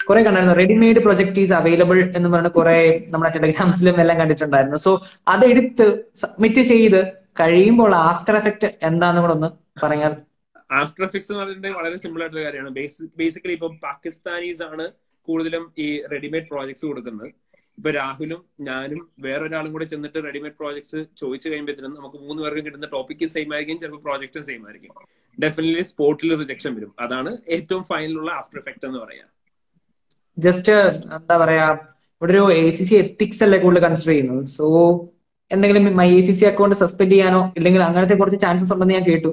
കുറെ കണ്ടായിരുന്നു, റെഡിമെയ്ഡ് പ്രൊജക്ട് ഈസ് അവൈലബിൾ എന്ന് പറഞ്ഞ കുറെ നമ്മുടെ ടെലിഗ്രാംസിലും എല്ലാം കണ്ടിട്ടുണ്ടായിരുന്നു. സോ അതെടുത്ത് സബ്മിറ്റ് ചെയ്ത് കഴിയുമ്പോൾ ആഫ്റ്റർ എഫക്ട് എന്താന്ന് കൂടെ ഒന്ന് പറഞ്ഞാൽ. ആഫ്റ്റർ എഫക്ട്സ് എന്ന് പറഞ്ഞിട്ടുണ്ടെങ്കിൽ വളരെ സിമ്പിൾ ആയിട്ടുള്ള കാര്യമാണ്. ബേസിക്കലി ഇപ്പം പാകിസ്ഥാനീസ് ആണ് കൂടുതലും ഈ റെഡിമെയ്ഡ് പ്രോജക്ട്സ് കൊടുക്കുന്നത്. ഇപ്പൊ രാഹുലും ഞാനും വേറൊരാളും കൂടെ ചെന്നിട്ട് റെഡിമെയ്ഡ് പ്രോജക്ട്സ് ചോദിച്ചു കഴിയുമ്പോഴത്തേനും നമുക്ക് 3 പേർക്കും കിട്ടുന്ന ടോപ്പിക്ക് സെയിം ആയിരിക്കും, ചിലപ്പോൾ പ്രോജക്റ്റും സെയിം ആയിരിക്കും. ഡെഫിനറ്റ്ലി സ്പോട്ടിൽ റിജക്ഷൻ വരും. അതാണ് ഏറ്റവും ഫൈനലുള്ള ആഫ്റ്റർ എഫക്ട് എന്ന് പറയാം. ജസ്റ്റ് എന്താ പറയാ, ഇവിടെ ഒരു ACC എത്തിക്സ് അല്ലേ കൂടുതൽ കൺസിഡർ ചെയ്യുന്നത്. സോ എന്തെങ്കിലും ACC അക്കൗണ്ട് സസ്പെൻഡ് ചെയ്യാനോ ഇല്ലെങ്കിൽ അങ്ങനത്തെ കുറച്ച് ചാൻസസ് ഉണ്ടെന്ന് ഞാൻ കേട്ടു.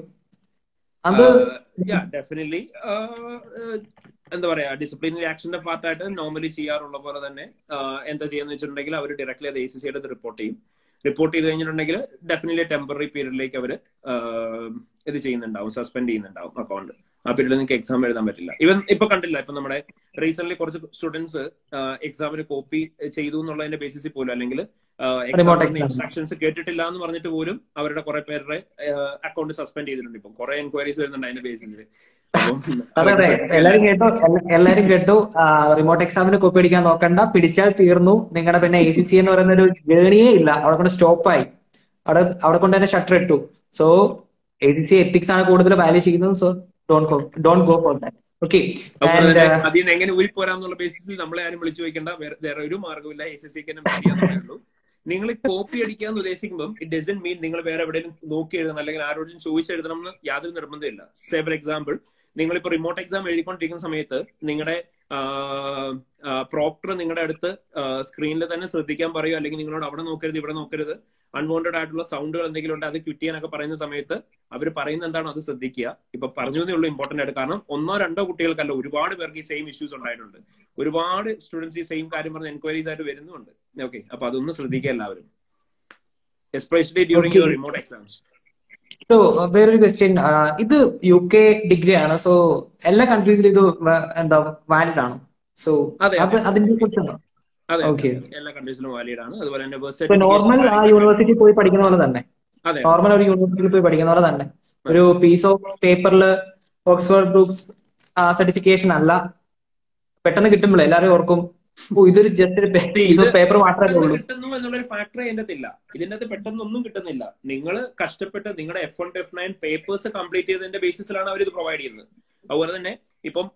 അത് ഡെഫിനറ്റ്ലി എന്താ പറയാ, ഡിസിപ്ലിനറി ആക്ഷന്റെ പാർട്ടായിട്ട് നോർമലി ചെയ്യാറുള്ള പോലെ തന്നെ എന്താ ചെയ്യാന്ന് വെച്ചിട്ടുണ്ടെങ്കിൽ അവർ ഡയറക്ട്ലി അത് ACC ആയിട്ട് റിപ്പോർട്ട് ചെയ്യും. റിപ്പോർട്ട് ചെയ്ത് കഴിഞ്ഞിട്ടുണ്ടെങ്കിൽ ഡെഫിനറ്റ്ലി ടെമ്പററി പീരീഡിലേക്ക് അവർ ഇത് ചെയ്യുന്നുണ്ടാവും, സസ്പെൻഡ് ചെയ്യുന്നുണ്ടാവും അക്കൗണ്ട്. ആ പീരീഡിൽ നിങ്ങൾക്ക് എക്സാം എഴുതാൻ പറ്റില്ല. ഇവൻ ഇപ്പൊ കണ്ടില്ല, ഇപ്പൊ നമ്മുടെ റീസെന്റ് കുറച്ച് സ്റ്റുഡൻസ് എക്സാമിന് കോപ്പി ചെയ്തു എന്നുള്ളതിന്റെ ബേസിസിൽ പോലും, അല്ലെങ്കിൽ എക്സാമിന്റെ ഇൻസ്ട്രക്ഷൻസ് കേട്ടിട്ടില്ല എന്ന് പറഞ്ഞിട്ട് പോലും അവരുടെ കുറെ പേരുടെ അക്കൗണ്ട് സസ്പെൻഡ് ചെയ്തിട്ടുണ്ട്. ഇപ്പം കുറെ എൻക്വയറീസ് വരുന്നുണ്ട് അതിന്റെ ബേസിസിൽ. അതെ, എല്ലാരും കേട്ടു. റിമോട്ട് എക്സാമിന് കോപ്പി അടിക്കാൻ നോക്കണ്ട, പിടിച്ചാൽ തീർന്നു നിങ്ങളുടെ. പിന്നെ ACC എന്ന് പറയുന്ന ഒരു ജേണിയേ ഇല്ല, അവിടെ കൊണ്ട് സ്റ്റോപ്പായി. അവിടെ കൊണ്ട് തന്നെ ഷട്ടർ ഇട്ടു. സോ ACC എത്തിക്സ് ആണ് കൂടുതൽ വാല്യൂ ചെയ്യുന്നത്. So don't go for that. Okay. അതിൽ നിന്ന് എങ്ങനെ ഊരിപ്പോരാന്നുള്ള ബേസിസിൽ നമ്മളെ ആരും വിളിച്ചു ചോദിക്കേണ്ട, വേറെ ഒരു മാർഗ്ഗമില്ല. ACC ഉള്ളൂ. നിങ്ങൾ കോപ്പി അടിക്കാന്ന് ഉദ്ദേശിക്കുമ്പോൾ ഇറ്റ് ഡസൻ മീൻ നിങ്ങൾ വേറെ എവിടെയും നോക്കി എഴുതണം അല്ലെങ്കിൽ ആരോടും ചോദിച്ചെഴുതണം എന്ന് യാതൊരു നിർബന്ധമില്ല. സേ ഫോർ എക്സാമ്പിൾ, നിങ്ങളിപ്പോ റിമോട്ട് എക്സാം എഴുതിക്കൊണ്ടിരിക്കുന്ന സമയത്ത് നിങ്ങളുടെ പ്രോക്ടർ നിങ്ങളുടെ അടുത്ത് സ്ക്രീനിൽ തന്നെ ശ്രദ്ധിക്കാൻ പറയും, അല്ലെങ്കിൽ നിങ്ങളോട് അവിടെ നോക്കരുത് ഇവിടെ നോക്കരുത്, അൺവാണ്ടഡ് ആയിട്ടുള്ള സൗണ്ടുകൾ എന്തെങ്കിലും ഉണ്ട് അത് ക്വിറ്റ് ചെയ്യാനൊക്കെ പറയുന്ന സമയത്ത് അവർ പറയുന്നത് എന്താണ് അത് ശ്രദ്ധിക്കുക. ഇപ്പൊ പറഞ്ഞതേ ഉള്ളൂ ഇമ്പോർട്ടന്റ് ആയിട്ട്. കാരണം 1-2 കുട്ടികൾക്കല്ല, ഒരുപാട് പേർക്ക് ഈ സെയിം ഇഷ്യൂസ് ഉണ്ടായിട്ടുണ്ട്. ഒരുപാട് സ്റ്റുഡൻസ് ഈ സെയിം കാര്യം പറഞ്ഞ് എൻക്വയറീസ് ആയിട്ട് വരുന്നുണ്ട്. ഓക്കെ, അപ്പൊ അതൊന്ന് ശ്രദ്ധിക്കുക എല്ലാവരും, especially during your remote exams. So വേറൊരു ക്വസ്റ്റ്യൻ, ഇത് UK ഡിഗ്രി ആണ്. സോ എല്ലാ കൺട്രീസിലും ഇത് എന്താ വാലിഡ് ആണോ? സോ അതിന്റെ കുറിച്ചുണ്ടോ? എല്ലാ കൺട്രീസിലും വാലിഡ് ആണ്. അതുപോലെ തന്നെ നോർമൽ ആ യൂണിവേഴ്സിറ്റി പോയി പഠിക്കുന്ന പോലെ തന്നെ, നോർമൽ ഒരു യൂണിവേഴ്സിറ്റിയിൽ പോയി പഠിക്കുന്ന പോലെ തന്നെ ഒരു പീസ് ഓഫ് പേപ്പറിൽ ഓക്സ്ഫോർഡ് ബ്രൂക്സ് സർട്ടിഫിക്കേഷൻ അല്ല. പെട്ടെന്ന് കിട്ടുമ്പോൾ എല്ലാവരും ഓർക്കും ഇതൊരു ജസ്റ്റ് പേപ്പർ മാത്രമേ ഉള്ളൂ. കിട്ടുന്നു എന്നുള്ളൊരു ഫാക്ടർ അതിന്റെ ഇല്ല. ഇതിന്റെ അകത്ത് പെട്ടെന്നൊന്നും കിട്ടുന്നില്ല. നിങ്ങൾ കഷ്ടപ്പെട്ട് നിങ്ങളുടെ F1 to F9 papers complete ചെയ്തതിന്റെ ബേസിസിലാണ് അവർ ഇത് പ്രൊവൈഡ് ചെയ്യുന്നത്. അതുപോലെ തന്നെ ഇപ്പം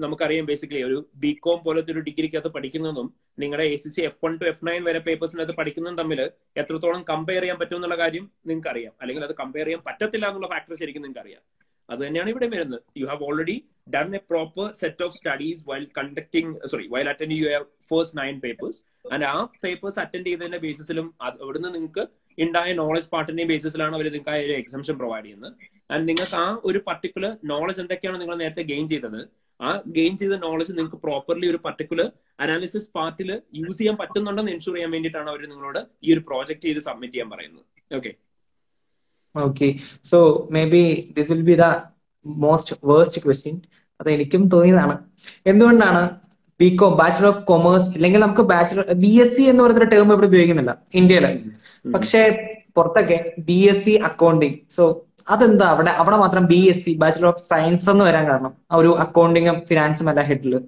നമുക്കറിയാം ബേസിക്കലി ഒരു BCom പോലത്തെ ഒരു ഡിഗ്രിക്കകത്ത് പഠിക്കുന്നതും നിങ്ങളുടെ ACC F1 to F9 വരെ പേപ്പേഴ്സിനകത്ത് പഠിക്കുന്നതും തമ്മിൽ എത്രത്തോളം കമ്പയർ ചെയ്യാൻ പറ്റും എന്നുള്ള കാര്യം നിങ്ങൾക്ക് അറിയാം, അല്ലെങ്കിൽ അത് കമ്പയർ ചെയ്യാൻ പറ്റത്തില്ല എന്നുള്ള ഫാക്ടർ ശരിക്കും നിങ്ങൾക്ക് അറിയാം. അത് തന്നെയാണ് ഇവിടെ വരുന്നത്. You have already done A proper set of studies while attending your first 9 papers. And ആ പേപ്പേഴ്സ് അറ്റൻഡ് ചെയ്തതിന്റെ ബേസിസിലും അവിടുന്ന് നിങ്ങൾക്ക് ഉണ്ടായ നോളജ് പാർട്ടിന്റെയും ബേസിസിലാണ് അവർ നിങ്ങൾക്ക് ആ ഒരു എക്സംഷൻ പ്രൊവൈഡ് ചെയ്യുന്നത്. ആൻഡ് നിങ്ങൾക്ക് ആ ഒരു പർട്ടിക്കുലർ നോളജ് എന്തൊക്കെയാണ് നിങ്ങൾ നേരത്തെ ഗെയിൻ ചെയ്തത്, ആ ഗെയിൻ ചെയ്ത നോളജ് നിങ്ങൾക്ക് പ്രോപ്പർലി ഒരു പർട്ടിക്കുലർ അനാലിസിസ് പാർട്ടിൽ യൂസ് ചെയ്യാൻ പറ്റുന്നുണ്ടെന്ന് എൻഷുർ ചെയ്യാൻ വേണ്ടിയിട്ടാണ് അവർ നിങ്ങളോട് ഈ ഒരു പ്രോജക്ട് ചെയ്ത് സബ്മിറ്റ് ചെയ്യാൻ പറയുന്നത്. Okay, so maybe this will be the most worst question. അത് എനിക്കും തോന്നിയതാണ്. എന്തുകൊണ്ടാണ് BCom ബാച്ചുലർ ഓഫ് കൊമേഴ്സ് അല്ലെങ്കിൽ നമുക്ക് BSc എന്ന് പറയുന്ന ടേം ഇവിടെ ഉപയോഗിക്കുന്നില്ല ഇന്ത്യയില്. പക്ഷെ പുറത്തൊക്കെ BSc അക്കൗണ്ടിങ്. സോ അതെന്താ അവിടെ അവിടെ മാത്രം BSc ബാച്ചിലർ ഓഫ് സയൻസ് എന്ന് വരാൻ കാരണം ആ ഒരു അക്കൗണ്ടിങ്ങും ഫിനാൻസും അല്ല ഹെഡില്?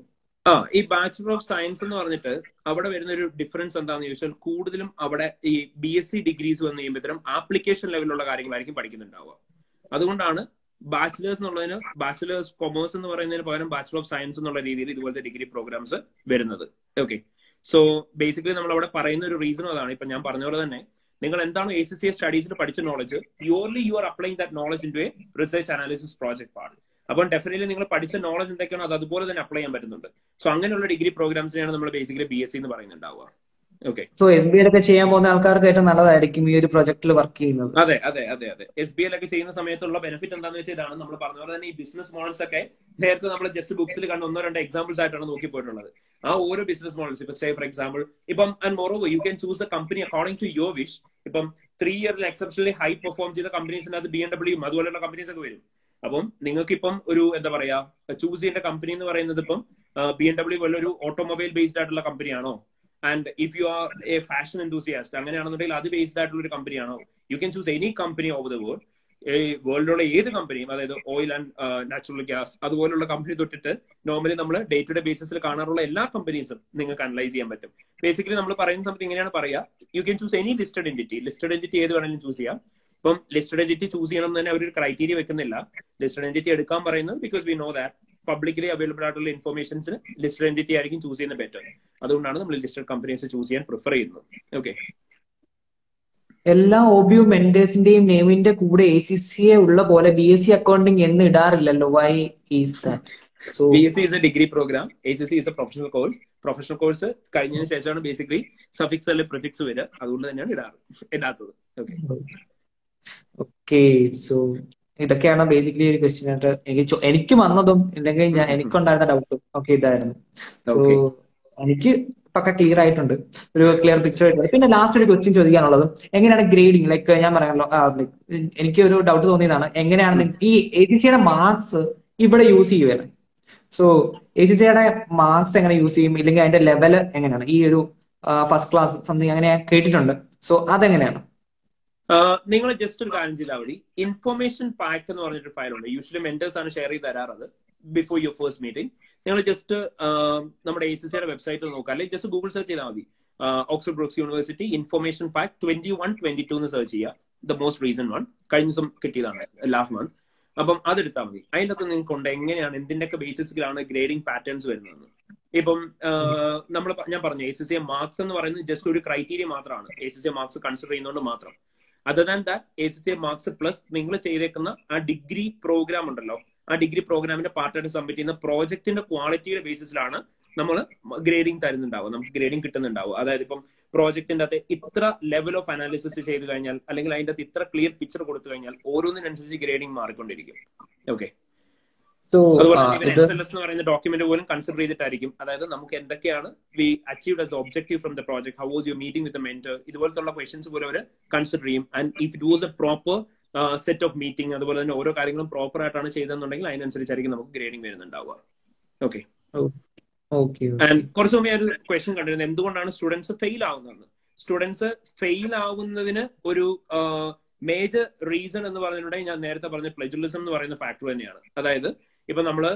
ഈ ബാച്ചുലർ ഓഫ് സയൻസ് എന്ന് പറഞ്ഞിട്ട് അവിടെ വരുന്ന ഒരു ഡിഫറൻസ് എന്താണെന്ന് ചോദിച്ചാൽ കൂടുതലും അവിടെ ഈ BSc ഡിഗ്രീസ് വന്നു കഴിയുമ്പോഴത്തേനും ആപ്ലിക്കേഷൻ ലെവലിലുള്ള കാര്യങ്ങളായിരിക്കും പഠിക്കുന്നുണ്ടാവുക. അതുകൊണ്ടാണ് ബാച്ചിലേഴ്സ് എന്നുള്ളതിന് ബാച്ചിലേഴ്സ് കൊമേഴ്സ് എന്ന് പറയുന്നതിന് പകരം ബാച്ചിലർ ഓഫ് സയൻസ് എന്നുള്ള രീതിയിൽ ഇതുപോലത്തെ ഡിഗ്രി പ്രോഗ്രാംസ് വരുന്നത്. ഓക്കെ, സോ ബേസിക്കലി നമ്മൾ അവിടെ പറയുന്ന ഒരു റീസൺ അതാണ്. ഇപ്പൊ ഞാൻ പറഞ്ഞ പോലെ തന്നെ നിങ്ങൾ എന്താണ് ACCA സ്റ്റഡീസിൽ പഠിച്ച knowledge, purely you are applying that knowledge in to a research analysis project part. അപ്പം ഡെഫിനറ്റ്ലി നിങ്ങൾ പഠിച്ച നോളജ് എന്തൊക്കെയാണോ അത് അതുപോലെ തന്നെ അപ്ലൈ ചെയ്യാൻ പറ്റുന്നുണ്ട്. സോ അങ്ങനെയുള്ള ഡിഗ്രി പ്രോഗ്രാംസിനെയാണ് നമ്മൾ ബേസിക്കലി BSc എന്ന് പറയുന്നുണ്ടാവുക. ഓക്കെ, സോ SBA ഒക്കെ ചെയ്യാൻ പോകുന്ന ആൾക്കാർക്ക് ഏറ്റവും നല്ലതായിരിക്കും ഈ ഒരു പ്രൊജക്ടിൽ വർക്ക് ചെയ്യുന്നത്. അതെ അതെ അതെ അതെ. SBA ഒക്കെ ചെയ്യുന്ന സമയത്തുള്ള ബെനിഫിറ്റ് എന്താണെന്ന് വെച്ചാൽ ഇതാണ്. നമ്മൾ പറഞ്ഞ പോലെ തന്നെ ഈ ബിസിനസ് മോഡൽസ് ഒക്കെ നേരത്തെ നമ്മൾ ജസ്റ്റ് ബുക്സിൽ കണ്ട 1-2 എക്സാമ്പിൾസ് ആയിട്ടാണ് നോക്കി പോയിട്ടുള്ളത്. ആ ഓരോ ബിസിനസ് മോഡൽസ് ഇപ്പൊ ഫോർ എക്സാമ്പിൾ ഇപ്പം and moreover you can choose a company according to your wish. ഇപ്പം 3 ഇയറിൽ എക്സെപ്ഷണലി ഹൈ പെർഫോം ചെയ്ത കമ്പനീസിനകത്ത് BMW അതുപോലെയുള്ള കമ്പനീസ് ഒക്കെ വരും. അപ്പം നിങ്ങൾക്ക് ഇപ്പം ഒരു എന്താ പറയാ ചൂസ് ചെയ്യേണ്ട കമ്പനി എന്ന് പറയുന്നത് ഇപ്പം BMW പോലുള്ള ഒരു ഓട്ടോമൊബൈൽ ബേസ്ഡ് ആയിട്ടുള്ള കമ്പനിയാണോ, and if you are a fashion enthusiast അങ്ങനെയാണെന്നുണ്ടെങ്കിൽ അത് ബേസ്ഡ് ആയിട്ടുള്ള ഒരു കമ്പനിയാണോ, you can choose any company over the world. വേൾഡിലുള്ള ഏത് കമ്പനിയും, അതായത് ഓയിൽ ആൻഡ് നാച്ചുറൽ ഗ്യാസ് അതുപോലുള്ള കമ്പനി തൊട്ടിട്ട് നോർമലി നമ്മൾ ഡേ ടു ഡേ ബേസിസിൽ കാണാറുള്ള എല്ലാ കമ്പനീസും നിങ്ങൾക്ക് അനലൈസ് ചെയ്യാൻ പറ്റും. ബേസിക്കലി നമ്മൾ പറയുന്ന സമയത്ത് ഇങ്ങനെയാണ് പറയാ, U can choose any listed entity. Listed entity ഏത് വേണമെങ്കിലും ചൂസ് ചെയ്യാം. ഇപ്പം ലിസ്റ്റഡ് എൻറ്റിറ്റി ചൂസ് ചെയ്യണം എന്ന് തന്നെ അവരൊരു ക്രൈറ്റീരിയ വെക്കുന്നില്ല. ലിസ്റ്റഡ് എൻറ്റിറ്റി എടുക്കാൻ പറയുന്നത് because we know that publicly available ആയിട്ടുള്ള ഇൻഫർമേഷൻസിന് ലിസ്റ്റഡ് എൻറ്റിറ്റി ആയിരിക്കും ചൂസ് ചെയ്യുന്നത് ബെറ്റർ. അതുകൊണ്ടാണ് നമ്മൾ ലിസ്റ്റഡ് കമ്പനീസ് ചൂസ് ചെയ്യാൻ പ്രിഫർ ചെയ്യുന്നത്. ഓക്കെ, എല്ലാ OBU മെന്റേഴ്സിന്റെയും നെയിമിന്റെ കൂടെ ACCA ഉള്ള പോലെ BSc അക്കൗണ്ടിങ് എന്ന് ഇടാറില്ലല്ലോ. Why is that? So BSc is a degree program, ACCA is a professional course. Professional course കഴിഞ്ഞതിന് ശേഷമാണ് ബേസിക്കലി സഫിക്സ് അല്ലെങ്കിൽ പ്രിഫിക്സ് വരിക. അതുകൊണ്ട് തന്നെയാണ് ഇടാത്തത്. ഓക്കെ ഓക്കെ, സോ ഇതൊക്കെയാണ് ബേസിക്കലി ഒരു ക്വസ്റ്റ്യൻ ആയിട്ട് എനിക്ക് വന്നതും ഇല്ലെങ്കിൽ എനിക്കുണ്ടായിരുന്ന ഡൗട്ടും ഒക്കെ ഇതായിരുന്നു. സോ എനിക്ക് പക്ക ക്ലിയർ ആയിട്ടുണ്ട്, ഒരു ക്ലിയർ പിക്ചർ ആയിട്ടുണ്ട്. പിന്നെ ലാസ്റ്റ് ഒരു ക്വസ്റ്റ്യൻ ചോദിക്കാനുള്ളത്, എങ്ങനെയാണ് ഗ്രേഡിങ്? ലൈക്ക് ഞാൻ പറയാമല്ലോ, എനിക്ക് ഒരു ഡൗട്ട് തോന്നിയതാണ്, എങ്ങനെയാണ് ഈ ACCA മാർക്സ് ഇവിടെ യൂസ് ചെയ്യുക? സോ ACCA മാർക്സ് എങ്ങനെ യൂസ് ചെയ്യും, ഇല്ലെങ്കിൽ അതിന്റെ ലെവൽ എങ്ങനെയാണ്? ഈ ഒരു ഫസ്റ്റ് ക്ലാസ് സംതിങ് അങ്ങനെ കേട്ടിട്ടുണ്ട്. സോ അതെങ്ങനെയാണ്? നിങ്ങൾ ജസ്റ്റ് ഒരു കാര്യം ചെയ്താൽ മതി. ഇൻഫർമേഷൻ പാക്ക് എന്ന് പറഞ്ഞിട്ട് ഫയൽ ഉണ്ട്. യൂഷ്വലി മെന്റേഴ്സ് ആണ് ഷെയർ ചെയ്ത് തരാറത് ബിഫോർ യുവർ ഫസ്റ്റ് മീറ്റിംഗ്. നിങ്ങൾ ജസ്റ്റ് നമ്മുടെ ACCA വെബ്സൈറ്റിൽ നോക്കുക, അല്ലെങ്കിൽ ജസ്റ്റ് ഗൂഗിൾ സെർച്ച് ചെയ്താൽ മതി. Oxford Brookes university information pack 21-22 എന്ന് സെർച്ച് ചെയ്യുക. ദ മോസ്റ്റ് റീസെന്റ് വൺ കഴിഞ്ഞ ദിവസം കിട്ടിയതാണ്, ലാസ്റ്റ് മന്ത്. അപ്പം അതെടുത്താൽ മതി. അതിൻ്റെ അകത്ത് നിങ്ങൾക്കുണ്ട് എങ്ങനെയാണ് എന്തിൻ്റെയൊക്കെ ബേസിസിലാണ് ഗ്രേഡിംഗ് പാറ്റേൺസ് വരുന്നത്. ഇപ്പം ഞാൻ പറഞ്ഞു ACCA മാർക്സ് എന്ന് പറയുന്നത് ജസ്റ്റ് ഒരു ക്രൈറ്റീരിയ മാത്രമാണ്. ACCA മാർക്സ് കൺസിഡർ ചെയ്യുന്നതുകൊണ്ട് മാത്രം. Other than that ACCA marks plus നിങ്ങൾ ചെയ്തേക്കുന്ന ആ ഡിഗ്രി പ്രോഗ്രാം ഉണ്ടല്ലോ, ആ ഡിഗ്രി പ്രോഗ്രാമിന്റെ പാർട്ടായിട്ട് സബ്മിറ്റ് ചെയ്യുന്ന പ്രോജക്റ്റിന്റെ ക്വാളിറ്റിയുടെ ബേസിസിലാണ് നമ്മൾ ഗ്രേഡിംഗ് തരുന്നുണ്ടാവുക, നമുക്ക് ഗ്രേഡിംഗ് കിട്ടുന്നുണ്ടാവുക. അതായത് ഇപ്പം പ്രോജക്റ്റിന്റെ അകത്ത് ഇത്ര ലെവൽ ഓഫ് അനാലിസിസ് ചെയ്ത് കഴിഞ്ഞാൽ, അല്ലെങ്കിൽ അതിന്റെ അകത്ത് ഇത്ര ക്ലിയർ പിക്ചർ കൊടുത്തു കഴിഞ്ഞാൽ ഓരോന്നിനനുസരിച്ച് ഗ്രേഡിംഗ് മാറിക്കൊണ്ടിരിക്കും. ഓക്കെ, അതുപോലെ SLS എന്ന് പറയുന്ന ഡോക്യുമെന്റ് പോലും കൺസിഡർ ചെയ്തിട്ടായിരിക്കും. അതായത് നമുക്ക് എന്തൊക്കെയാണ് we achieved as objective from the project, how was your meeting with the mentor, ഇതുപോലത്തെ ക്വസ്റ്റൻസ് പോലും അവർ കൺസിഡർ ചെയ്യും. And if it was a proper set of meeting, അതുപോലെ തന്നെ ഓരോ കാര്യങ്ങളും പ്രോപ്പർ ആയിട്ടാണ് ചെയ്തെന്നുണ്ടെങ്കിൽ അതിനനുസരിച്ചായിരിക്കും നമുക്ക് ഗ്രേഡിംഗ് വരുന്നുണ്ടാവുക. ഓക്കെ, ആൻഡ് കുറച്ച് മുമ്പ് ഒരു ക്വസ്റ്റ്യൻ കണ്ടിരുന്നത്, എന്തുകൊണ്ടാണ് സ്റ്റുഡൻസ് ഫെയിൽ ആവുന്നത്? സ്റ്റുഡൻസ് ഫെയിൽ ആവുന്നതിന് ഒരു മേജർ റീസൺ എന്ന് പറഞ്ഞിട്ടുണ്ടെങ്കിൽ ഞാൻ നേരത്തെ പറഞ്ഞ പ്ലെജറിസം എന്ന് പറയുന്ന ഫാക്ടർ തന്നെയാണ്. അതായത് ഇപ്പൊ നമ്മള്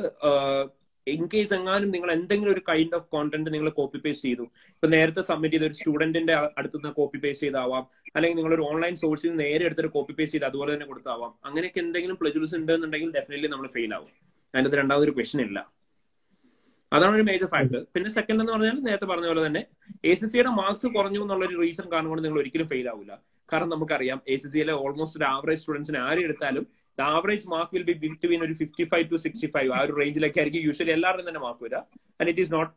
ഇൻ കേസ് എങ്ങാനും നിങ്ങൾ എന്തെങ്കിലും ഒരു കൈൻഡ് ഓഫ് കോണ്ടന്റ് നിങ്ങൾ കോപ്പി പേസ്റ്റ് ചെയ്തു, ഇപ്പൊ നേരത്തെ സബ്മിറ്റ് ചെയ്ത ഒരു സ്റ്റുഡന്റിന്റെ അടുത്തുനിന്ന് കോപ്പി പേസ്റ്റ് ചെയ്താവാം, അല്ലെങ്കിൽ നിങ്ങൾ ഒരു ഓൺലൈൻ സോഴ്സിൽ നിന്ന് നേരെ എടുത്തൊരു കോപ്പി പേസ്റ്റ് ചെയ്ത് അതുപോലെ തന്നെ കൊടുത്താവാം. അങ്ങനെയൊക്കെ എന്തെങ്കിലും പ്ലെജറിസം ഉണ്ടെന്നുണ്ടെങ്കിൽ ഡെഫിനറ്റ്ലി നമ്മൾ ഫെയിൽ ആവും. അതിനകത്ത് രണ്ടാമതൊരു ക്വസ്റ്റൻ ഇല്ല. അതാണ് ഒരു മേജർ ഫാക്ടർ. പിന്നെ സെക്കൻഡ് എന്ന് പറഞ്ഞാൽ നേരത്തെ പറഞ്ഞ പോലെ തന്നെ ACCA മാർക്സ് കുറഞ്ഞു എന്നുള്ളൊരു റീസൺ കാണുകൊണ്ട് നിങ്ങൾ ഒരിക്കലും ഫെയിൽ ആവില്ല. കാരണം നമുക്കറിയാം ACCA ഓൾമോസ്റ്റ് ഒരു ആവറേജ് സ്റ്റുഡൻസിന് ആരും എടുത്താലും average mark will be between ഒരു 55 to 65 ആ ഒരു റേഞ്ചിലൊക്കെ ആയിരിക്കും യൂഷ്വലി എല്ലാവരുടെയും തന്നെ മാർക്ക് വരിക. ആൻഡ് ഇറ്റ് ഈസ് നോട്ട്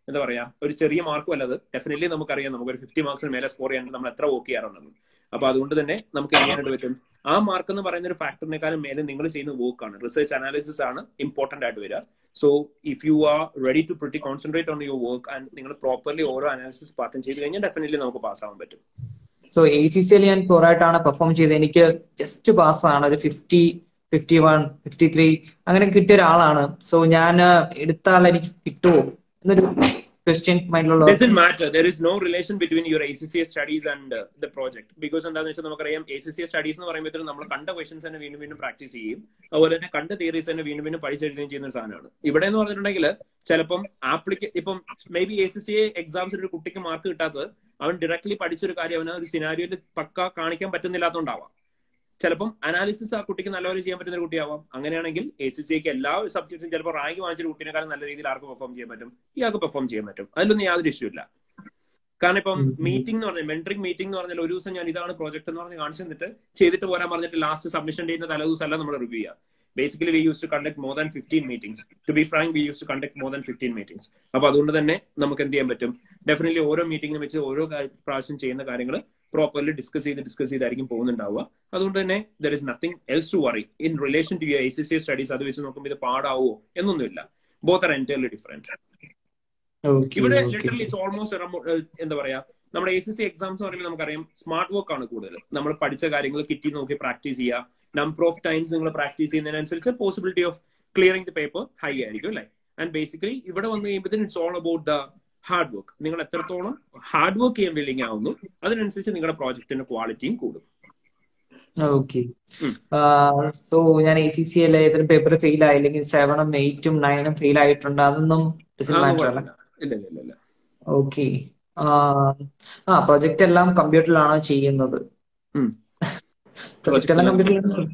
എന്താ പറയാ ഒരു ചെറിയ മാർക്കും അല്ലത്. ഡെഫിനറ്റ്ലി നമുക്കറിയാം നമുക്കൊരു 50 മാർക്സിന് മേലെ സ്കോർ ചെയ്യാൻ നമ്മൾ എത്ര വർക്ക് ചെയ്യാറുണ്ടെന്ന്. അപ്പൊ അതുകൊണ്ട് തന്നെ നമുക്ക് ചെയ്യാനായിട്ട് പറ്റും. ആ മാർക്ക് എന്ന് പറയുന്ന ഒരു ഫാക്ടറിനേക്കാളും മേലെ നിങ്ങൾ ചെയ്യുന്ന വർക്കാണ്, റിസർച്ച് അനാലിസിസ് ആണ് ഇമ്പോർട്ടന്റ് ആയിട്ട് വരിക. So if you are ready to pretty concentrate on your work and നിങ്ങൾ പ്രോപ്പർലി ഓരോ അനാലിസിസ് പാർട്ടും ചെയ്ത് കഴിഞ്ഞാൽ ഡെഫിനറ്റ്ലി നമുക്ക് പാസ് ആവാൻ പറ്റും. സോ ACCA ഞാൻ പോറായിട്ടാണ് പെർഫോം ചെയ്തത്. എനിക്ക് ജസ്റ്റ് പാസ്സാണ്, ഒരു 50, 51, 53 അങ്ങനെ കിട്ടിയ ഒരാളാണ്. സോ ഞാൻ എടുത്താൽ എനിക്ക് കിട്ടുമോ എന്നൊരു question മൈൻഡിലുള്ളവർക്ക്? Doesn't matter. There is no relation between your ACCA studies and the project. Because എന്താണെന്ന് വെച്ചാൽ നമുക്കറിയാം ACCA studies എന്ന് പറയുമ്പോഴത്തേക്കും നമ്മൾ കണ്ട ക്വസ്റ്റൻസ് തന്നെ വീണ്ടും വീണ്ടും പ്രാക്ടീസ് ചെയ്യും, അതുപോലെ തന്നെ കണ്ട തിയറീസ് തന്നെ വീണ്ടും വീണ്ടും പഠിച്ചെഴുതുകയും ചെയ്യുന്ന ഒരു സാധനമാണ്. ഇവിടെ എന്ന് പറഞ്ഞിട്ടുണ്ടെങ്കിൽ ചിലപ്പം ഇപ്പം മേ ബി ACCA എക്സാംസിൽ ഒരു കുട്ടിക്ക് മാർക്ക് കിട്ടാത്തത് അവൻ ഡയറക്ട്ലി പഠിച്ചൊരു കാര്യം അവന് ഒരു സിനാരിയോയിൽ പക്ക കാണിക്കാൻ പറ്റുന്നില്ലാത്തതുകൊണ്ടാവാം. ചിലപ്പം അനാലിസിസ് ആ കുട്ടിക്ക് നല്ലപോലെ ചെയ്യാൻ പറ്റുന്ന ഒരു കുട്ടിയാവാം. അങ്ങനെയാണെങ്കിൽ ACCAക്ക് എല്ലാ സബ്ജക്ട്സും ചിലപ്പോൾ റാങ്ക് വാങ്ങിച്ചൊരു കുട്ടിയെക്കാളും നല്ല രീതിയിൽ ആർക്ക് പെർഫോം ചെയ്യാൻ പറ്റും, ഇയാൾക്ക് പെർഫോം ചെയ്യാൻ പറ്റും. അതിലൊന്നും യാതൊരു ഇഷ്യൂ ഇല്ല. കാരണം ഇപ്പം മീറ്റിംഗ് എന്ന് പറഞ്ഞാൽ മെന്ററിംഗ് മീറ്റിംഗ് എന്ന് പറഞ്ഞാൽ ഒരു ദിവസം ഞാൻ ഇതാണ് പ്രോജക്ട് എന്ന് പറഞ്ഞ് കാണിച്ചു തന്നിട്ട് ചെയ്തിട്ട് പോരാൻ പറഞ്ഞിട്ട് ലാസ്റ്റ് സബ്മിഷൻ ഡേറ്റിന്റെ തലേദിവസം അല്ല നമ്മൾ റിവ്യൂ ചെയ്യുക. Basically, we used to conduct more than 15 meetings. To be frank, we used to conduct more than 15 meetings. അപ്പോൾ അതുകൊണ്ട് തന്നെ നമുക്ക് എന്ത് ചെയ്യാൻ പറ്റും, ഡെഫിനറ്റ്ലി ഓരോ മീറ്റിംഗിനും വെച്ച് ഓരോ പ്രാവശ്യം ചെയ്യുന്ന കാര്യങ്ങൾ പ്രോപ്പർലി ഡിസ്കസ് ചെയ്തായിരിക്കും പോകുന്നുണ്ടാവുക. അതുകൊണ്ട് തന്നെ there is nothing else to worry in relation to your ACCA studies. അത് വെച്ച് നോക്കുമ്പോൾ ഇത് പാടാവോ എന്നൊന്നുമില്ല. Both are entirely different. ഇവിടെ ലിറ്ററലി ഇറ്റ്സ് ഓൾമോസ്റ്റ് എന്താ പറയാ, നമ്മുടെ ACCA എക്സാംസ് പറയുമ്പോൾ നമുക്കറിയാം സ്മാർട്ട് വർക്ക് ആണ് കൂടുതൽ. നമ്മൾ പഠിച്ച കാര്യങ്ങൾ കിറ്റി നോക്കി പ്രാക്ടീസ് ചെയ്യുക. നമ്പർ ഓഫ് ടൈംസ് നിങ്ങൾ പ്രാക്ടീസ് ചെയ്യുന്നതിനനുസരിച്ച് possibility of clearing the paper high ആയിരിക്കും അല്ലേ. ആൻഡ് ബേസിക്കലി ഇവിടെ വന്നു കഴിയുമ്പോഴത്തേനും it's all about the hard work. നിങ്ങൾ എത്രത്തോളം ഹാർഡ് വർക്ക് ചെയ്യാൻ വില്ലിങ് ആവുന്നു അതിനനുസരിച്ച് നിങ്ങളുടെ പ്രോജക്റ്റിന്റെ ക്വാളിറ്റിയും കൂടും. ഓക്കെ. സോ ഞാൻ ACCA ഏതൊരു പേപ്പർ ഫെയിൽ ആയില്ലെങ്കിൽ 7ഉം 8ഉം 9ഉം ഫെയിൽ ആയിട്ടുണ്ട്, അതൊന്നും ഇല്ല. ഓക്കെ. പ്രൊജക്ട് എല്ലാം കമ്പ്യൂട്ടറിലാണോ ചെയ്യുന്നത്? പ്രൊജക്ട് എല്ലാം കമ്പ്യൂട്ടറിലാണ്.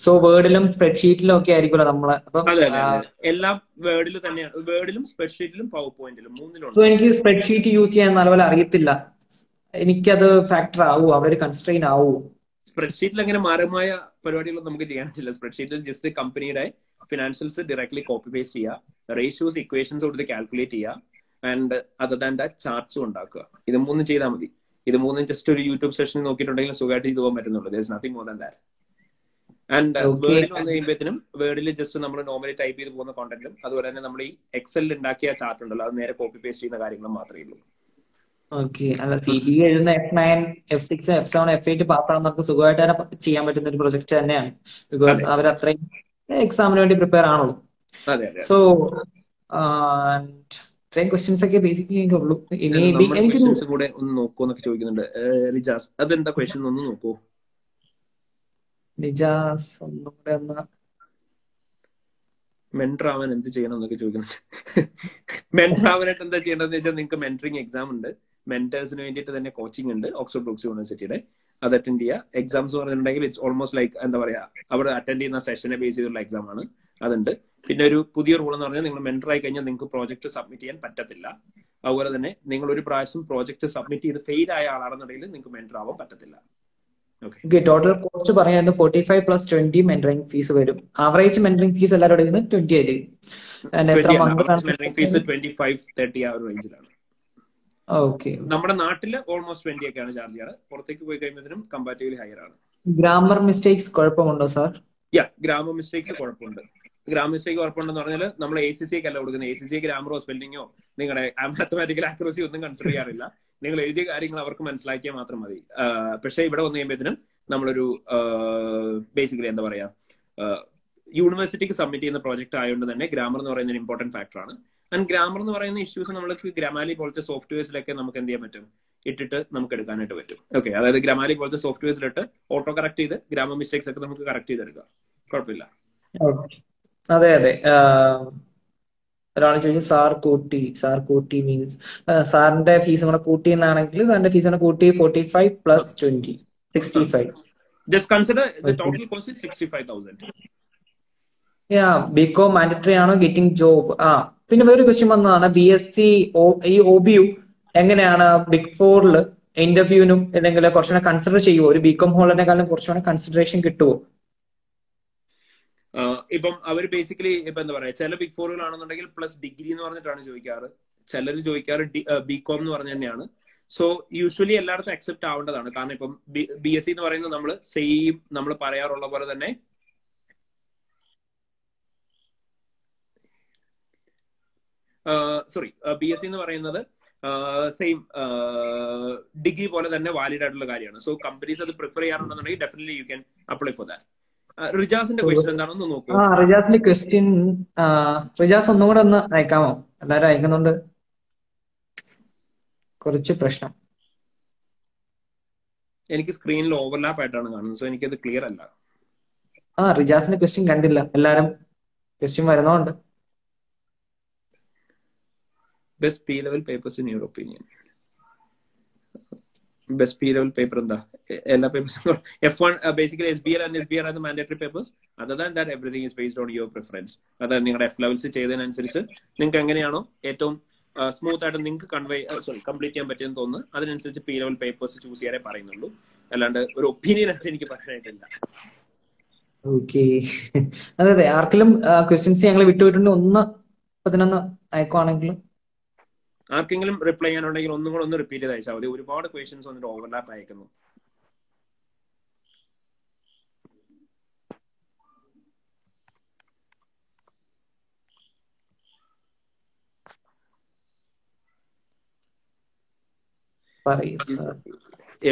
സോ വേർഡിലും സ്പ്രെഡ്ഷീറ്റിലും ഒക്കെ ആയിരിക്കുമല്ലോ നമ്മള്. എല്ലാം വേർഡിൽ തന്നെയാണ്, വേർഡിലും സ്പ്രെഡ്ഷീറ്റിലും പവർ പോയിന്റിലും മൂന്നിലും. സോ എനിക്ക് സ്പ്രെഡ്ഷീറ്റ് യൂസ് ചെയ്യാൻ നല്ലപോലെ അറിയത്തില്ല, എനിക്കത് ഫാക്ടർ ആവൂ, അവിടെ കൺസ്ട്രെയിൻ ആവൂ? സ്പ്രെഡ്ഷീറ്റിൽ അങ്ങനെ മാരമായ പരിപാടികളൊന്നും നമുക്ക് ചെയ്യാൻ പറ്റില്ല. സ്പ്രെഡ്ഷീറ്റിൽ ജസ്റ്റ് കമ്പനിയുടെ ഫിനാൻഷ്യൽസ് ഡയറക്ട്ലി കോപ്പി പേസ്റ്റ് ചെയ്യുക, റേഷ്യോസ് ഇക്വേഷൻസ് കൊടുത്ത് കാൽക്കുലേറ്റ് ചെയ്യുക, ആൻഡ് അതർ ദാൻ ദാറ്റ് ചാർട്ട്സും ഉണ്ടാക്കുക. ഇത് മൂന്നും ചെയ്താൽ മതി. ഇത് മൂന്നും ജസ്റ്റ് ഒരു യൂട്യൂബ് സെഷൻ നോക്കിയിട്ടുണ്ടെങ്കിൽ സുഖമായിട്ട് ചെയ്തു പോകാൻ പറ്റുന്നുള്ളൂ. There is nothing more than that. And വേർഡിൽ വന്നു കഴിയുമ്പോഴത്തേനും വേർഡിൽ ജസ്റ്റ് നമ്മൾ നോർമലി ടൈപ്പ് ചെയ്ത് പോകുന്ന കോണ്ടന്റും അതുപോലെ തന്നെ നമ്മൾ ഈ എക്സലിൽ ഉണ്ടാക്കിയ ചാർട്ട് ഉണ്ടല്ലോ അത് നേരെ കോപ്പി പേസ്റ്റ് ചെയ്യുന്ന കാര്യങ്ങളും മാത്രമേ ഉള്ളൂ. ഓക്കെ. അല്ല, CBE എഴുതുന്ന F9, F6, F7, F8 പാസ്സാകുന്ന നമുക്ക് സുഖമായിട്ട് ചെയ്യാൻ പറ്റുന്ന ഒരു പ്രൊജക്ട് തന്നെയാണ്. ബിക്കോസ് അവർ അത്രയും എക്സാമിന് വേണ്ടി പ്രിപ്പയർ ആണുള്ളൂ. സോ ഇത്രയും ക്വസ്റ്റ്യൻസ് ഒക്കെ ബേസിക്കലി എനിക്കുള്ളൂ. ഇനി കൂടെ ഒന്ന് നോക്കുമെന്നൊക്കെ ചോദിക്കുന്നുണ്ട് റിജാസ്. അതെന്താ ക്വസ്റ്റ്യൻ ഒന്ന് നോക്കൂ നിജാസ്, ഒന്നും കൂടെ ഒന്ന്. മെന്റർ ആവാൻ എന്ത് ചെയ്യണം എന്നൊക്കെ ചോദിക്കുന്നുണ്ട്. മെന്റർ ആവാനായിട്ട് എന്താ ചെയ്യേണ്ടതെന്ന് വെച്ചാൽ നിങ്ങൾക്ക് മെന്ററിംഗ് എക്സാം ഉണ്ട്, മെന്റേഴ്സിന് വേണ്ടിയിട്ട് തന്നെ കോച്ചിങ് ഉണ്ട് ഓക്സ്ഫോർഡ് ബ്രൂക്സ് യൂണിവേഴ്സിറ്റിയുടെ. അത് അറ്റൻഡ് ചെയ്യുക. എക്സാംസ് പറഞ്ഞിട്ടുണ്ടെങ്കിൽ ഇറ്റ്സ് ഓൾമോസ്റ്റ് ലൈക്ക് എന്താ പറയാ, അവിടെ അറ്റൻഡ് ചെയ്യുന്ന സെഷനെ ബേസ് ചെയ്തുള്ള എക്സാം ആണ്, അതുണ്ട്. പിന്നെ ഒരു പുതിയ റൂൾ എന്ന് പറഞ്ഞാൽ നിങ്ങൾ മെന്റർ ആയി കഴിഞ്ഞാൽ നിങ്ങൾക്ക് പ്രോജക്ട് സബ്മിറ്റ് ചെയ്യാൻ പറ്റത്തില്ല. അതുപോലെ തന്നെ നിങ്ങൾ ഒരു പ്രാവശ്യം പ്രോജക്ട് സബ്മിറ്റ് ചെയ്ത് ഫെയിൽ ആയ ആളാണെന്നുണ്ടെങ്കിൽ നിങ്ങൾക്ക് മെന്റർ ആവാൻ പറ്റത്തില്ല. ടോട്ടൽ കോസ്റ്റ് പറയുന്നത് 45 + 20 മെന്ററിംഗ് ഫീസ് വരും. ആവറേജ് മെന്ററിംഗ് ഫീസ് എല്ലാവരും എടുക്കുന്നത് 20 ആയിരിക്കും. മെന്ററിംഗ് ഫീസ് 25-30 ആ ഒരു റേഞ്ചിലാണ്. നമ്മുടെ നാട്ടില് ഓൾമോസ്റ്റ് 20 ഒക്കെയാണ് ചാർജ് ചെയ്യാറ്. പുറത്തേക്ക് പോയി കഴിയുമ്പോഴത്തേനും കമ്പാരിറ്റീവ്ലി ഹയർ ആണ്. ഗ്രാമർ മിസ്റ്റേക്സ് കുഴപ്പമുണ്ടോ സാർ? ഗ്രാമർ മിസ്റ്റേക്സ് കുഴപ്പമുണ്ട്. ഗ്രാമർ മിസ്റ്റേക്ക് കുഴപ്പമുണ്ടെന്ന് പറഞ്ഞാൽ നമ്മൾ ACCA അല്ല കൊടുക്കുന്നത്. ACCA ഗ്രാമറോ സ്പെല്ലിങ്ങോ നിങ്ങളുടെ മാത്തമാറ്റിക്കൽ ആക്യുറസി ഒന്നും കൺസിഡർ ചെയ്യാറില്ല. നിങ്ങൾ എഴുതിയ കാര്യങ്ങൾ അവർക്ക് മനസ്സിലാക്കിയാൽ മാത്രം മതി. പക്ഷേ ഇവിടെ വന്നു കഴിയുമ്പോഴത്തേനും നമ്മളൊരു ബേസിക്കലി എന്താ പറയാ, യൂണിവേഴ്സിറ്റിക്ക് സബ്മിറ്റ് ചെയ്യുന്ന പ്രോജക്റ്റ് ആയതുകൊണ്ട് തന്നെ ഗ്രാമർ എന്ന് പറയുന്ന ഒരു ഇമ്പോർട്ടന്റ് ഫാക്ടറാണ്. ആൻഡ് ഗ്രാമർ എന്ന് പറയുന്ന ഇഷ്യൂസ് നമ്മൾക്ക് ഗ്രാമാലി പോലത്തെ സോഫ്റ്റ്വെയർസിലൊക്കെ നമുക്ക് എന്ത് ചെയ്യാൻ പറ്റും, ഇട്ടിട്ട് നമുക്ക് എടുക്കാനായിട്ട് പറ്റും. ഓക്കെ, അതായത് ഗ്രാമാലി പോലത്തെ സോഫ്റ്റ്വെയർസിലിട്ട് ഓട്ടോ കറക്റ്റ് ചെയ്ത് ഗ്രാമർ മിസ്റ്റേക്സ് ഒക്കെ നമുക്ക് കറക്റ്റ് ചെയ്തെടുക്കാം. കുഴപ്പമില്ല. അതെ. ഒരാൾ ചോദിച്ചു സാർ കൂട്ടി മീൻസ് സാറിന്റെ ഫീസ് കൂടെ കൂട്ടി എന്നാണെങ്കിൽ സാറിന്റെ ഫീസ് കൂട്ടി 45 + 20 65. Just consider the total cost is 65,000. BCom mandatory ആണോ ഗെറ്റിംഗ് ജോബ്? പിന്നെ വേറൊരു ക്വസ്റ്റ്യൻ വന്നതാണ്, BSc ഈ OBU എങ്ങനെയാണ് ബിഗ് 4 ഇന്റർവ്യൂവിനും അല്ലെങ്കിൽ കുറച്ചുകൂടെ കൺസിഡർ ചെയ്യുമോ? ഒരു BCom ഹോളിനെക്കാളും കുറച്ചുകൂടെ കൺസിഡറേഷൻ കിട്ടുമോ? ഇപ്പം അവർ ബേസിക്കലി ഇപ്പൊ എന്താ പറയാ, ചില ബിഗ് 4 പ്ലസ് ഡിഗ്രി എന്ന് പറഞ്ഞിട്ടാണ് ചോദിക്കാറ്. ചിലർ ചോദിക്കാറ് BCom എന്ന് പറഞ്ഞ തന്നെയാണ്. സോ യൂഷ്വലി എല്ലായിടത്തും അക്സെപ്റ്റ് ആവേണ്ടതാണ്. കാരണം ഇപ്പം BSc എന്ന് പറയുന്നത് നമ്മൾ സെയിം നമ്മൾ പറയാറുള്ള പോലെ തന്നെ BSc എന്ന് പറയുന്നത് സെയിം ഡിഗ്രി പോലെ തന്നെ വാലിഡ് ആയിട്ടുള്ള കാര്യമാണ്. സോ കമ്പനീസ് അത് പ്രിഫർ ചെയ്യാറുണ്ടെന്നുണ്ടെങ്കിൽ definitely you can apply for that. റിജാസിന്റെ ക്വസ്റ്റ്യൻ എന്താണെന്ന് നോക്കൂ. റിജാസിന്റെ ക്വസ്റ്റ്യൻ റിജാസ് ഒന്നും കൂടെ ഒന്ന് അയക്കാമോ? എല്ലാരും അയക്കുന്നുണ്ട്. കുറച്ച് പ്രശ്നം. എനിക്ക് സ്ക്രീനിൽ ഓവർലാപ്പ് ആയിട്ടാണ് കാണുന്നത്, സോ എനിക്കത് ക്ലിയർ അല്ല. റിജാസിന്റെ ക്വസ്റ്റ്യൻ കണ്ടില്ല. എല്ലാരും ക്വസ്റ്റ്യൻ വരുന്നോണ്ട്. Best P level papers in your opinion. Best P level paper എന്താ? എല്ലാ പേപ്പേഴ്സും F1 basically SBL and SBR ആണ് mandatory papers. Other than that everything is based on your preference. അതായത് നിങ്ങളുടെ F ലെവൽസ് ചെയ്തതിനനുസരിച്ച് നിങ്ങൾക്ക് എങ്ങനെയാണോ ഏറ്റവും സ്മൂത്ത് ആയിട്ട് നിങ്ങൾക്ക് കംപ്ലീറ്റ് ചെയ്യാൻ പറ്റുമെന്ന് തോന്നുന്നു, അതിനനുസരിച്ച് പി ലെവൽ പേപ്പേഴ്സ് ചൂസ് ചെയ്യാനേ പറയുന്നുള്ളൂ. അല്ലാണ്ട് ഒരു ഒപ്പീനിയൻ ആയിട്ട് എനിക്ക് പറയാനായിട്ടില്ല. ഓക്കെ. അതെ, ആർക്കെങ്കിലും ക്വസ്റ്റ്യൻസ് ഞങ്ങൾ വിട്ടുപോയിട്ടുണ്ട് 1:11 അയക്കുവാണെങ്കിൽ. ആർക്കെങ്കിലും റിപ്ലൈ ചെയ്യാനുണ്ടെങ്കിൽ ഒന്നും കൂടെ ഒന്ന് റിപ്പീറ്റ് ചെയ്ത് അയച്ചാൽ മതി. ഒരുപാട് ക്വസ്റ്റ്യൻസ് വന്നിട്ട് ഓവർലാപ്പ് അയക്കുന്നു.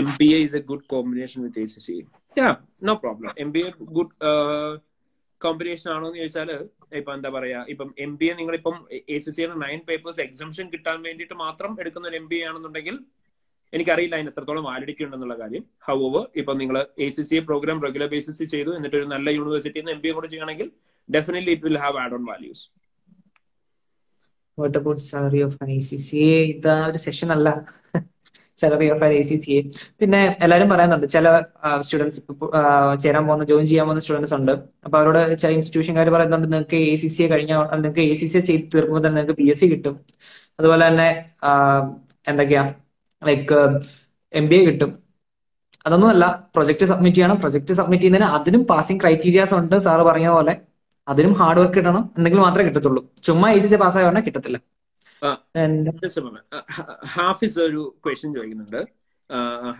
MBA is a good combination with ACCA. Yeah, no problem. MBA good combination ആണോ എന്ന് ചോദിച്ചാൽ ഇപ്പൊ എന്താ പറയാ, ഇപ്പം MBA നിങ്ങളിപ്പം ACCA 9 പേപ്പേഴ്സ് എക്സംഷൻ കിട്ടാൻ വേണ്ടിയിട്ട് മാത്രം എടുക്കുന്ന ഒരു MBA ആണെന്നുണ്ടെങ്കിൽ എനിക്കറിയില്ല അതിന് എത്രത്തോളം വാലിഡിറ്റി ഉണ്ടെന്നുള്ള കാര്യം. ഹൗവർ ഇപ്പൊ നിങ്ങൾ ACCA പ്രോഗ്രാം റെഗുലർ ബേസിസിൽ ചെയ്തു എന്നിട്ട് ഒരു നല്ല യൂണിവേഴ്സിറ്റിയിൽ നിന്ന് MBA കൂടെ ചെയ്യണമെങ്കിൽ definitely it will have add on values. What about salary of an ACCA? ഇതാ ഒരു സെഷൻ അല്ല സാലറി ഓഫ് ആൻ ACCA. പിന്നെ എല്ലാരും പറയുന്നുണ്ട്, ചില സ്റ്റുഡൻസ് ജോയിൻ ചെയ്യാൻ പോകുന്ന സ്റ്റുഡൻസ് ഉണ്ട്. അപ്പൊ അവരോട് ചില ഇൻസ്റ്റിറ്റ്യൂഷൻകാർ പറയുന്നുണ്ട്, നിങ്ങൾക്ക് ACCA കഴിഞ്ഞാൽ നിങ്ങൾക്ക് ACCA ചെയ്ത് തീർക്കുമ്പോൾ തന്നെ നിങ്ങൾക്ക് BSc കിട്ടും. അതുപോലെ തന്നെ എന്തൊക്കെയാ ലൈക്ക് MBA കിട്ടും. അതൊന്നുമല്ല, പ്രൊജക്ട് സബ്മിറ്റ് ചെയ്യണം. പ്രൊജക്ട് സബ്മിറ്റ് ചെയ്യുന്നതിന് അതിനും പാസിംഗ് ക്രൈറ്റീരിയാസ് ഉണ്ട്. സാറ് പറഞ്ഞ പോലെ അതിനും ഹാർഡ് വർക്ക് ഇടണം, എന്തെങ്കിലും മാത്രമേ കിട്ടത്തുള്ളൂ. ചുമ്മാ ACCA പാസ്സായ പറഞ്ഞാൽ കിട്ടത്തില്ല. ഹാഫിസ് ഒരു ക്വസ്റ്റ്യൻ ചോദിക്കുന്നുണ്ട്.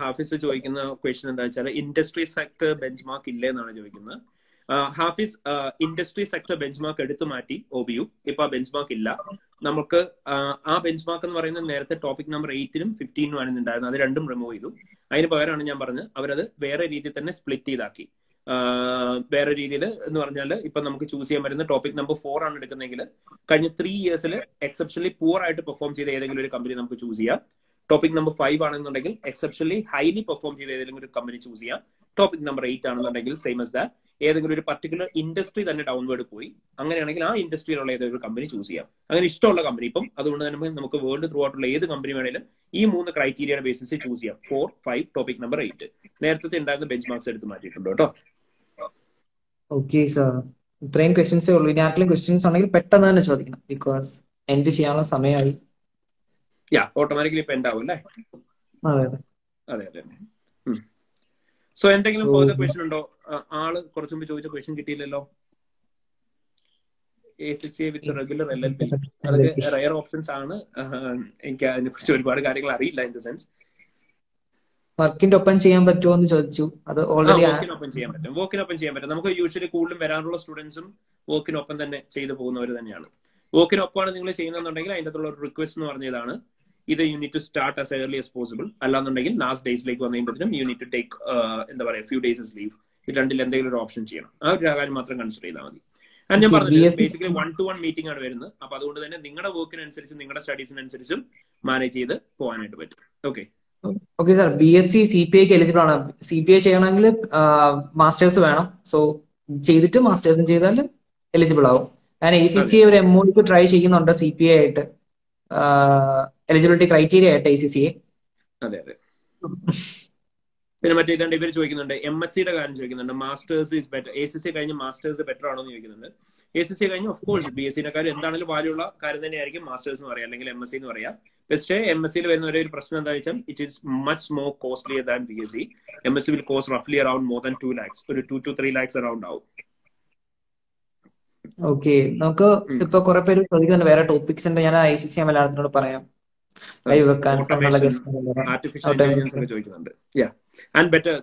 ഹാഫിസ് ചോദിക്കുന്ന ക്വസ്റ്റ്യൻ എന്താ വെച്ചാൽ ഇൻഡസ്ട്രി സെക്ടർ ബെഞ്ച് മാർക്ക് ഇല്ലേ എന്നാണ് ചോദിക്കുന്നത്. Hafiz industry sector bench mark എടുത്തു മാറ്റി OBU. ഇപ്പൊ ആ ബെഞ്ച് മാർക്ക് ഇല്ല. നമുക്ക് ആ ബെഞ്ച് മാർക്ക് എന്ന് പറയുന്നത് നേരത്തെ ടോപ്പിക് നമ്പർ 8-നും 15-നും ആണ് ഉണ്ടായിരുന്നത്. അത് രണ്ടും റിമൂവ് ചെയ്തു. അതിന് പകരമാണ് ഞാൻ പറഞ്ഞത് അവരത് വേറെ രീതിയിൽ തന്നെ സ്പ്ലിറ്റ് ചെയ്താക്കി. വേറെ രീതിയിൽ എന്ന് പറഞ്ഞാൽ ഇപ്പൊ നമുക്ക് ചൂസ് ചെയ്യാൻ പറ്റുന്ന ടോപ്പിക് നമ്പർ 4 ആണ് എടുക്കുന്നതെങ്കിൽ കഴിഞ്ഞ 3 ഇയേഴ്സിൽ എക്സെപ്ഷനലി പുവർ ആയിട്ട് പെർഫോം ചെയ്ത ഏതെങ്കിലും ഒരു കമ്പനി നമുക്ക് ചൂസ് ചെയ്യാം. ടോപ്പിക് നമ്പർ 5 ആണെന്നുണ്ടെങ്കിൽ എക്സെപ്ഷനലി ഹൈലി പെർഫോം ചെയ്ത ഏതെങ്കിലും ഒരു കമ്പനി ചൂസ് ചെയ്യാം. ടോപ്പിക് നമ്പർ 8 ആണെന്നുണ്ടെങ്കിൽ സെയിം ആസ് ദാറ്റ് ഏതെങ്കിലും ഒരു പർട്ടിക്കുലർ ഇൻഡസ്ട്രി തന്നെ ഡൗൺവേർഡ് പോയി അങ്ങനെയാണെങ്കിൽ ആ ഇൻഡസ്ട്രിയിലുള്ള ഏതൊരു കമ്പനി ചൂസ് ചെയ്യാം. അങ്ങനെ ഇഷ്ടമുള്ള കമ്പനി ഇപ്പം അതുകൊണ്ട് തന്നെ നമുക്ക് വേൾഡ് ത്രൂ ആയിട്ടുള്ള ഏത് കമ്പനി വേണേലും ഈ 3 ക്രൈറ്റീരിയയുടെ ബേസിസിൽ ചൂസ് ചെയ്യാം. 4, 5, ടോപ്പിക് നമ്പർ 8. നേരത്തെ ഉണ്ടായിരുന്ന ബെഞ്ച് മാർക്സ് എടുത്ത് മാറ്റിയിട്ടുണ്ട് കേട്ടോ. ഓക്കെ സാർ, ഇത്രയും ക്വസ്റ്റ്യൻസേ ഉള്ളൂ. ഇനി ആർക്കെങ്കിലും ക്വസ്റ്റ്യൻസ് ഉണ്ടെങ്കിൽ പെട്ടെന്ന് തന്നെ ചോദിക്കണം, ബിക്കോസ് എൻഡ് ചെയ്യാനുള്ള സമയമായി. ഓട്ടോമാറ്റിക്കലി ഇപ്പൊ എൻഡ് ആവും അല്ലേ? അതെ അതെ അതെ. സോ എന്തെങ്കിലും ഫർദർ ക്വസ്റ്റ്യൻ ഉണ്ടോ? ആള് കുറച്ചു മുമ്പ് ചോദിച്ച ക്വസ്റ്റ്യൻ കിട്ടിയില്ലല്ലോ. ACCA വിത്ത് റെഗുലർ LLB അതൊക്കെ റയർ ഓപ്ഷൻസ് ആണ്. എനിക്ക് അതിനെ കുറിച്ച് ഒരുപാട് കാര്യങ്ങൾ അറിയില്ല. ഇൻ ദ സെൻസ് വർക്കിന്റെ ഒപ്പം ചെയ്യാൻ പറ്റുമോ എന്ന് ചോദിച്ചു. അത് ഓൾറെഡി വോക്കിനൊപ്പം ചെയ്യാൻ പറ്റും. വോക്കിനൊപ്പം ചെയ്യാൻ പറ്റും. നമുക്ക് യൂഷ്വലി കൂടുതലും വരാനുള്ള സ്റ്റുഡൻസും വോക്കിനൊപ്പം തന്നെ ചെയ്തു പോകുന്നവർ തന്നെയാണ്. വോക്കിനൊപ്പമാണ് നിങ്ങൾ ചെയ്യുന്നതെന്നുണ്ടെങ്കിൽ അതിൻ്റെ അകത്തുള്ള ഒരു റിക്വസ്റ്റ് എന്ന് പറഞ്ഞതാണ് ഇത് you need to start as early as possible. അല്ലാന്നുണ്ടെങ്കിൽ ലാസ്റ്റ് ഡേയ്സിലേക്ക് വന്നു കഴിയുമ്പോഴത്തേനും യു നീഡ് ടു ടേക്ക് എന്താ പറയുക ഫ്യൂ ഡേയ്സ് ലീവ്. ഇത് രണ്ടിൽ എന്തെങ്കിലും ഒരു ഓപ്ഷൻ ചെയ്യണം. ആ ഒരു കാര്യം മാത്രം കൺസിഡർ ചെയ്താൽ മതി. ഞാൻ പറഞ്ഞില്ല, ബേസിക്കലി 1-to-1 മീറ്റിംഗ് ആണ് വരുന്നത്. അപ്പൊ അതുകൊണ്ട് തന്നെ നിങ്ങളുടെ വർക്കിനനുസരിച്ചും നിങ്ങളുടെ സ്റ്റഡീസിനനുസരിച്ചും മാനേജ് ചെയ്ത് പോകാനായിട്ട് പറ്റും. Okay okay sir, BSc CPA eligible ആണ്. CPA ചെയ്യണമെങ്കിൽ മാസ്റ്റേഴ്സ് വേണം. സോ ചെയ്തിട്ട് മാസ്റ്റേഴ്സും ചെയ്താൽ എലിജിബിൾ ആവും. ഞാൻ ACCA ഒരു MOU ട്രൈ ചെയ്യുന്നുണ്ട് CPA ആയിട്ട്, എലിജിബിലിറ്റി ക്രൈറ്റീരിയ ആയിട്ട് ACCA. അതെ അതെ. പിന്നെ മറ്റേ ഇതാണ്ട് ഇവർ ചോദിക്കുന്നുണ്ട് MSCയുടെ കാര്യം ചോദിക്കുന്നുണ്ട്. മാസ്റ്റേഴ്സ് ഇസ് ബെറ്റർ, ACCA കഴിഞ്ഞ് മാസ്റ്റേഴ്സ് ബെറ്റർ ആണോ എന്ന് ചോദിക്കുന്നുണ്ട്. ACCA കഴിഞ്ഞ് ഓഫ് കോഴ്സ് BSCയുടെ കാര്യം എന്താണെങ്കിലും വാല്യൂ ഉള്ള കാര്യം തന്നെയായിരിക്കും മാസ്റ്റേഴ്സ് എന്ന് പറയാം അല്ലെങ്കിൽ MSc എന്ന് പറയാം. പക്ഷേ MSCയിൽ വരുന്ന ഒരേ ഒരു പ്രശ്നം എന്താ വെച്ചാൽ it is much more costlier than BSc. MSc will cost റഫ്ലി അറൌണ്ട് മോർ ദാൻ 2 lakhs, ഒരു 2 to 3 lakhs അറൌണ്ട് ആവും. ഓക്കെ, നമുക്ക് ഇപ്പൊ കുറെ പേര് ചോദിക്കുന്നുണ്ട് വേറെ ടോപ്പിക്സ് ഉണ്ട്. ഞാൻ ICCA മലയാളത്തിനോട് പറയാം. ആർട്ടിഫിഷ്യൽ ഇന്റലിജൻസ് ഒക്കെ ചോദിക്കുന്നുണ്ട്. And better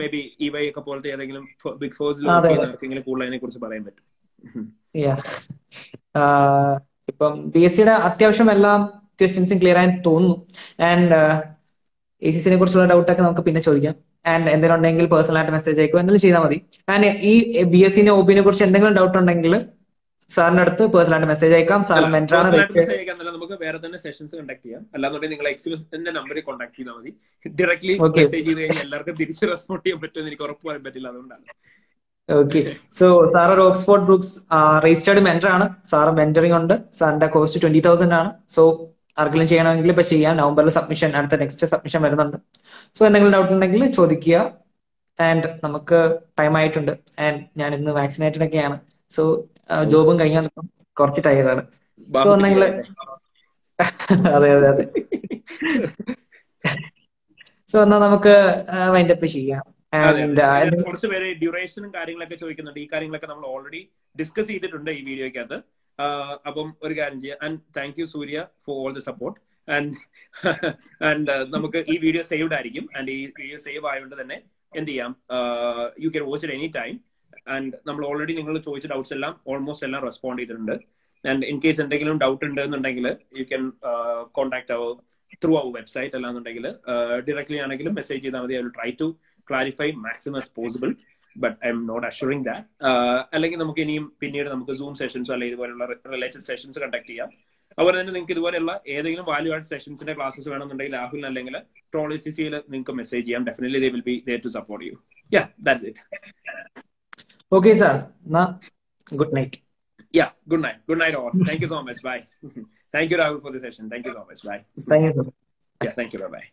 may be EY ഒക്കെ പോലത്തെ ഏതെങ്കിലും ബിഗ് ഫോഴ്സിൽ ആർക്കെങ്കിലും കൂടുതൽ അതിനെ കുറിച്ച് പറയാൻ പറ്റും. ഇപ്പം BScയുടെ അത്യാവശ്യം എല്ലാം ക്വസ്റ്റ്യൻസും ക്ലിയർ ആയി തോന്നുന്നു. ആൻഡ് ACCയെ കുറിച്ചുള്ള ഡൗട്ടൊക്കെ നമുക്ക് പിന്നെ ചോദിക്കാം. ആൻഡ് എന്തെങ്കിലും ഉണ്ടെങ്കിൽ പേഴ്സണൽ ആയിട്ട് മെസ്സേജ് അയക്കുക, എന്തെങ്കിലും ചെയ്താൽ മതി. ആൻഡ് ഈ BScനെ OBനെ കുറിച്ച് എന്തെങ്കിലും ഡൗട്ട് ഉണ്ടെങ്കിൽ സാറിന്റെ അടുത്ത് പേഴ്സണലായിട്ട് മെസ്സേജ് അയക്കാം. സാർ മെന്ററാണ്. പേഴ്സണലായിട്ട് മെസ്സേജ് അയക്കാൻ നമുക്ക് വേറെ തന്നെ സെഷൻസ് കണ്ടക്ട് ചെയ്യാം. അല്ലാന്നുണ്ടെങ്കിൽ നിങ്ങൾ എക്സിബിഷന്റെ നമ്പറിൽ കോൺടാക്ട് ചെയ്താൽ മതി. ഡയറക്ട്ലി മെസ്സേജ് ചെയ്ത് കഴിഞ്ഞാൽ എല്ലാവർക്കും തിരിച്ച് റെസ്പോണ്ട് ചെയ്യാൻ പറ്റുമെന്ന് എനിക്ക് ഉറപ്പ് പറയാൻ പറ്റില്ല. അതുകൊണ്ടാണ്. ഓക്കെ. സോ സാർ ഒരു ഓക്സ്ഫോർഡ് ബ്രൂക്സ് രജിസ്റ്റേർഡ് മെന്റർ ആണ്. സാർ മെന്ററിംഗ് ഉണ്ട്. സാറിന്റെ കോസ്റ്റ് 20,000 ആണ്. സോ ആർക്കെങ്കിലും ചെയ്യണമെങ്കിൽ ഇപ്പൊ ചെയ്യാം. നവംബറിൽ സബ്മിഷൻ, അടുത്ത നെക്സ്റ്റ് സബ്മിഷൻ വരുന്നുണ്ട്. സോ എന്തെങ്കിലും ഡൗട്ട് ഉണ്ടെങ്കിൽ ചോദിക്കുക. ആൻഡ് നമുക്ക് ടൈം ആയിട്ടുണ്ട്. ആൻഡ് ഞാൻ ഇന്ന് വാക്സിനേറ്റഡ് ഒക്കെയാണ്. സോ ജോബും കഴിഞ്ഞാൽ കുറച്ച് ടയറാണ്. സോ എന്തെങ്കിൽ അതെ അതെ അതെ. സോ എന്നാ നമുക്ക് വൈൻഡപ്പ് ചെയ്യാം. കുറച്ച് പേര് ഡ്യൂറേഷനും കാര്യങ്ങളൊക്കെ ചോദിക്കുന്നുണ്ട്. ഈ കാര്യങ്ങളൊക്കെ നമ്മൾ ഓൾറെഡി ഡിസ്കസ് ചെയ്തിട്ടുണ്ട് ഈ വീഡിയോയ്ക്കകത്ത്. അപ്പം ഒരു കാര്യം ചെയ്യാം. And thank you Surya for all the support. And നമുക്ക് ഈ വീഡിയോ സേവ്ഡ് ആയിരിക്കും. ആൻഡ് ഈ വീഡിയോ സേവ് ആയതുകൊണ്ട് തന്നെ എന്ത് ചെയ്യാം, you can watch it any time. And നമ്മൾ ഓൾറെഡി നിങ്ങൾ ചോദിച്ച ഡൗട്ട്സ് എല്ലാം ഓൾമോസ്റ്റ് എല്ലാം റെസ്പോണ്ട് ചെയ്തിട്ടുണ്ട്. ആൻഡ് ഇൻ കേസ് എന്തെങ്കിലും ഡൗട്ട് ഉണ്ട് എന്നുണ്ടെങ്കിൽ യു ക്യാൻ കോൺടാക്ട് അവർ ത്രൂ അവർ വെബ്സൈറ്റ്. അല്ലാന്നുണ്ടെങ്കിൽ ഡയറക്ട്ലി ആണെങ്കിലും മെസ്സേജ് ചെയ്താൽ മതി. I will try to clarify maximum as possible, but I'm not assuring that. അല്ലെങ്കിൽ നമുക്ക് ഇനിയും പിന്നീട് നമുക്ക് സൂം സെഷൻസോ അല്ലെങ്കിൽ ഇതുപോലുള്ള റിലേറ്റഡ് സെഷൻസ് കണ്ടക്ട് ചെയ്യാം. അതുപോലെ തന്നെ നിങ്ങൾക്ക് ഇതുപോലെയുള്ള ഏതെങ്കിലും വാല്യൂ ആഡ് സെഷൻസിന്റെ ക്ലാസ്സസ് വേണമെന്നുണ്ടെങ്കിൽ രാഹുൽ അല്ലെങ്കിൽ ട്രോളിസിസിയിൽ നിങ്ങൾക്ക് മെസ്സേജ് ചെയ്യാം. Definitely they will be there to support you. Yeah, that's it. Okay sir, na good night. Yeah, good night all. Thank you so much. Bye. Thank you Rahul for the session. Thank you so much. Bye. Thank you sir. Yeah, thank you. Bye bye.